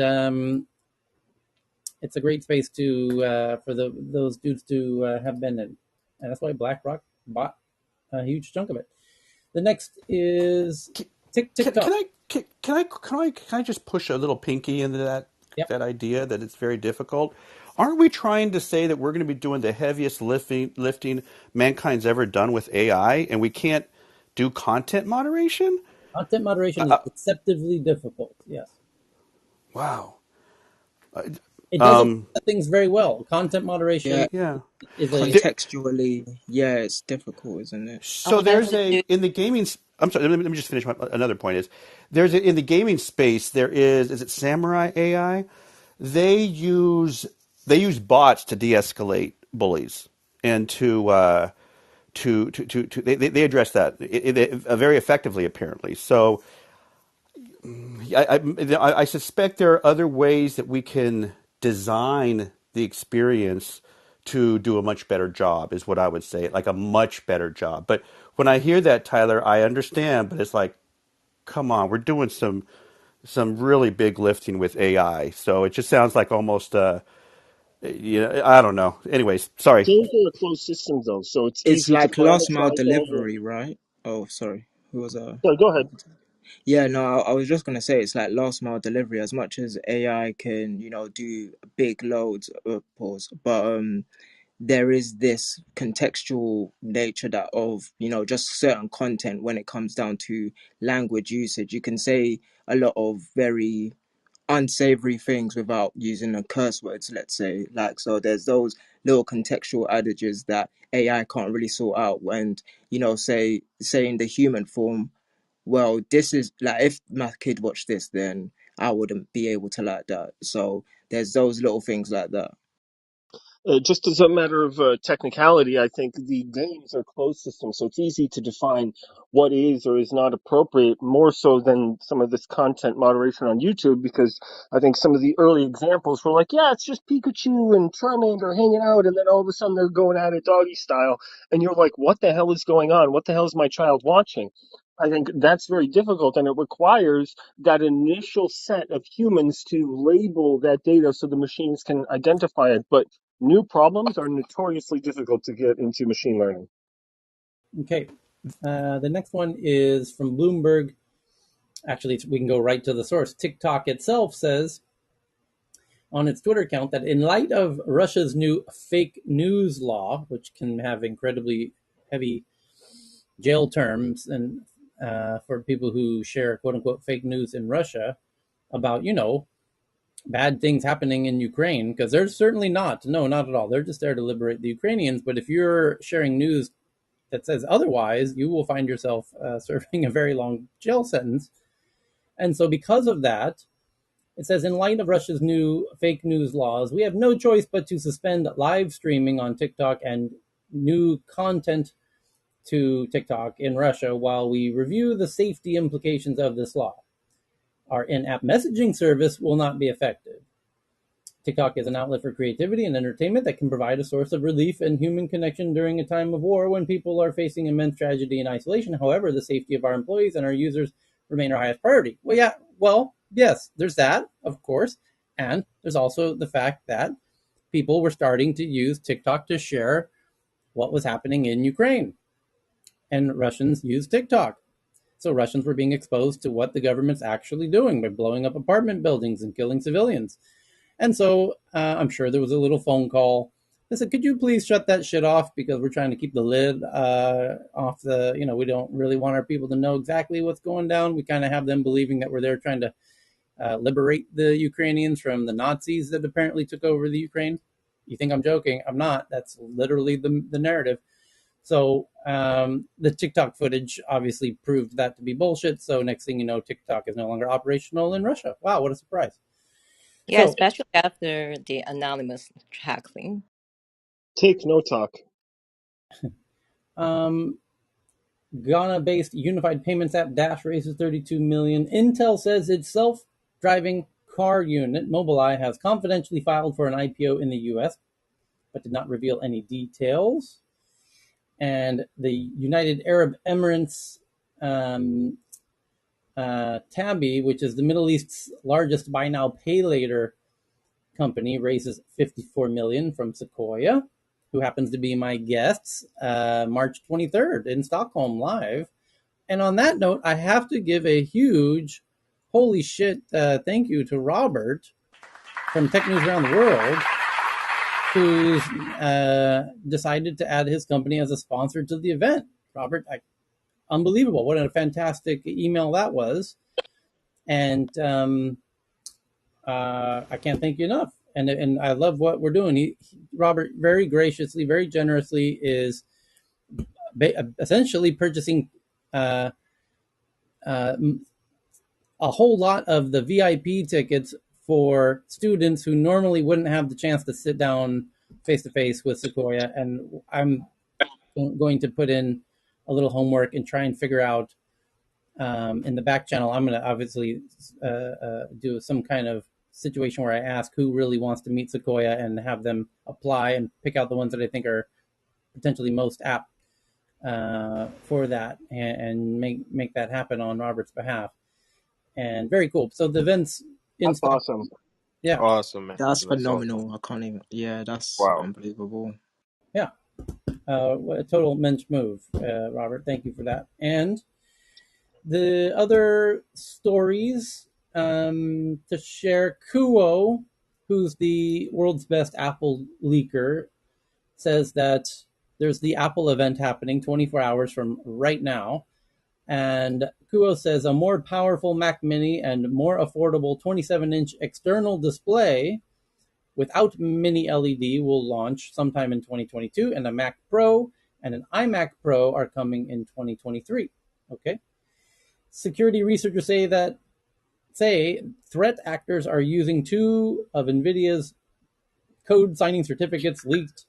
[SPEAKER 1] it's a great space to for those dudes to have been in. And that's why BlackRock bought a huge chunk of it. The next is TikTok.
[SPEAKER 6] Can I just push a little pinky into
[SPEAKER 1] Yep.
[SPEAKER 6] that idea that it's very difficult? Aren't we trying to say that we're going to be doing the heaviest lifting mankind's ever done with AI, and we can't do content moderation?
[SPEAKER 1] Content moderation is deceptively difficult. Yes.
[SPEAKER 6] Wow.
[SPEAKER 1] It does a lot
[SPEAKER 6] Um,
[SPEAKER 1] of things very well. Content
[SPEAKER 17] Yeah,
[SPEAKER 1] moderation
[SPEAKER 6] yeah.
[SPEAKER 1] is a
[SPEAKER 6] There,
[SPEAKER 17] contextually, yeah, it's difficult, isn't it?
[SPEAKER 6] so
[SPEAKER 10] Oh, that's
[SPEAKER 6] there's
[SPEAKER 10] to
[SPEAKER 6] a
[SPEAKER 10] do.
[SPEAKER 6] in the gaming. I'm sorry. Let me just finish. Another point is in the gaming space. There is it Samurai AI? They use bots to de-escalate bullies and they address that very effectively apparently. So I suspect there are other ways that we can design the experience to do a much better job, is what I would say, like a much better job. But when I hear that, Tyler, I understand, but it's like, come on, we're doing some really big lifting with AI. So it just sounds like almost, I don't know. Anyways, sorry.
[SPEAKER 7] Games are a closed system though, so it's
[SPEAKER 17] It's
[SPEAKER 7] easy to
[SPEAKER 17] like last mile
[SPEAKER 7] parameterize all the.
[SPEAKER 17] delivery, right? Oh, sorry. Who was
[SPEAKER 7] Sorry, go ahead.
[SPEAKER 17] Yeah, no, I was just gonna say it's like last mile delivery. As much as AI can, do big loads of pause, but there is this contextual nature that of just certain content when it comes down to language usage. You can say a lot of very unsavory things without using a curse words, let's say. Like, so there's those little contextual adages that AI can't really sort out. And say in the human form, well, this is like, if my kid watched this, then I wouldn't be able to like that. So there's those little things like that.
[SPEAKER 7] Just as a matter of technicality, I think the games are closed systems, so it's easy to define what is or is not appropriate, more so than some of this content moderation on YouTube, because I think some of the early examples were like, yeah, it's just Pikachu and Charmander hanging out, and then all of a sudden they're going at it doggy style, and you're like, what the hell is going on? What the hell is my child watching? I think that's very difficult, and it requires that initial set of humans to label that data so the machines can identify it. But new problems are notoriously difficult to get into machine learning.
[SPEAKER 1] okay. The next one is from Bloomberg. Actually, we can go right to the source. TikTok itself says on its Twitter account that in light of Russia's new fake news law, which can have incredibly heavy jail terms and for people who share quote unquote fake news in Russia about bad things happening in Ukraine, because they're certainly not. No, not at all. They're just there to liberate the Ukrainians. But if you're sharing news that says otherwise, you will find yourself serving a very long jail sentence. And so, because of that, it says, in light of Russia's new fake news laws, we have no choice but to suspend live streaming on TikTok and new content to TikTok in Russia while we review the safety implications of this law. Our in app messaging service will not be affected. TikTok is an outlet for creativity and entertainment that can provide a source of relief and human connection during a time of war when people are facing immense tragedy and isolation. However, the safety of our employees and our users remain our highest priority. Yes, there's that, of course. And there's also the fact that people were starting to use TikTok to share what was happening in Ukraine. And Russians used TikTok. So Russians were being exposed to what the government's actually doing by blowing up apartment buildings and killing civilians. And so I'm sure there was a little phone call. I said, could you please shut that shit off? Because we're trying to keep the lid off we don't really want our people to know exactly what's going down. We kind of have them believing that we're there trying to liberate the Ukrainians from the Nazis that apparently took over the Ukraine. You think I'm joking? I'm not. That's literally the narrative. So the TikTok footage obviously proved that to be bullshit. So next thing you know, TikTok is no longer operational in Russia. Wow, what a surprise.
[SPEAKER 10] Yeah,
[SPEAKER 1] So
[SPEAKER 10] especially after the anonymous tracking.
[SPEAKER 7] Take no talk.
[SPEAKER 1] um, Ghana-based unified payments app Dash raises 32 million. Intel says its self-driving car unit Mobileye has confidentially filed for an IPO in the U.S., but did not reveal any details. And the United Arab Emirates Tabi, which is the Middle East's largest buy now pay later company, raises 54 million from Sequoia, who happens to be my guests March 23rd in Stockholm live. And on that note, I have to give a huge holy shit thank you to Robert from Tech News Around the World, who's decided to add his company as a sponsor to the event. Robert, unbelievable. What a fantastic email that was. And I can't thank you enough. and I love what we're doing. Robert very graciously, very generously is essentially purchasing uh, uh, a whole lot of the VIP tickets for students who normally wouldn't have the chance to sit down face to face with Sequoia. And I'm going to put in a little homework and try and figure out in the back channel. I'm going to obviously do some kind of situation where I ask who really wants to meet Sequoia and have them apply and pick out the ones that I think are potentially most apt for that, and make that happen on Robert's behalf. And very cool. So the events in
[SPEAKER 7] That's
[SPEAKER 1] stock.
[SPEAKER 7] awesome.
[SPEAKER 1] Yeah,
[SPEAKER 7] Awesome, man.
[SPEAKER 17] That's
[SPEAKER 7] That's awesome.
[SPEAKER 17] phenomenal. I can't even. Yeah, that's
[SPEAKER 7] Wow.
[SPEAKER 17] unbelievable.
[SPEAKER 1] yeah. What a total mensch move, Robert. Thank you for that. And the other stories to share, Kuo, who's the world's best Apple leaker, says that there's the Apple event happening 24 hours from right now. And Kuo says a more powerful Mac Mini and more affordable 27-inch external display without mini LED will launch sometime in 2022, and a Mac Pro and an iMac Pro are coming in 2023. Okay. Security researchers say threat actors are using two of NVIDIA's code signing certificates leaked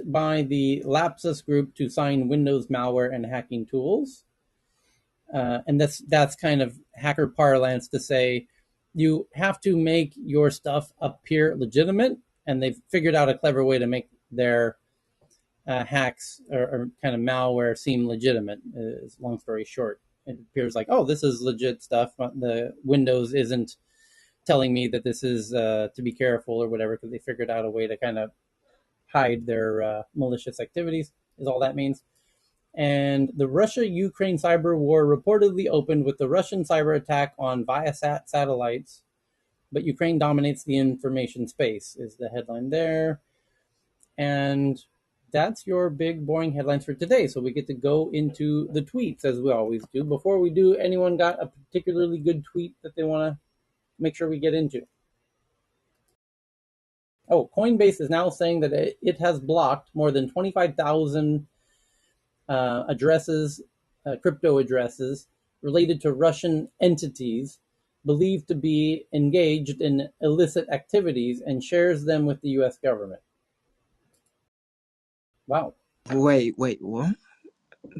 [SPEAKER 1] by the Lapsus group to sign Windows malware and hacking tools. And that's kind of hacker parlance to say you have to make your stuff appear legitimate, and they've figured out a clever way to make their hacks or kind of malware seem legitimate. Long story short, it appears like, oh, this is legit stuff. The Windows isn't telling me that this is to be careful or whatever, because they figured out a way to kind of hide their malicious activities, is all that means. And the Russia-Ukraine cyber war reportedly opened with the Russian cyber attack on Viasat satellites, but Ukraine dominates the information space, is the headline there. And that's your big, boring headlines for today. So we get to go into the tweets, as we always do. Before we do, anyone got a particularly good tweet that they want to make sure we get into? Oh, Coinbase is now saying that it has blocked more than 25,000 addresses, crypto addresses related to Russian entities believed to be engaged in illicit activities, and shares them with the US government. Wow.
[SPEAKER 17] Wait, what?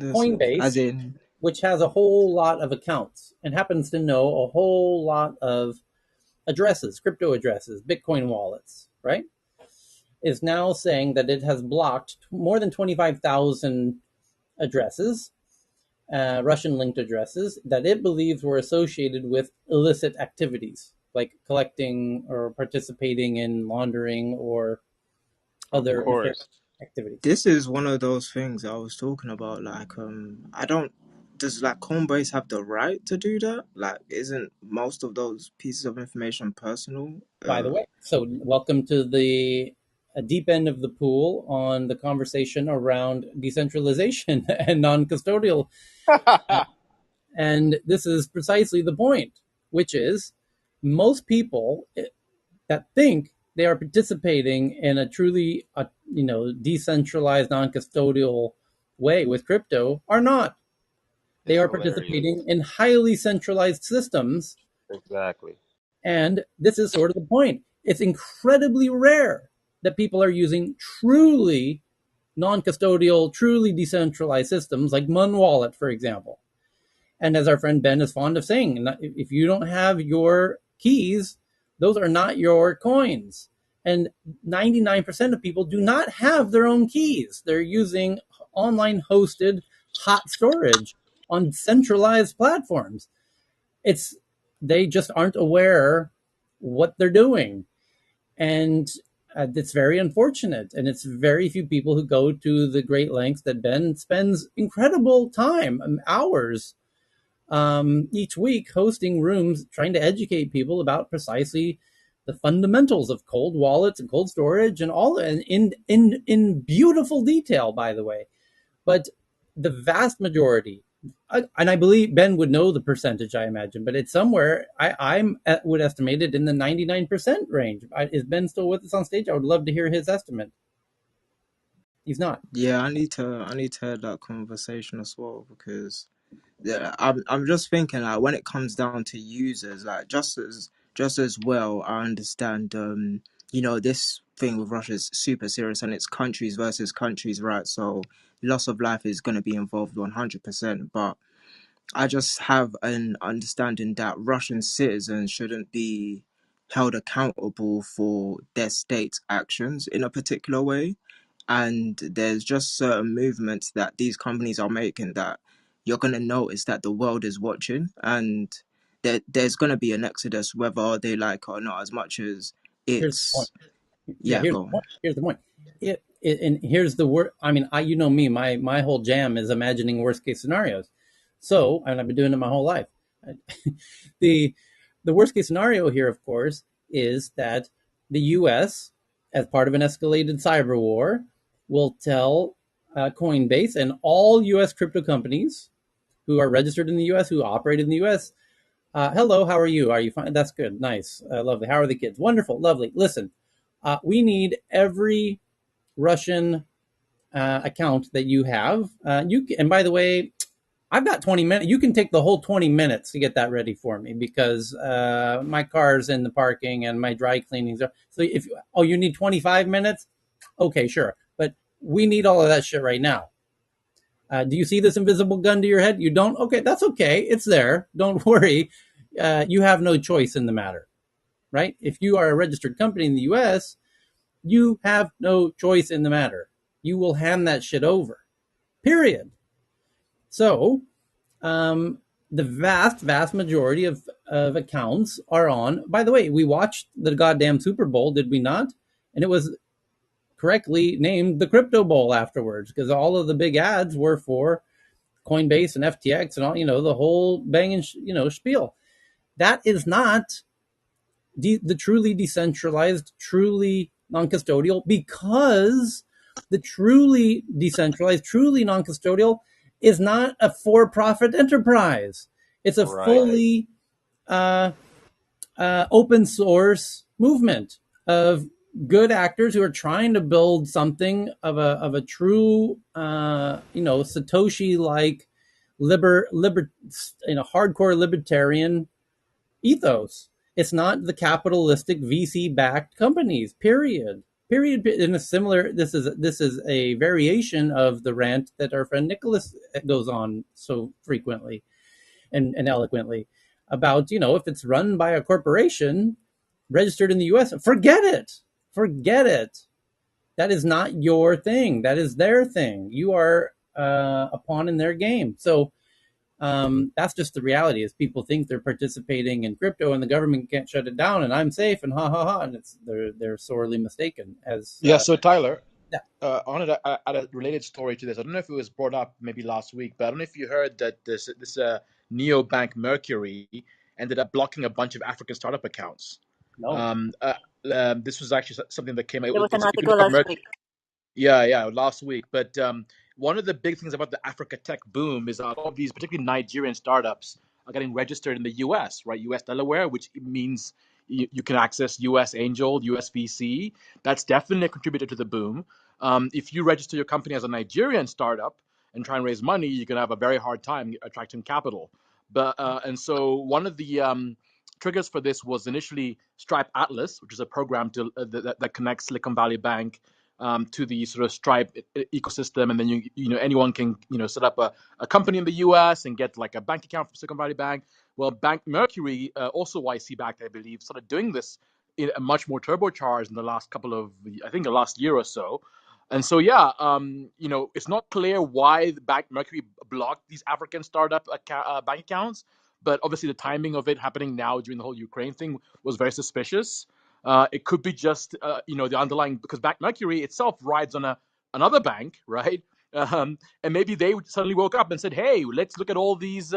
[SPEAKER 17] As
[SPEAKER 1] Coinbase,
[SPEAKER 17] in,
[SPEAKER 1] which has a whole lot of accounts and happens to know a whole lot of addresses, crypto addresses, Bitcoin wallets, right? Is now saying that it has blocked more than 25,000 addresses, Russian linked addresses, that it believes were associated with illicit activities, like collecting or participating in laundering or
[SPEAKER 7] Of
[SPEAKER 1] other nefarious
[SPEAKER 7] course.
[SPEAKER 1] activities.
[SPEAKER 17] this is one of those things I was talking about. Like, I don't. Does like Coinbase have the right to do that? Like, isn't most of those pieces of information personal?
[SPEAKER 1] By the way, so welcome to the deep end of the pool on the conversation around decentralization and non-custodial. And this is precisely the point, which is most people that think they are participating in a truly decentralized, non-custodial way with crypto are not. They
[SPEAKER 7] It's
[SPEAKER 1] are
[SPEAKER 7] hilarious.
[SPEAKER 1] participating in highly centralized systems.
[SPEAKER 7] Exactly.
[SPEAKER 1] And this is sort of the point. It's incredibly rare that people are using truly non-custodial, truly decentralized systems like Mun Wallet, for example. And as our friend Ben is fond of saying, if you don't have your keys, those are not your coins. And 99% of people do not have their own keys. They're using online hosted hot storage on centralized platforms. They just aren't aware what they're doing. And it's very unfortunate. And it's very few people who go to the great lengths that Ben spends incredible time, hours each week, hosting rooms trying to educate people about precisely the fundamentals of cold wallets and cold storage and all, and in beautiful detail, by the way. But the vast majority, And I believe Ben would know the percentage, I imagine, but it's somewhere. Would estimate it in the 99% range. Is Ben still with us on stage? I would love to hear his estimate. He's not.
[SPEAKER 17] Yeah, I need to have that conversation as well because yeah, I'm just thinking like when it comes down to users, like just as well, I understand this thing with Russia is super serious and it's countries versus countries, right? So loss of life is going to be involved 100%, but I just have an understanding that Russian citizens shouldn't be held accountable for their state's actions in a particular way. And there's just certain movements that these companies are making that you're going to notice that the world is watching, and there's going to be an exodus whether they like it or not, as much as
[SPEAKER 1] Here's the point.
[SPEAKER 17] it's,
[SPEAKER 1] Yeah,
[SPEAKER 17] yeah,
[SPEAKER 1] here's
[SPEAKER 17] go
[SPEAKER 1] the
[SPEAKER 17] on.
[SPEAKER 1] point. Here's the point. And here's the word. I mean, you know me. My whole jam is imagining worst case scenarios. So, and I've been doing it my whole life. the The worst case scenario here, of course, is that the U.S., as part of an escalated cyber war, will tell Coinbase and all U.S. crypto companies who are registered in the U.S., who operate in the U.S., hello, how are you? Are you fine? That's good. Nice. Lovely. How are the kids? Wonderful. Lovely. Listen, we need every Russian account that you have. And by the way, I've got 20 minutes. You can take the whole 20 minutes to get that ready for me because my car's in the parking and my dry cleanings are. So you need 25 minutes? Okay, sure. But we need all of that shit right now. Do you see this invisible gun to your head? You don't? Okay, that's okay. It's there. Don't worry. You have no choice in the matter, right? If you are a registered company in the US, you have no choice in the matter. You will hand that shit over, period. So, the vast majority of accounts are on. By the way, we watched the goddamn Super Bowl, did we not? And it was correctly named the Crypto Bowl afterwards because all of the big ads were for Coinbase and FTX and all, the whole banging, spiel. That is not the truly decentralized, truly non-custodial, because the truly decentralized, truly non-custodial is not a for-profit enterprise. It's a
[SPEAKER 3] Right.
[SPEAKER 1] fully uh, open source movement of good actors who are trying to build something of a true, Satoshi like hardcore libertarian ethos. It's not the capitalistic VC backed companies. Period. Period. In a similar, this is a variation of the rant that our friend Nicholas goes on so frequently and eloquently about. If it's run by a corporation registered in the U.S., forget it. Forget it. That is not your thing. That is their thing. You are a pawn in their game. So that's just the reality. Is people think they're participating in crypto and the government can't shut it down and I'm safe and ha ha ha, and they're sorely mistaken. As
[SPEAKER 5] Yeah. So Tyler,
[SPEAKER 1] Yeah,
[SPEAKER 5] I wanted to add a related story to this. I don't know if it was brought up maybe last week, but I don't know if you heard that this neobank Mercury ended up blocking a bunch of African startup accounts.
[SPEAKER 1] no,
[SPEAKER 5] Um, uh, this was actually something that came out.
[SPEAKER 10] There was an
[SPEAKER 5] If you
[SPEAKER 10] article
[SPEAKER 5] look up
[SPEAKER 10] last
[SPEAKER 5] Mercury.
[SPEAKER 10] week.
[SPEAKER 5] Yeah, last week. But one of the big things about the Africa tech boom is all of these, particularly Nigerian startups, are getting registered in the U.S., right? U.S. Delaware, which means you can access U.S. Angel, U.S. VC. That's definitely a contributor to the boom. If you register your company as a Nigerian startup and try and raise money, you're going to have a very hard time attracting capital. But and so one of the triggers for this was initially Stripe Atlas, which is a program that connects Silicon Valley Bank to the sort of Stripe ecosystem, and then anyone can set up a company in the U.S. and get like a bank account from Silicon Valley Bank. Well, Bank Mercury, also YC backed, I believe, started doing this in a much more turbocharged in the last couple of, I think, the last year or so. And so, yeah, it's not clear why the Bank Mercury blocked these African startup bank accounts, but obviously the timing of it happening now during the whole Ukraine thing was very suspicious. It could be just the underlying, because Bank Mercury itself rides on another bank, right? And maybe they suddenly woke up and said, "Hey, let's look at all these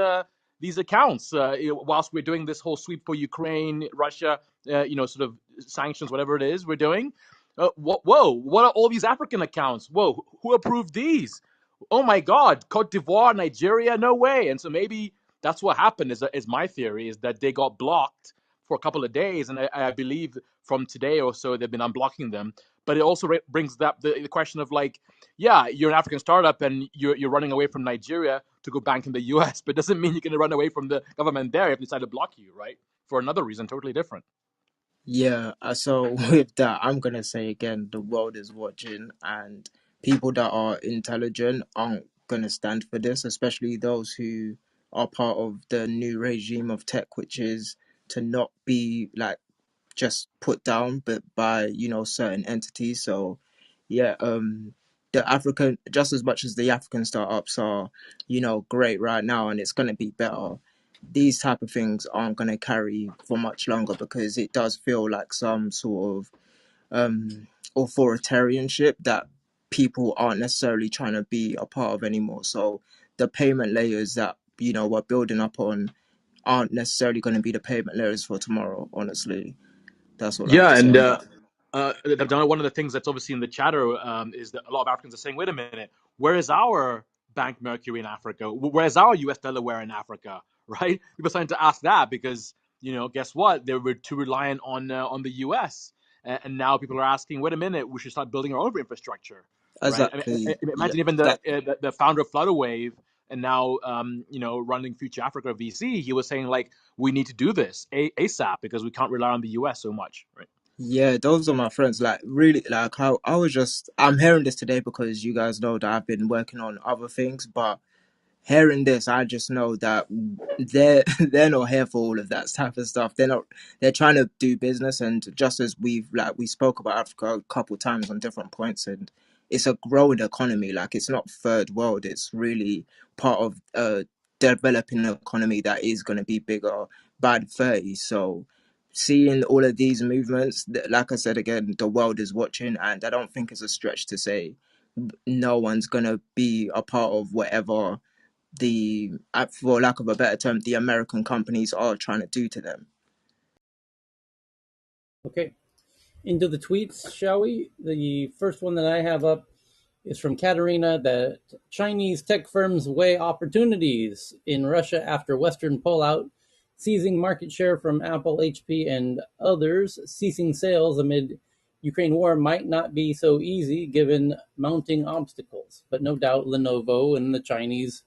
[SPEAKER 5] accounts whilst we're doing this whole sweep for Ukraine, Russia, sort of sanctions, whatever it is we're doing. Whoa, what are all these African accounts? Whoa, who approved these? oh my God, Cote d'Ivoire, Nigeria, no way. And so maybe that's what happened. Is my theory is that they got blocked for a couple of days, and I believe from today or so they've been unblocking them. But it also brings up the question of like, yeah, you're an African startup and you're running away from Nigeria to go bank in the U.S., but it doesn't mean you're going to run away from the government there if they decide to block you, right? For another reason, totally different.
[SPEAKER 17] Yeah, so with that, I'm gonna say again, the world is watching, and people that are intelligent aren't gonna stand for this, especially those who are part of the new regime of tech, which is to not be like just put down, but by certain entities. So, yeah, the African, just as much as the African startups are, great right now, and it's gonna be better. These type of things aren't going to carry for much longer because it does feel like some sort of authoritarianship that people aren't necessarily trying to be a part of anymore. So the payment layers that we're building up on aren't necessarily going to be the payment layers for tomorrow. Honestly, that's all I have
[SPEAKER 5] Yeah,
[SPEAKER 17] to say
[SPEAKER 5] and
[SPEAKER 17] on that.
[SPEAKER 5] one of the things that's obviously in the chatter is that a lot of Africans are saying, "Wait a minute, where is our Bank Mercury in Africa? Where is our U.S. Delaware in Africa?" Right? People are starting to ask that because guess what? They were too reliant on the U.S. And now people are asking, "Wait a minute, we should start building our own infrastructure." Right?
[SPEAKER 17] Exactly. Yeah.
[SPEAKER 5] Imagine even
[SPEAKER 17] That.
[SPEAKER 5] the founder of Flutterwave and now running Future Africa VC. He was saying like, we need to do this ASAP because we can't rely on the U.S. so much. Right?
[SPEAKER 17] Yeah, those are my friends. Like, really, like, how I'm hearing this today because you guys know that I've been working on other things, but hearing this, I just know that they're not here for all of that type of stuff. They're trying to do business, and just as we spoke about Africa a couple times on different points, and it's a growing economy. Like, it's not third world. It's really part of a developing economy that is going to be bigger by the 30s. So seeing all of these movements, like I said again, the world is watching, and I don't think it's a stretch to say no one's gonna be a part of whatever for lack of a better term, the American companies are trying to do to them.
[SPEAKER 1] Okay, into the tweets, shall we? The first one that I have up is from Katerina that Chinese tech firms weigh opportunities in Russia after Western pullout, seizing market share from Apple, HP, and others, ceasing sales amid Ukraine war might not be so easy given mounting obstacles. But no doubt Lenovo and the Chinese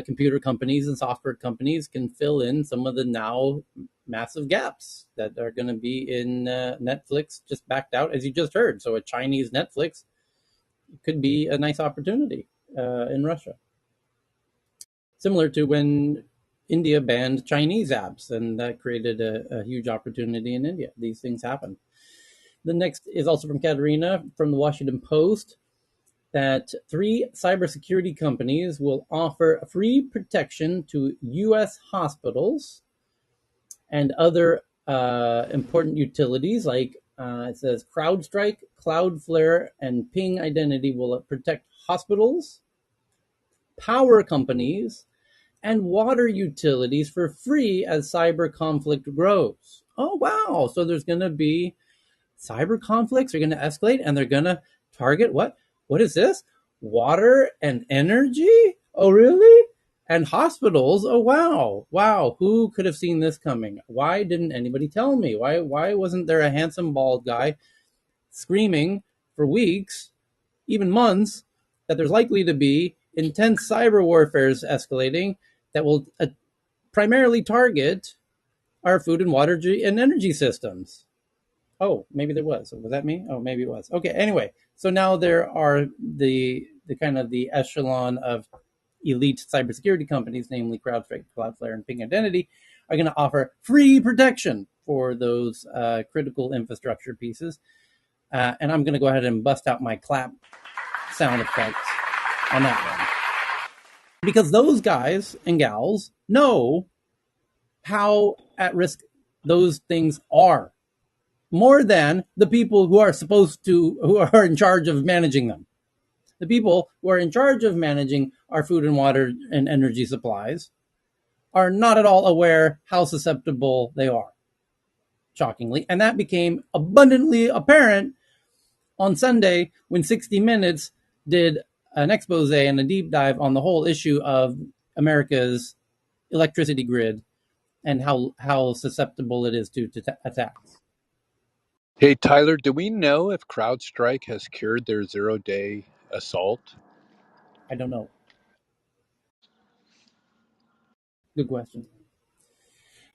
[SPEAKER 1] computer companies and software companies can fill in some of the now massive gaps that are going to be in Netflix just backed out, as you just heard. So a Chinese Netflix could be a nice opportunity in Russia. Similar to when India banned Chinese apps, and that created a huge opportunity in India. These things happen. The next is also from Katerina from the Washington Post that 3 cybersecurity companies will offer free protection to U.S. hospitals and other important utilities like it says CrowdStrike, Cloudflare, and Ping Identity will protect hospitals, power companies, and water utilities for free as cyber conflict grows. Oh, wow. So there's going to be cyber conflicts are going to escalate and they're going to target what? What is this? Water and energy? Oh, really? And hospitals? Oh, wow. Wow. Who could have seen this coming? Why didn't anybody tell me? Why wasn't there a handsome bald guy screaming for weeks, even months, that there's likely to be intense cyber warfare escalating that will primarily target our food and water and energy systems? Oh, maybe there was. Was that me? Oh, maybe it was. Okay. Anyway, so now there are the kind of the echelon of elite cybersecurity companies, namely CrowdStrike, Cloudflare, and Ping Identity, are going to offer free protection for those critical infrastructure pieces. And I'm going to go ahead and bust out my clap sound effects on that one because those guys and gals know how at risk those things are more than the people who are in charge of managing them. The people who are in charge of managing our food and water and energy supplies are not at all aware how susceptible they are, shockingly. And that became abundantly apparent on Sunday when 60 Minutes did an expose and a deep dive on the whole issue of America's electricity grid and how susceptible it is to attacks.
[SPEAKER 19] Hey, Tyler, do we know if CrowdStrike has cured their 0-day assault?
[SPEAKER 1] I don't know. Good question.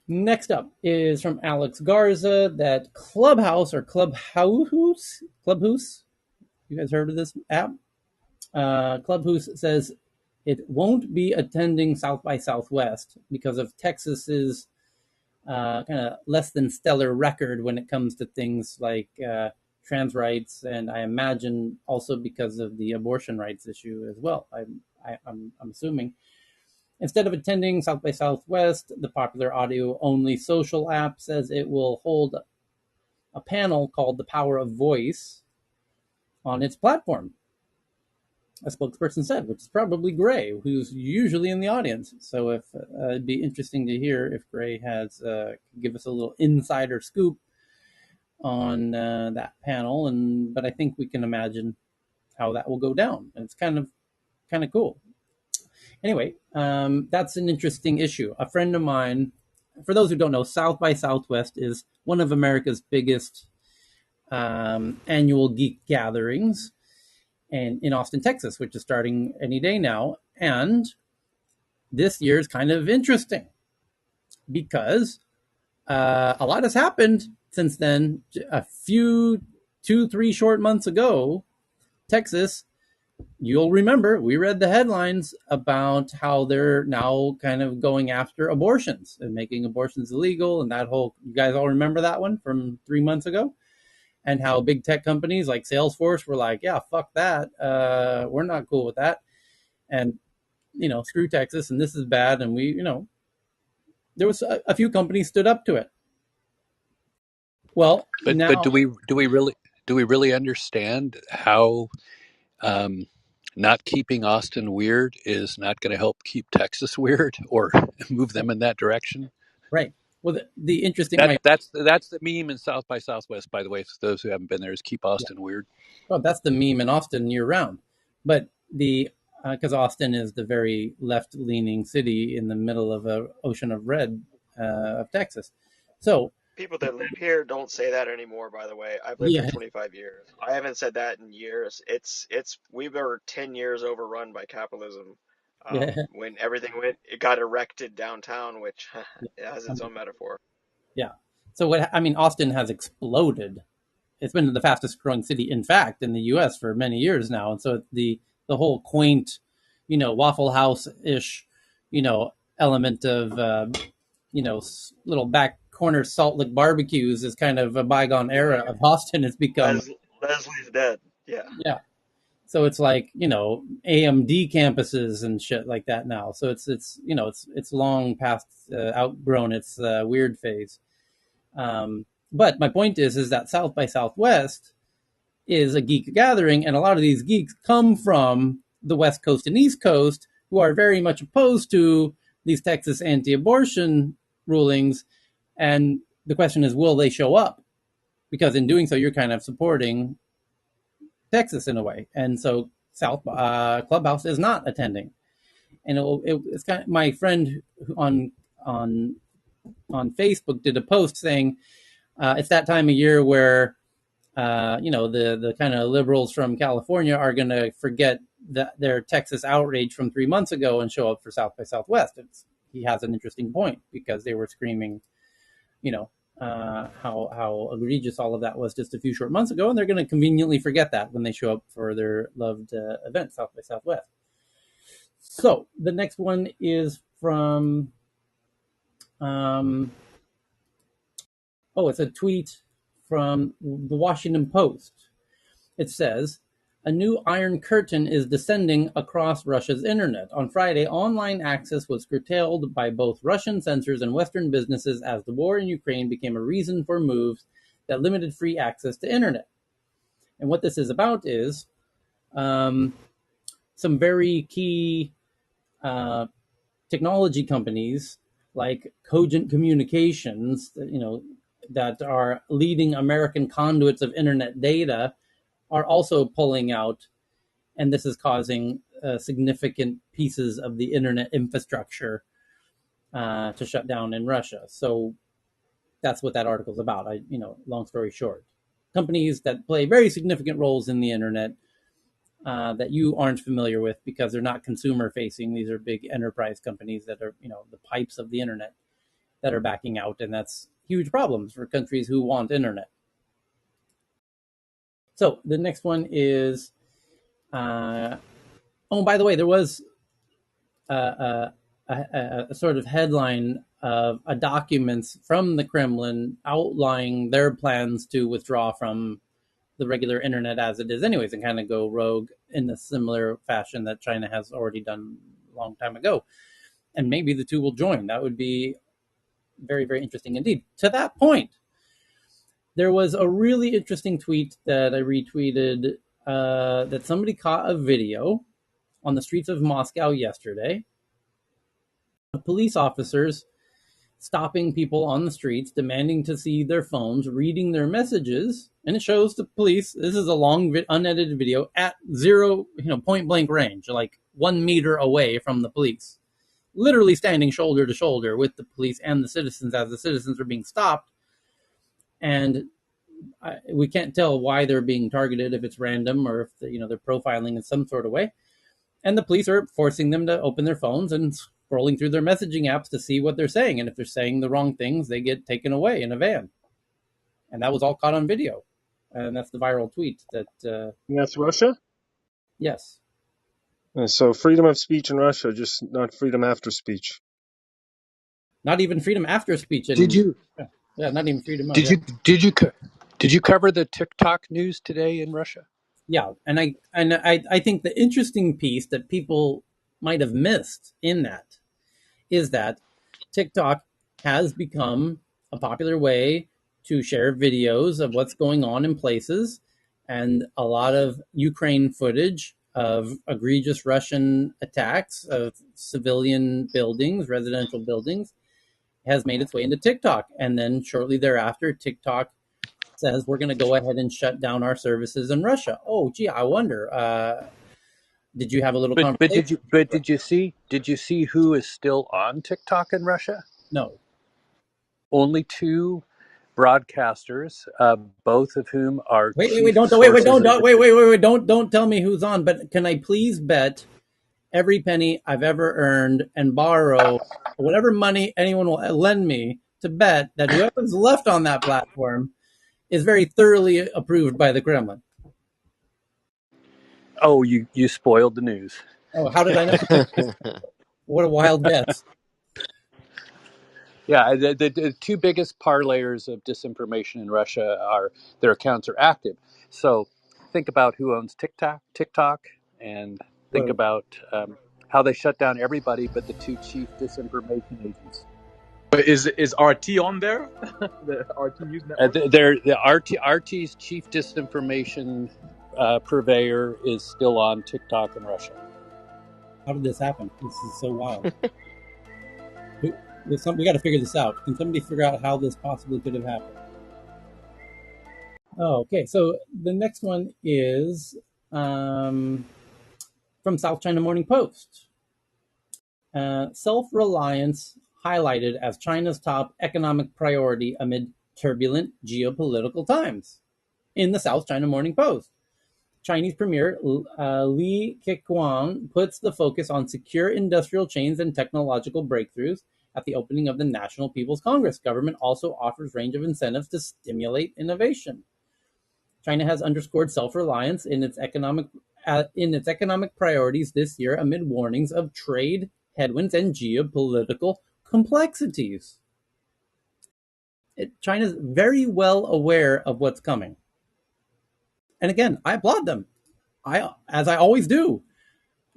[SPEAKER 1] Next up is from Alex Garza that Clubhouse. You guys heard of this app? Clubhouse says it won't be attending South by Southwest because of Texas's kind of less than stellar record when it comes to things like trans rights, and I imagine also because of the abortion rights issue as well. I'm assuming. Instead of attending South by Southwest, the popular audio-only social app says it will hold a panel called The Power of Voice on its platform. A spokesperson said, which is probably Gray, who's usually in the audience. So if it'd be interesting to hear if Gray has give us a little insider scoop on that panel, but I think we can imagine how that will go down. And it's kind of cool. Anyway, that's an interesting issue. A friend of mine, for those who don't know, South by Southwest is one of America's biggest annual geek gatherings, and in Austin, Texas, which is starting any day now. And this year is kind of interesting because a lot has happened since then. A few, 2-3 short months ago, Texas, you'll remember, we read the headlines about how they're now kind of going after abortions and making abortions illegal. And that whole, you guys all remember that one from 3 months ago? And how big tech companies like Salesforce were like, yeah, fuck that. We're not cool with that. And, screw Texas, and this is bad. And there was a few companies stood up to it. Well,
[SPEAKER 19] But
[SPEAKER 1] now,
[SPEAKER 19] do we really understand how not keeping Austin weird is not going to help keep Texas weird or move them in that direction?
[SPEAKER 1] right. Well, the interesting,
[SPEAKER 19] That's the meme in South by Southwest, by the way, for those who haven't been there, is keep
[SPEAKER 1] yeah,
[SPEAKER 19] Austin weird.
[SPEAKER 1] well, that's the meme in Austin year round. But because Austin is the very left leaning city in the middle of an ocean of red of Texas. So,
[SPEAKER 12] People that live here don't say that anymore, by the way. I've lived here
[SPEAKER 1] yeah,
[SPEAKER 12] 25 years. I haven't said that in years. We were 10 years overrun by capitalism.
[SPEAKER 1] yeah,
[SPEAKER 12] When everything it got erected downtown, which it has its own metaphor.
[SPEAKER 1] yeah. So, Austin has exploded. It's been the fastest growing city, in fact, in the U.S. for many years now. And so the whole quaint, Waffle House ish, element of, little back corner Salt Lick barbecues is kind of a bygone era of Austin. It's become,
[SPEAKER 12] Leslie's dead. Yeah.
[SPEAKER 1] yeah. So it's like, AMD campuses and shit like that now. So it's long past outgrown its weird phase. But my point is that South by Southwest is a geek gathering, and a lot of these geeks come from the West Coast and East Coast, who are very much opposed to these Texas anti-abortion rulings. And the question is, will they show up? Because in doing so, you're kind of supporting Texas in a way. And so South Clubhouse is not attending. And it's kind of, my friend on Facebook did a post saying it's that time of year where the kind of liberals from California are going to forget their Texas outrage from 3 months ago and show up for South by Southwest. He has an interesting point because they were screaming, how egregious all of that was just a few short months ago, and they're going to conveniently forget that when they show up for their loved event, South by Southwest. So the next one is from, it's a tweet from the Washington Post. It says, a new Iron Curtain is descending across Russia's internet. On Friday, online access was curtailed by both Russian censors and Western businesses as the war in Ukraine became a reason for moves that limited free access to internet. And what this is about is some very key technology companies like Cogent Communications, that are leading American conduits of internet data, are also pulling out and this is causing significant pieces of the internet infrastructure to shut down in Russia. So that's what that article is about. Long story short, companies that play very significant roles in the internet that you aren't familiar with because they're not consumer facing. These are big enterprise companies that are, the pipes of the internet that are backing out, and that's huge problems for countries who want internet. So the next one is, by the way, there was a sort of headline of a documents from the Kremlin outlining their plans to withdraw from the regular internet as it is anyways, and kind of go rogue in a similar fashion that China has already done a long time ago. And maybe the two will join. That would be very, very interesting indeed. To that point, there was a really interesting tweet that I retweeted that somebody caught a video on the streets of Moscow yesterday of police officers stopping people on the streets, demanding to see their phones, reading their messages, and it shows the police. This is a long, unedited video at zero, point blank range, like 1 meter away from the police, literally standing shoulder to shoulder with the police and the citizens as the citizens are being stopped. And we can't tell why they're being targeted, if it's random or if they're profiling in some sort of way. And the police are forcing them to open their phones and scrolling through their messaging apps to see what they're saying. And if they're saying the wrong things, they get taken away in a van. And that was all caught on video. And that's the viral tweet that,
[SPEAKER 7] And that's Russia?
[SPEAKER 1] yes.
[SPEAKER 7] So freedom of speech in Russia, just not freedom after speech.
[SPEAKER 1] Not even freedom after speech
[SPEAKER 19] Did
[SPEAKER 1] in,
[SPEAKER 19] you
[SPEAKER 1] yeah, not even freedom of,
[SPEAKER 19] did
[SPEAKER 1] yeah.
[SPEAKER 19] you did you did you cover the TikTok news today in Russia?
[SPEAKER 1] Yeah. And I think the interesting piece that people might have missed in that is that TikTok has become a popular way to share videos of what's going on in places, and a lot of Ukraine footage of egregious Russian attacks of civilian buildings, residential buildings, has made its way into TikTok. And then shortly thereafter, TikTok says we're going to go ahead and shut down our services in Russia. Oh, gee, I wonder. Did you have a little
[SPEAKER 19] But
[SPEAKER 1] conversation?
[SPEAKER 19] did you see who is still on TikTok in Russia?
[SPEAKER 1] No.
[SPEAKER 19] Only two broadcasters, both of whom are
[SPEAKER 1] Wait,
[SPEAKER 19] chief
[SPEAKER 1] don't,
[SPEAKER 19] sources of
[SPEAKER 1] don't tell me who's on. But can I please bet every penny I've ever earned and borrow whatever money anyone will lend me to bet that whoever's left on that platform is very thoroughly approved by the Kremlin.
[SPEAKER 19] Oh, you spoiled the news.
[SPEAKER 1] Oh, how did I know? What a wild guess.
[SPEAKER 19] Yeah, the two biggest parlayers of disinformation in Russia are their accounts are active. So think about who owns TikTok, and think
[SPEAKER 1] Well,
[SPEAKER 19] about how they shut down everybody but the two chief disinformation agents.
[SPEAKER 5] But is RT on there? The RT News Network?
[SPEAKER 19] The RT's chief disinformation purveyor is still on TikTok in Russia.
[SPEAKER 1] how did this happen? This is so wild. We got to figure this out. Can somebody figure out how this possibly could have happened? Oh, okay. So the next one is from South China Morning Post. Self-reliance highlighted as China's top economic priority amid turbulent geopolitical times. In the South China Morning Post, Chinese Premier Li Keqiang puts the focus on secure industrial chains and technological breakthroughs at the opening of the National People's Congress. Government also offers range of incentives to stimulate innovation. China has underscored self-reliance in its economic priorities this year amid warnings of trade headwinds and geopolitical complexities. China's very well aware of what's coming. And again, I applaud them. As I always do.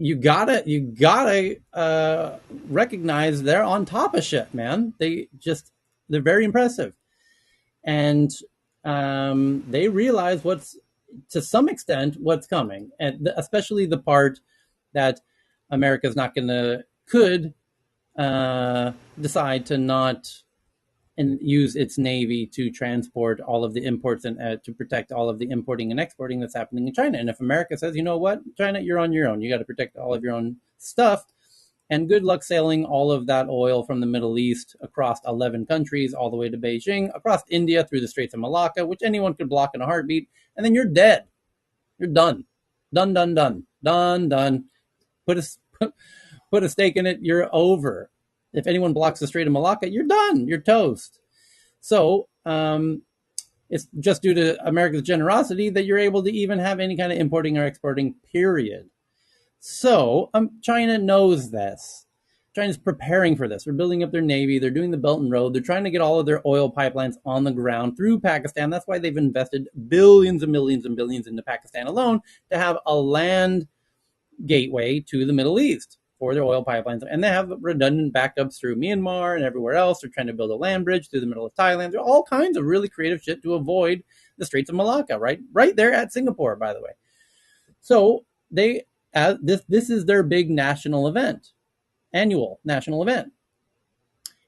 [SPEAKER 1] You gotta recognize they're on top of shit, man. They're very impressive, and they realize to some extent what's coming, and especially the part that America's not gonna could decide to not and use its navy to transport all of the imports and to protect all of the importing and exporting that's happening in China. And if America says, you know what, China, you're on your own, you got to protect all of your own stuff, and good luck sailing all of that oil from the Middle East across 11 countries, all the way to Beijing, across India, through the Straits of Malacca, which anyone could block in a heartbeat, and then you're dead. You're done. Done, done, done. Done, done. Put a stake in it, you're over. If anyone blocks the Strait of Malacca, you're done. You're toast. So it's just due to America's generosity that you're able to even have any kind of importing or exporting, period. So China knows this. China's preparing for this. They're building up their navy. They're doing the Belt and Road. They're trying to get all of their oil pipelines on the ground through Pakistan. That's why they've invested billions and millions and billions into Pakistan alone, to have a land gateway to the Middle East for their oil pipelines. And they have redundant backups through Myanmar and everywhere else. They're trying to build a land bridge through the middle of Thailand. There are all kinds of really creative shit to avoid the Straits of Malacca, right there at Singapore, by the way. So this is their big national event, annual national event.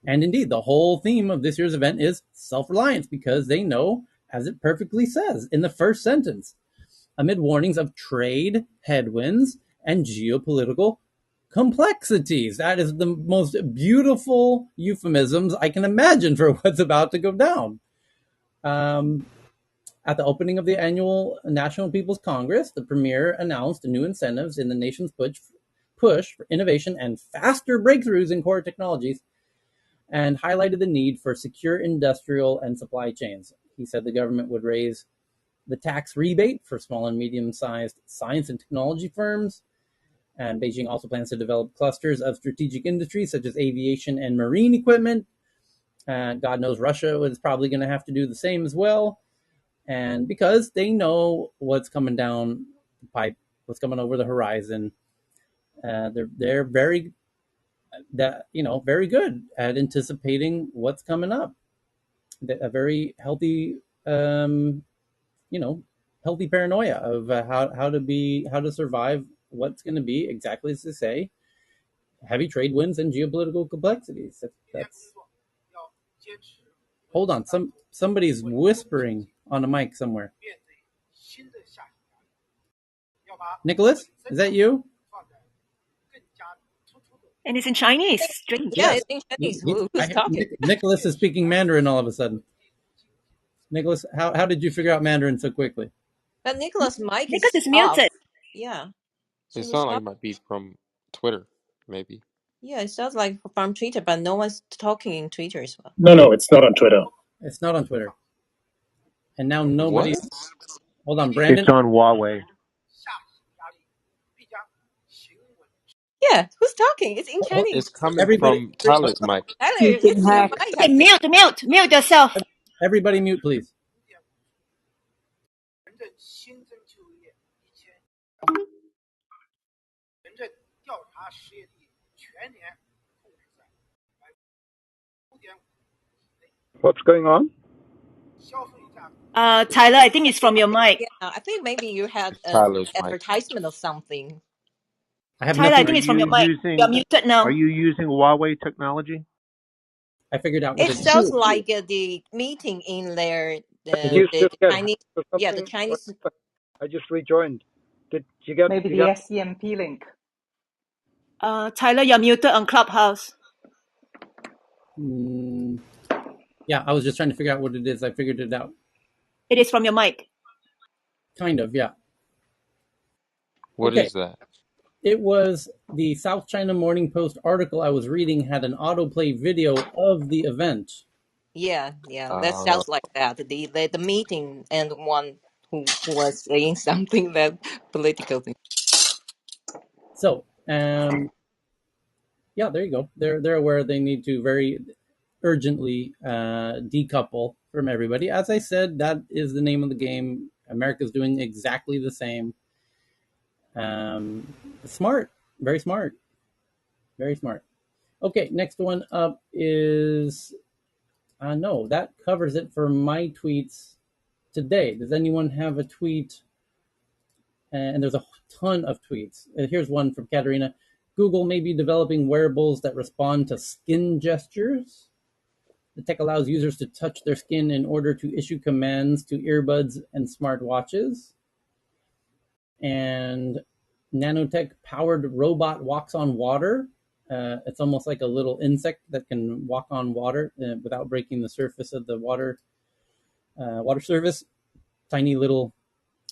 [SPEAKER 1] And indeed, the whole theme of this year's event is self-reliance, because they know, as it perfectly says in the first sentence, amid warnings of trade headwinds and geopolitical complexities. That is the most beautiful euphemisms I can imagine for what's about to go down. At the opening of the annual National People's Congress, the premier announced new incentives in the nation's push for innovation and faster breakthroughs in core technologies, and highlighted the need for secure industrial and supply chains. He said the government would raise the tax rebate for small and medium-sized science and technology firms. And Beijing also plans to develop clusters of strategic industries such as aviation and marine equipment. God knows Russia is probably going to have to do the same as well. And because they know what's coming down the pipe, what's coming over the horizon, they're very very good at anticipating what's coming up. A very healthy healthy paranoia of how to survive what's going to be, exactly as they say, heavy trade winds and geopolitical complexities. That's hold on, somebody's whispering on a mic somewhere. Nicholas, is that you?
[SPEAKER 15] And it's in Chinese. Strange.
[SPEAKER 10] Yeah,
[SPEAKER 1] Yes.
[SPEAKER 10] it's in Chinese. Who's talking?
[SPEAKER 1] Nicholas is speaking Mandarin all of a sudden. Nicholas, how did you figure out Mandarin so quickly?
[SPEAKER 10] But Nicholas' mic
[SPEAKER 15] Because
[SPEAKER 10] is
[SPEAKER 15] it's
[SPEAKER 10] off.
[SPEAKER 15] muted.
[SPEAKER 10] Yeah,
[SPEAKER 9] It
[SPEAKER 10] she was
[SPEAKER 9] sounds like it
[SPEAKER 10] talking.
[SPEAKER 9] might be from Twitter, maybe.
[SPEAKER 10] Yeah, it sounds like from Twitter, but no one's talking in Twitter as well.
[SPEAKER 22] No, no, it's not on Twitter.
[SPEAKER 1] It's not on Twitter. And now
[SPEAKER 9] What?
[SPEAKER 1] nobody's. Hold on,
[SPEAKER 22] It's
[SPEAKER 1] Brandon.
[SPEAKER 22] on Huawei.
[SPEAKER 10] Yeah, who's talking? It's in
[SPEAKER 9] It's
[SPEAKER 10] Chinese.
[SPEAKER 9] coming
[SPEAKER 1] Everybody,
[SPEAKER 9] from Tyler's mic.
[SPEAKER 10] Tyler,
[SPEAKER 23] You've been
[SPEAKER 10] it's your
[SPEAKER 23] hacked.
[SPEAKER 10] mic,
[SPEAKER 15] Okay,
[SPEAKER 10] I think.
[SPEAKER 15] mute yourself.
[SPEAKER 1] everybody, mute, please.
[SPEAKER 22] What's going on?
[SPEAKER 15] Tyler, I think it's from your mic.
[SPEAKER 10] Yeah, I think maybe you had
[SPEAKER 9] It's
[SPEAKER 10] an
[SPEAKER 9] Tyler's mic.
[SPEAKER 10] advertisement of something.
[SPEAKER 1] I have
[SPEAKER 15] Tyler, I
[SPEAKER 1] nothing.
[SPEAKER 22] Are
[SPEAKER 15] think it's from
[SPEAKER 22] you
[SPEAKER 15] your mic. You're
[SPEAKER 22] using
[SPEAKER 15] muted now.
[SPEAKER 22] Huawei technology?
[SPEAKER 1] I figured out what
[SPEAKER 10] It
[SPEAKER 1] it is.
[SPEAKER 10] sounds like the meeting in there,
[SPEAKER 1] It
[SPEAKER 22] Did
[SPEAKER 1] is.
[SPEAKER 22] you
[SPEAKER 10] the
[SPEAKER 22] just get hacked
[SPEAKER 10] Chinese,
[SPEAKER 22] or
[SPEAKER 10] yeah, the
[SPEAKER 22] something?
[SPEAKER 10] Chinese.
[SPEAKER 22] I just rejoined. Did
[SPEAKER 23] Maybe
[SPEAKER 22] you
[SPEAKER 23] the
[SPEAKER 22] got?
[SPEAKER 23] SCMP link.
[SPEAKER 15] Tyler, you're muted on Clubhouse.
[SPEAKER 1] Yeah, I was just trying to figure out what it is. I figured it out.
[SPEAKER 15] It is from your mic.
[SPEAKER 1] Kind of, yeah.
[SPEAKER 9] What
[SPEAKER 1] Okay.
[SPEAKER 9] is that?
[SPEAKER 1] It was the South China Morning Post article I was reading had an autoplay video of the event.
[SPEAKER 10] Yeah, yeah, that
[SPEAKER 9] Uh,
[SPEAKER 10] sounds like that. The meeting and one who was saying something that political thing.
[SPEAKER 1] So, yeah, there you go. They're aware they need to very urgently decouple from everybody. As I said, that is the name of the game. America's doing exactly the same. Smart, very smart, very smart. Okay, next one up is no, that covers it for my tweets today. Does anyone have a tweet? And there's a ton of tweets. Here's one from Katerina. Google may be developing wearables that respond to skin gestures. The tech allows users to touch their skin in order to issue commands to earbuds and smartwatches. And nanotech powered robot walks on water. It's almost like a little insect that can walk on water without breaking the surface of the water surface. Tiny little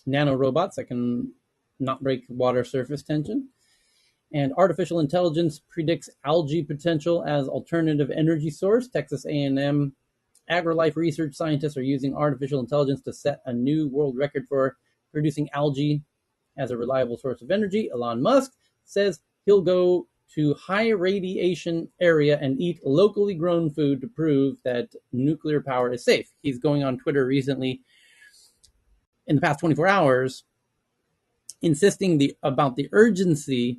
[SPEAKER 1] nano robots that can not break water surface tension. And artificial intelligence predicts algae potential as alternative energy source. Texas A&M AgriLife research scientists are using artificial intelligence to set a new world record for producing algae as a reliable source of energy. Elon Musk says he'll go to high radiation area and eat locally grown food to prove that nuclear power is safe. He's going on Twitter recently in the past 24 hours insisting about the urgency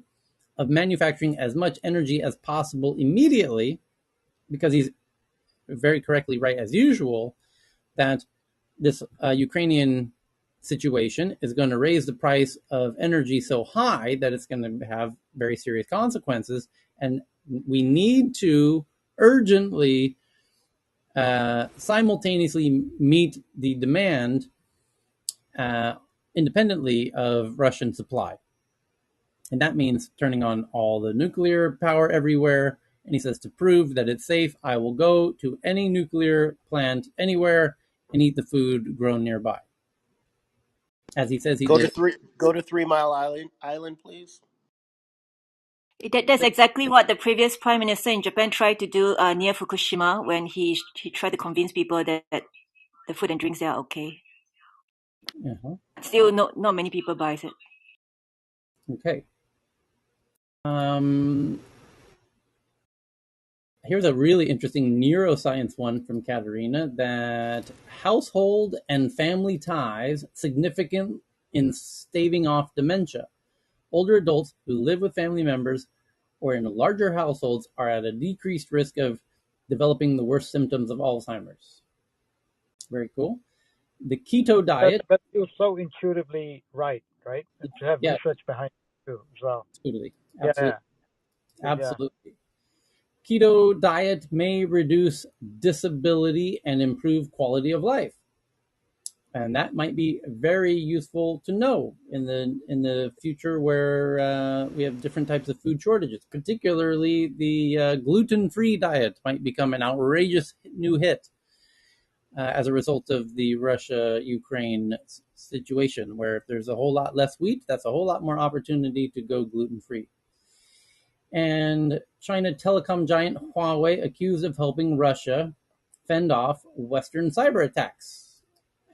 [SPEAKER 1] of manufacturing as much energy as possible immediately, because he's very correctly right, as usual, that this Ukrainian situation is going to raise the price of energy so high that it's going to have very serious consequences. And we need to urgently simultaneously meet the demand independently of Russian supply. And that means turning on all the nuclear power everywhere. And he says, to prove that it's safe, I will go to any nuclear plant anywhere and eat the food grown nearby. As he says he did.
[SPEAKER 11] Go to 3 Mile Island, please.
[SPEAKER 15] That's exactly what the previous prime minister in Japan tried to do near Fukushima when he tried to convince people that the food and drinks there are okay.
[SPEAKER 1] Uh-huh.
[SPEAKER 15] Still, not many people buys it.
[SPEAKER 1] Okay. Here's a really interesting neuroscience one from Katerina, that household and family ties significant in staving off dementia. Older adults who live with family members or in larger households are at a decreased risk of developing the worst symptoms of Alzheimer's. Very cool. The keto diet.
[SPEAKER 22] That feels so intuitively right? And to have
[SPEAKER 1] Yeah,
[SPEAKER 22] research behind it too, as well.
[SPEAKER 1] totally.
[SPEAKER 22] Yeah.
[SPEAKER 1] Absolutely. Keto diet may reduce disability and improve quality of life. And that might be very useful to know in the future, where we have different types of food shortages. Particularly, the gluten-free diet might become an outrageous new hit as a result of the Russia-Ukraine situation, where if there's a whole lot less wheat, that's a whole lot more opportunity to go gluten-free. And China telecom giant Huawei accused of helping Russia fend off Western cyber attacks.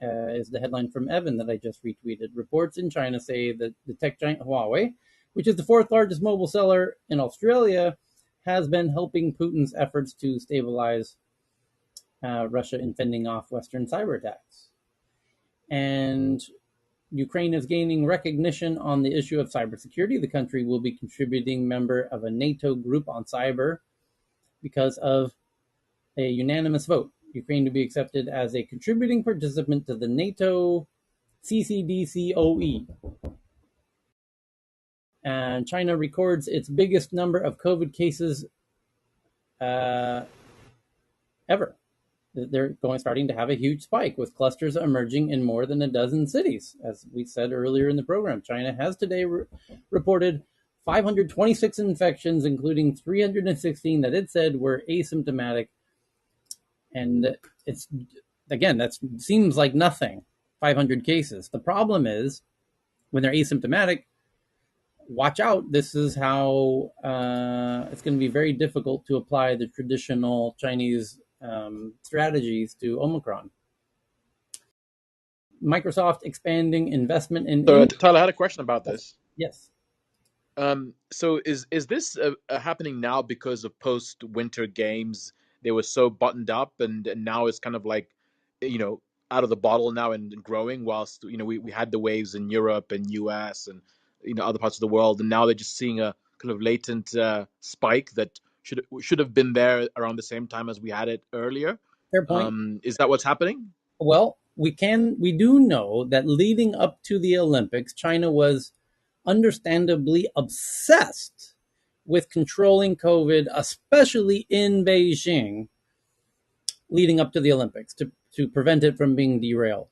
[SPEAKER 1] Is the headline from Evan that I just retweeted. Reports in China say that the tech giant Huawei, which is the fourth largest mobile seller in Australia, has been helping Putin's efforts to stabilize Russia in fending off Western cyber attacks. And Ukraine is gaining recognition on the issue of cybersecurity. The country will be contributing member of a NATO group on cyber because of a unanimous vote. Ukraine to be accepted as a contributing participant to the NATO CCDCOE. And China records its biggest number of COVID cases ever. They're starting to have a huge spike, with clusters emerging in more than a dozen cities. As we said earlier in the program, China has today reported 526 infections, including 316 that it said were asymptomatic. And it's, again, that seems like nothing, 500 cases. The problem is, when they're asymptomatic, watch out. This is how it's going to be very difficult to apply the traditional Chinese strategies to Omicron. Microsoft expanding investment in
[SPEAKER 5] So,
[SPEAKER 1] India.
[SPEAKER 5] Tyler, I had a question about this.
[SPEAKER 1] Yes.
[SPEAKER 5] So is this happening now because of post-winter games? They were so buttoned up, and now it's kind of like, you know, out of the bottle now and growing. Whilst we had the waves in Europe and US and other parts of the world, and now they're just seeing a kind of latent spike that should have been there around the same time as we had it earlier.
[SPEAKER 1] Fair point.
[SPEAKER 5] Is that what's happening?
[SPEAKER 1] Well, we do know that leading up to the Olympics, China was understandably obsessed with controlling COVID, especially in Beijing. leading up to the Olympics to prevent it from being derailed.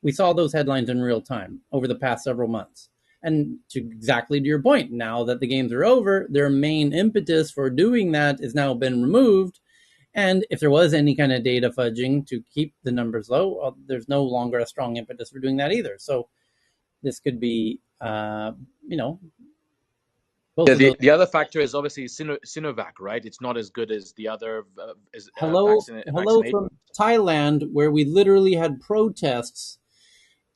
[SPEAKER 1] We saw those headlines in real time over the past several months. And exactly to your point, now that the games are over, their main impetus for doing that has now been removed. And if there was any kind of data fudging to keep the numbers low, well, there's no longer a strong impetus for doing that either. So this could be, both
[SPEAKER 5] Yeah,
[SPEAKER 1] of those.
[SPEAKER 5] the other factor is obviously Sinovac, right? It's not as good as the other
[SPEAKER 1] Hello
[SPEAKER 5] vaccination.
[SPEAKER 1] from Thailand, where we literally had protests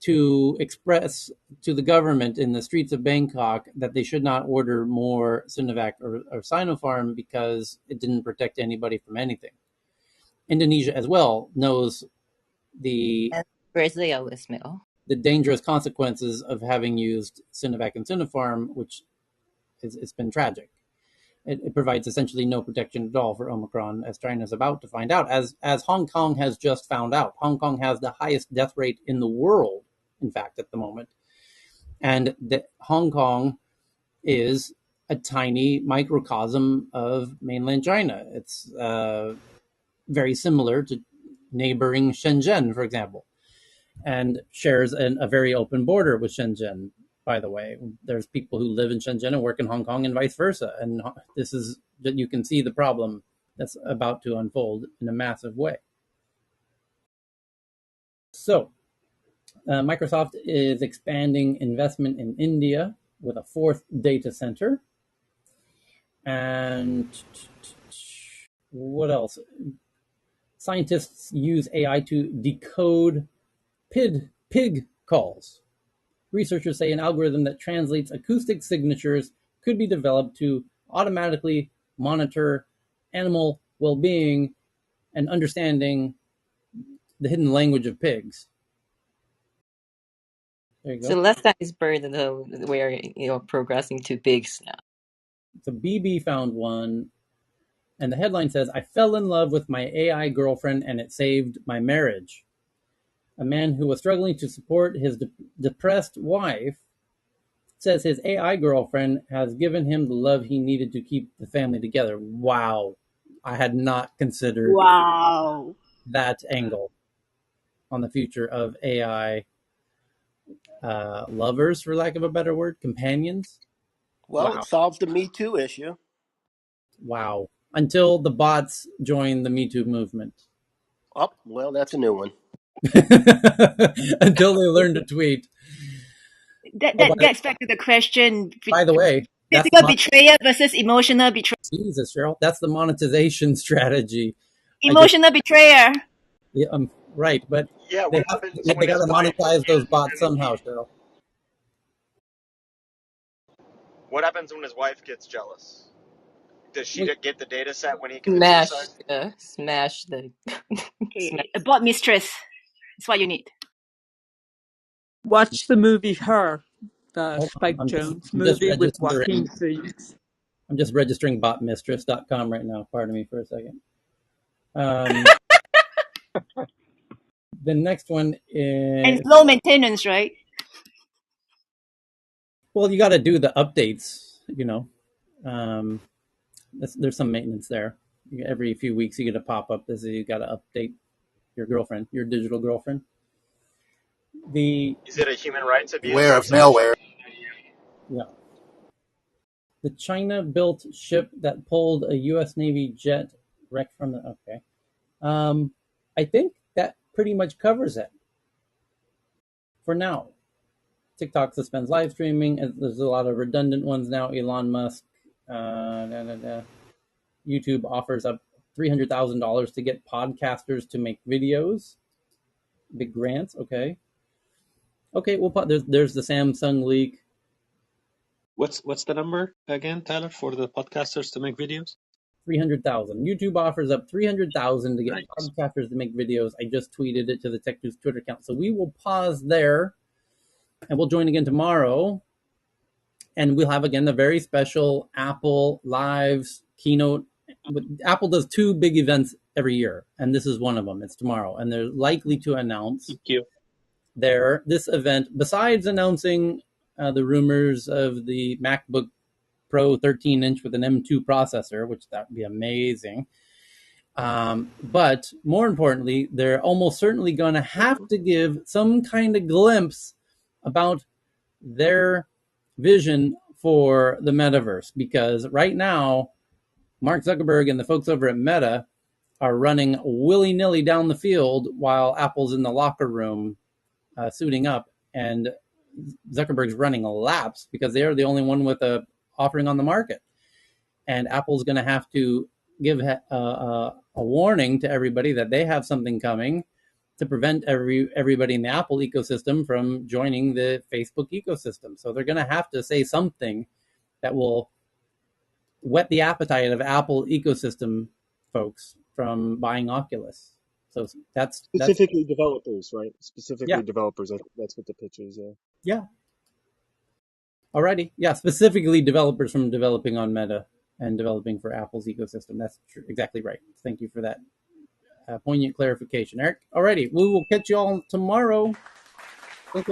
[SPEAKER 1] to express to the government in the streets of Bangkok that they should not order more Sinovac or Sinopharm because it didn't protect anybody from anything. Indonesia as well knows the
[SPEAKER 10] And Brazil as well.
[SPEAKER 1] the dangerous consequences of having used Sinovac and Sinopharm, which it's been tragic. It provides essentially no protection at all for Omicron, as China is about to find out, as Hong Kong has just found out. Hong Kong has the highest death rate in the world, in fact, at the moment. And Hong Kong is a tiny microcosm of mainland China. It's very similar to neighboring Shenzhen, for example, and shares a very open border with Shenzhen. By the way, there's people who live in Shenzhen and work in Hong Kong, and vice versa. And this is that you can see the problem that's about to unfold in a massive way. So, Microsoft is expanding investment in India with a fourth data center. And what else? Scientists use AI to decode pig calls. Researchers say an algorithm that translates acoustic signatures could be developed to automatically monitor animal well-being and understanding the hidden language of pigs. There you
[SPEAKER 10] So
[SPEAKER 1] go.
[SPEAKER 10] last time is bird, though, we're progressing to pigs now.
[SPEAKER 1] So BB found one, and the headline says, "I fell in love with my AI girlfriend and it saved my marriage." A man who was struggling to support his depressed wife says his AI girlfriend has given him the love he needed to keep the family together. Wow. I had not considered
[SPEAKER 18] Wow.
[SPEAKER 1] that angle on the future of AI lovers, for lack of a better word, companions.
[SPEAKER 11] Well, it
[SPEAKER 1] Wow.
[SPEAKER 11] solves the Me Too issue.
[SPEAKER 1] Wow. Until the bots join the Me Too movement.
[SPEAKER 11] Oh, well, that's a new one.
[SPEAKER 1] Until they learn to tweet.
[SPEAKER 15] That
[SPEAKER 1] Oh,
[SPEAKER 15] that gets back to the question:
[SPEAKER 1] by the way, that's
[SPEAKER 15] physical betrayal versus emotional betrayal.
[SPEAKER 1] Jesus, Cheryl. That's the monetization strategy. I just
[SPEAKER 15] Emotional betrayer.
[SPEAKER 1] Yeah, right, but
[SPEAKER 12] Yeah,
[SPEAKER 1] they
[SPEAKER 12] what
[SPEAKER 1] have
[SPEAKER 12] happens
[SPEAKER 1] they
[SPEAKER 12] when
[SPEAKER 1] got
[SPEAKER 12] his
[SPEAKER 1] to
[SPEAKER 12] wife
[SPEAKER 1] monetize those
[SPEAKER 12] gets
[SPEAKER 1] bots somehow, Cheryl.
[SPEAKER 12] what happens when his wife gets jealous? Does she
[SPEAKER 1] Wait,
[SPEAKER 12] get the data set when he commits suicide?
[SPEAKER 10] Smash the smash.
[SPEAKER 15] A bot mistress. That's what you need.
[SPEAKER 4] Watch the movie Her, the
[SPEAKER 1] hold on.
[SPEAKER 4] Spike Jones
[SPEAKER 1] I'm just
[SPEAKER 4] movie with Joaquin
[SPEAKER 1] registering.
[SPEAKER 4] Phoenix.
[SPEAKER 1] I'm just registering botmistress.com right now. Pardon me for a second. Um, the next one
[SPEAKER 15] And
[SPEAKER 1] is,
[SPEAKER 15] it's low maintenance, right?
[SPEAKER 1] well, you got to do the updates. Um, there's some maintenance there. Every few weeks, you get a pop up that says you got to update your girlfriend, your digital girlfriend. The
[SPEAKER 12] Is it a human rights abuse
[SPEAKER 14] Beware
[SPEAKER 12] or
[SPEAKER 14] of
[SPEAKER 12] censorship?
[SPEAKER 14] malware.
[SPEAKER 1] Yeah, the China-built ship that pulled a U.S. Navy jet wrecked from the. Okay, I think that pretty much covers it for now. TikTok suspends live streaming. There's a lot of redundant ones now. Elon Musk, YouTube offers up $300,000 to get podcasters to make videos. Big grants. Okay. Okay. Well, there's the Samsung leak.
[SPEAKER 23] What's the number again, Tyler, for the podcasters to make videos?
[SPEAKER 1] 300,000. YouTube offers up 300,000 to get
[SPEAKER 23] Nice.
[SPEAKER 1] podcasters to make videos. I just tweeted it to the Tech News Twitter account. So we will pause there, and we'll join again tomorrow. And we'll have again the very special Apple Lives keynote. Apple does two big events every year, and this is one of them. It's tomorrow, and they're likely to announce
[SPEAKER 23] Thank you.
[SPEAKER 1] this event. Besides announcing the rumors of the MacBook Pro 13-inch with an M2 processor, which that would be amazing, But more importantly, they're almost certainly going to have to give some kind of glimpse about their vision for the metaverse, because right now Mark Zuckerberg and the folks over at Meta are running willy-nilly down the field while Apple's in the locker room suiting up, and Zuckerberg's running laps because they are the only one with a offering on the market. And Apple's going to have to give a warning to everybody that they have something coming to prevent everybody in the Apple ecosystem from joining the Facebook ecosystem. So they're going to have to say something that will whet the appetite of Apple ecosystem folks from buying Oculus. So that's
[SPEAKER 7] Specifically developers, right? Specifically
[SPEAKER 1] yeah,
[SPEAKER 7] developers. I think that's what the pitch is. Yeah.
[SPEAKER 1] yeah. Alrighty, yeah. Specifically, developers from developing on Meta and developing for Apple's ecosystem. That's exactly right. Thank you for that poignant clarification, Eric. Alrighty, we will catch you all tomorrow.